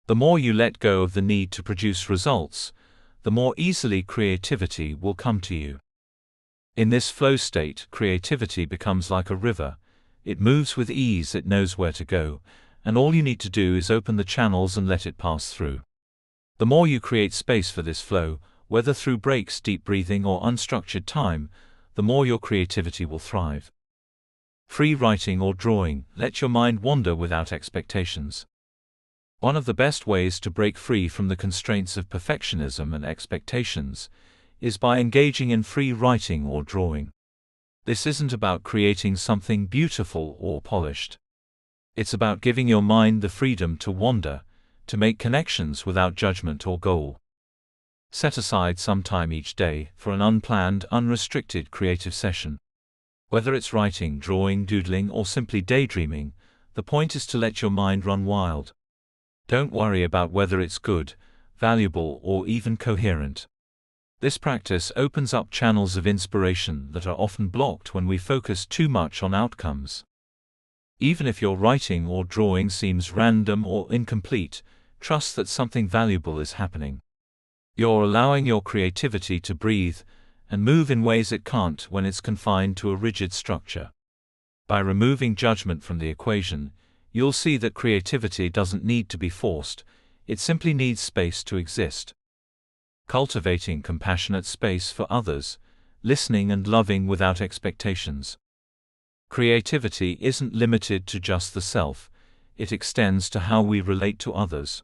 The more you let go of the need to produce results, the more easily creativity will come to you. In this flow state, creativity becomes like a river. It moves with ease, it knows where to go, and all you need to do is open the channels and let it pass through. The more you create space for this flow, whether through breaks, deep breathing, or unstructured time, the more your creativity will thrive. Free writing or drawing, let your mind wander without expectations. One of the best ways to break free from the constraints of perfectionism and expectations is by engaging in free writing or drawing. This isn't about creating something beautiful or polished. It's about giving your mind the freedom to wander, to make connections without judgment or goal. Set aside some time each day for an unplanned, unrestricted creative session. Whether it's writing, drawing, doodling, or simply daydreaming, the point is to let your mind run wild. Don't worry about whether it's good, valuable, or even coherent. This practice opens up channels of inspiration that are often blocked when we focus too much on outcomes. Even if your writing or drawing seems random or incomplete, trust that something valuable is happening. You're allowing your creativity to breathe and move in ways it can't when it's confined to a rigid structure. By removing judgment from the equation, you'll see that creativity doesn't need to be forced, it simply needs space to exist. Cultivating compassionate space for others, listening and loving without expectations. Creativity isn't limited to just the self, it extends to how we relate to others.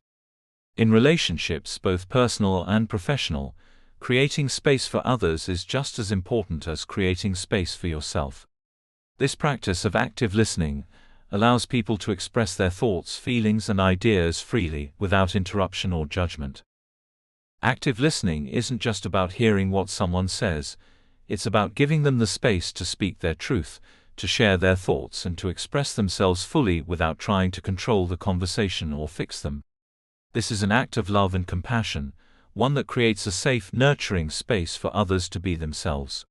In relationships, both personal and professional, creating space for others is just as important as creating space for yourself. This practice of active listening allows people to express their thoughts, feelings, and ideas freely, without interruption or judgment. Active listening isn't just about hearing what someone says, it's about giving them the space to speak their truth, to share their thoughts, and to express themselves fully without trying to control the conversation or fix them. This is an act of love and compassion, one that creates a safe, nurturing space for others to be themselves.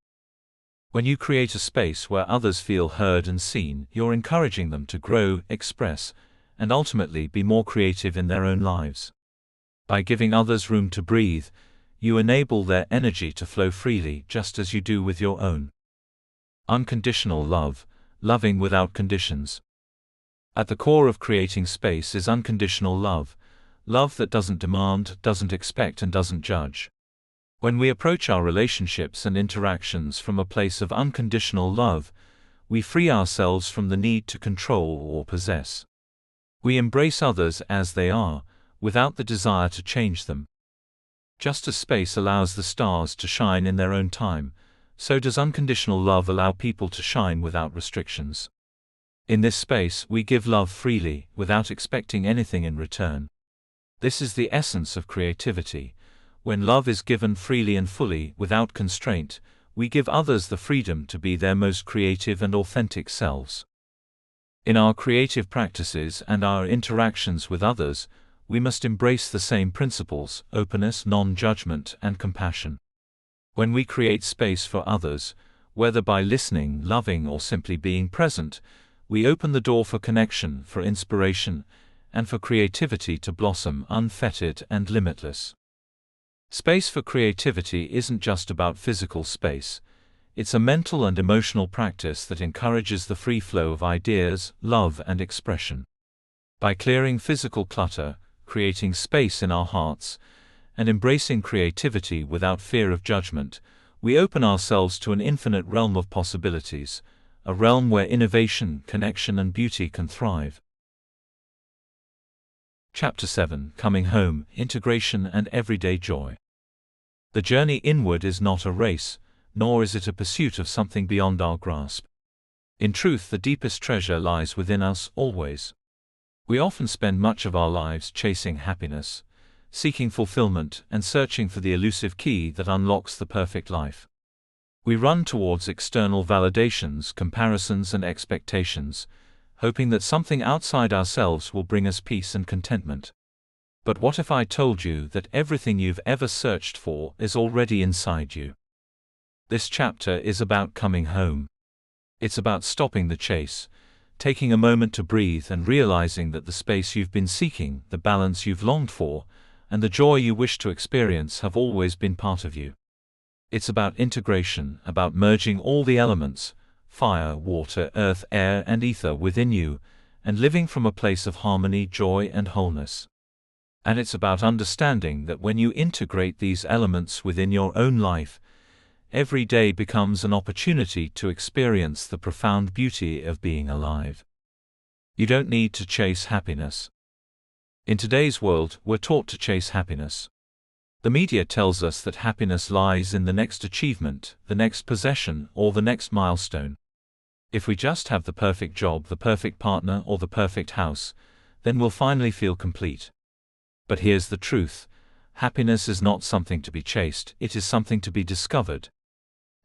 When you create a space where others feel heard and seen, you're encouraging them to grow, express, and ultimately be more creative in their own lives. By giving others room to breathe, you enable their energy to flow freely, just as you do with your own. Unconditional love, loving without conditions. At the core of creating space is unconditional love, love that doesn't demand, doesn't expect, and doesn't judge. When we approach our relationships and interactions from a place of unconditional love, we free ourselves from the need to control or possess. We embrace others as they are, without the desire to change them. Just as space allows the stars to shine in their own time, so does unconditional love allow people to shine without restrictions. In this space, we give love freely, without expecting anything in return. This is the essence of creativity. When love is given freely and fully, without constraint, we give others the freedom to be their most creative and authentic selves. In our creative practices and our interactions with others, we must embrace the same principles: openness, non-judgment, and compassion. When we create space for others, whether by listening, loving, or simply being present, we open the door for connection, for inspiration, and for creativity to blossom unfettered and limitless. Space for creativity isn't just about physical space. It's a mental and emotional practice that encourages the free flow of ideas, love, and expression. By clearing physical clutter, creating space in our hearts, and embracing creativity without fear of judgment, we open ourselves to an infinite realm of possibilities, a realm where innovation, connection, and beauty can thrive. Chapter 7: Coming Home, Integration and Everyday Joy. The journey inward is not a race, nor is it a pursuit of something beyond our grasp. In truth, the deepest treasure lies within us, always. We often spend much of our lives chasing happiness, seeking fulfillment, and searching for the elusive key that unlocks the perfect life. We run towards external validations, comparisons, and expectations, hoping that something outside ourselves will bring us peace and contentment. But what if I told you that everything you've ever searched for is already inside you? This chapter is about coming home. It's about stopping the chase, taking a moment to breathe and realizing that the space you've been seeking, the balance you've longed for, and the joy you wish to experience have always been part of you. It's about integration, about merging all the elements, fire, water, earth, air, and ether within you, and living from a place of harmony, joy, and wholeness. And it's about understanding that when you integrate these elements within your own life, every day becomes an opportunity to experience the profound beauty of being alive. You don't need to chase happiness. In today's world, we're taught to chase happiness. The media tells us that happiness lies in the next achievement, the next possession, or the next milestone. If we just have the perfect job, the perfect partner, or the perfect house, then we'll finally feel complete. But here's the truth: happiness is not something to be chased, it is something to be discovered.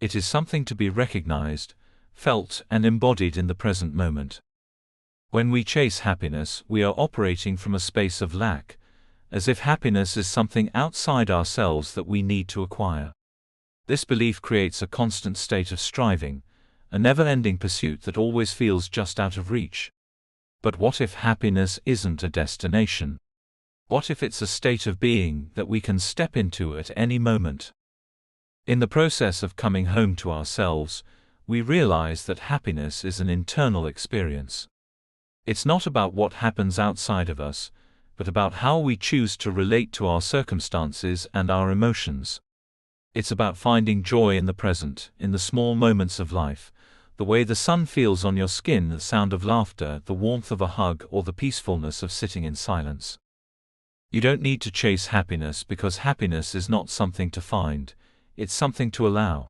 It is something to be recognized, felt, and embodied in the present moment. When we chase happiness, we are operating from a space of lack, as if happiness is something outside ourselves that we need to acquire. This belief creates a constant state of striving, a never-ending pursuit that always feels just out of reach. But what if happiness isn't a destination? What if it's a state of being that we can step into at any moment? In the process of coming home to ourselves, we realize that happiness is an internal experience. It's not about what happens outside of us, but about how we choose to relate to our circumstances and our emotions. It's about finding joy in the present, in the small moments of life, the way the sun feels on your skin, the sound of laughter, the warmth of a hug, or the peacefulness of sitting in silence. You don't need to chase happiness because happiness is not something to find, it's something to allow.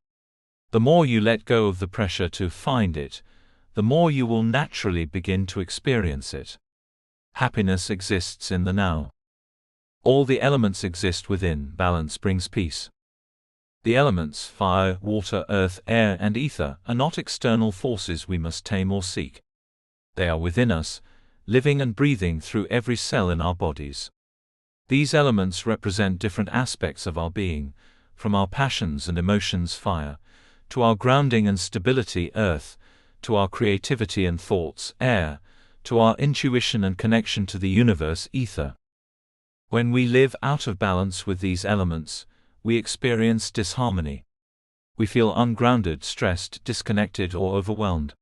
The more you let go of the pressure to find it, the more you will naturally begin to experience it. Happiness exists in the now. All the elements exist within. Balance brings peace. The elements, fire, water, earth, air, and ether, are not external forces we must tame or seek. They are within us, living and breathing through every cell in our bodies. These elements represent different aspects of our being, from our passions and emotions, fire, to our grounding and stability, earth, to our creativity and thoughts, air, to our intuition and connection to the universe, ether. When we live out of balance with these elements, we experience disharmony. We feel ungrounded, stressed, disconnected, or overwhelmed.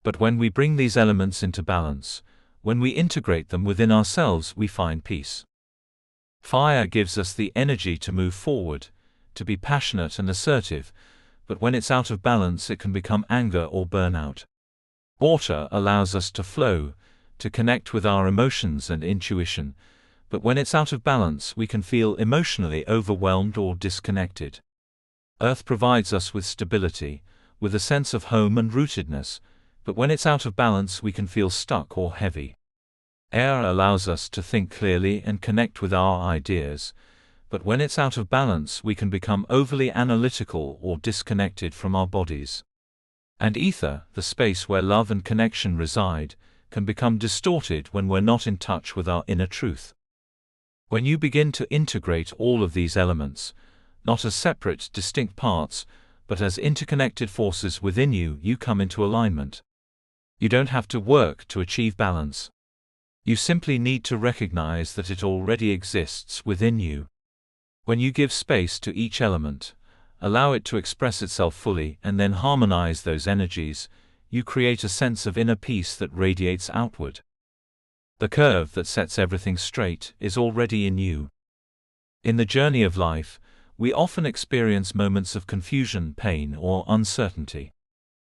But when we bring these elements into balance, when we integrate them within ourselves, we find peace. Fire gives us the energy to move forward, to be passionate and assertive, but when it's out of balance, it can become anger or burnout. Water allows us to flow, to connect with our emotions and intuition, but when it's out of balance, we can feel emotionally overwhelmed or disconnected. Earth provides us with stability, with a sense of home and rootedness, But when it's out of balance, we can feel stuck or heavy. Air allows us to think clearly and connect with our ideas, but when it's out of balance, we can become overly analytical or disconnected from our bodies. And ether, the space where love and connection reside, can become distorted when we're not in touch with our inner truth. When you begin to integrate all of these elements, not as separate, distinct parts, but as interconnected forces within you, you come into alignment. You don't have to work to achieve balance. You simply need to recognize that it already exists within you. When you give space to each element, allow it to express itself fully, and then harmonize those energies, you create a sense of inner peace that radiates outward. The curve that sets everything straight is already in you. In the journey of life, we often experience moments of confusion, pain, or uncertainty.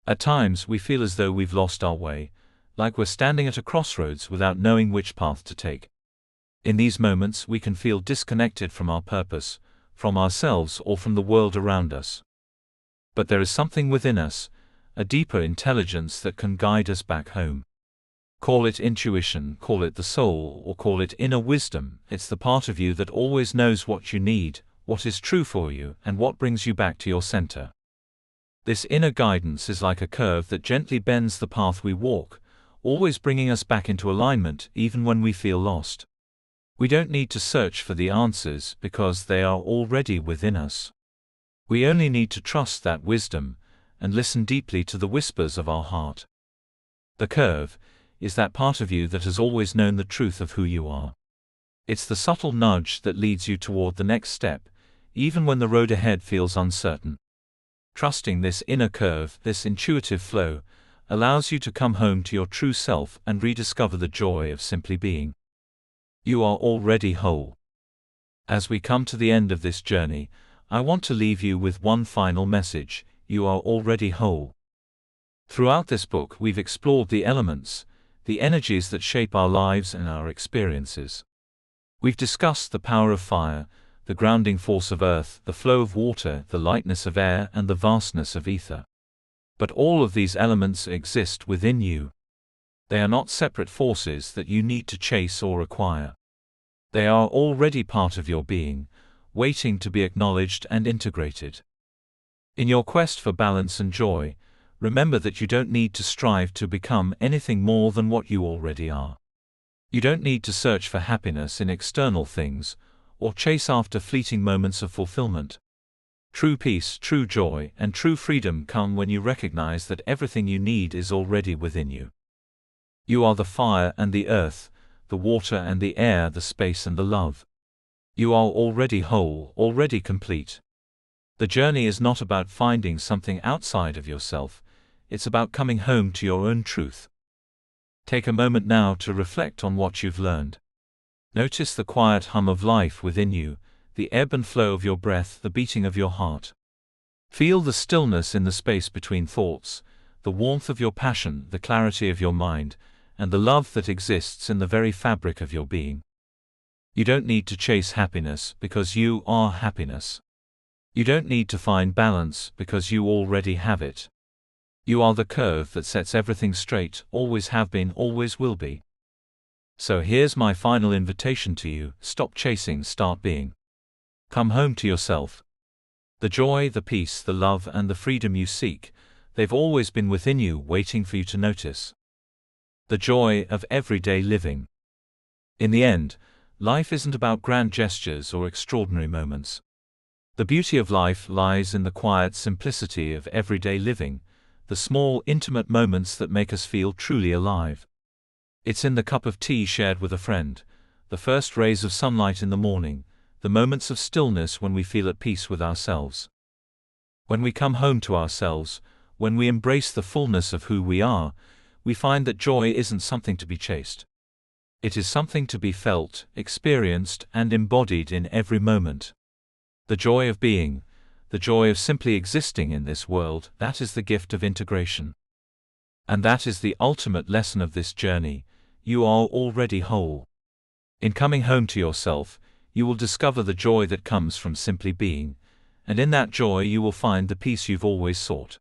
At times, we feel as though we've lost our way, like we're standing at a crossroads without knowing which path to take. In these moments, we can feel disconnected from our purpose, from ourselves, or from the world around us. But there is something within us, a deeper intelligence that can guide us back home. Call it intuition, call it the soul, or call it inner wisdom. It's the part of you that always knows what you need, what is true for you, and what brings you back to your center. This inner guidance is like a curve that gently bends the path we walk, always bringing us back into alignment even when we feel lost. We don't need to search for the answers because they are already within us. We only need to trust that wisdom and listen deeply to the whispers of our heart. The curve is that part of you that has always known the truth of who you are. It's the subtle nudge that leads you toward the next step, even when the road ahead feels uncertain. Trusting this inner curve, this intuitive flow, allows you to come home to your true self and rediscover the joy of simply being. You are already whole. As we come to the end of this journey, I want to leave you with one final message: you are already whole. Throughout this book, we've explored the elements, the energies that shape our lives and our experiences. We've discussed the power of fire, the grounding force of earth, the flow of water, the lightness of air, and the vastness of ether. But all of these elements exist within you. They are not separate forces that you need to chase or acquire. They are already part of your being, waiting to be acknowledged and integrated. In your quest for balance and joy, remember that you don't need to strive to become anything more than what you already are. You don't need to search for happiness in external things, or chase after fleeting moments of fulfillment. True peace, true joy, and true freedom come when you recognize that everything you need is already within you. You are the fire and the earth, the water and the air, the space and the love. You are already whole, already complete. The journey is not about finding something outside of yourself, it's about coming home to your own truth. Take a moment now to reflect on what you've learned. Notice the quiet hum of life within you, the ebb and flow of your breath, the beating of your heart. Feel the stillness in the space between thoughts, the warmth of your passion, the clarity of your mind, and the love that exists in the very fabric of your being. You don't need to chase happiness because you are happiness. You don't need to find balance because you already have it. You are the curve that sets everything straight, always have been, always will be. So here's my final invitation to you: stop chasing, start being. Come home to yourself. The joy, the peace, the love, and the freedom you seek, they've always been within you, waiting for you to notice. The joy of everyday living. In the end, life isn't about grand gestures or extraordinary moments. The beauty of life lies in the quiet simplicity of everyday living, the small, intimate moments that make us feel truly alive. It's in the cup of tea shared with a friend, the first rays of sunlight in the morning, the moments of stillness when we feel at peace with ourselves. When we come home to ourselves, when we embrace the fullness of who we are, we find that joy isn't something to be chased. It is something to be felt, experienced, and embodied in every moment. The joy of being, the joy of simply existing in this world, that is the gift of integration. And that is the ultimate lesson of this journey: you are already whole. In coming home to yourself, you will discover the joy that comes from simply being, and in that joy you will find the peace you've always sought.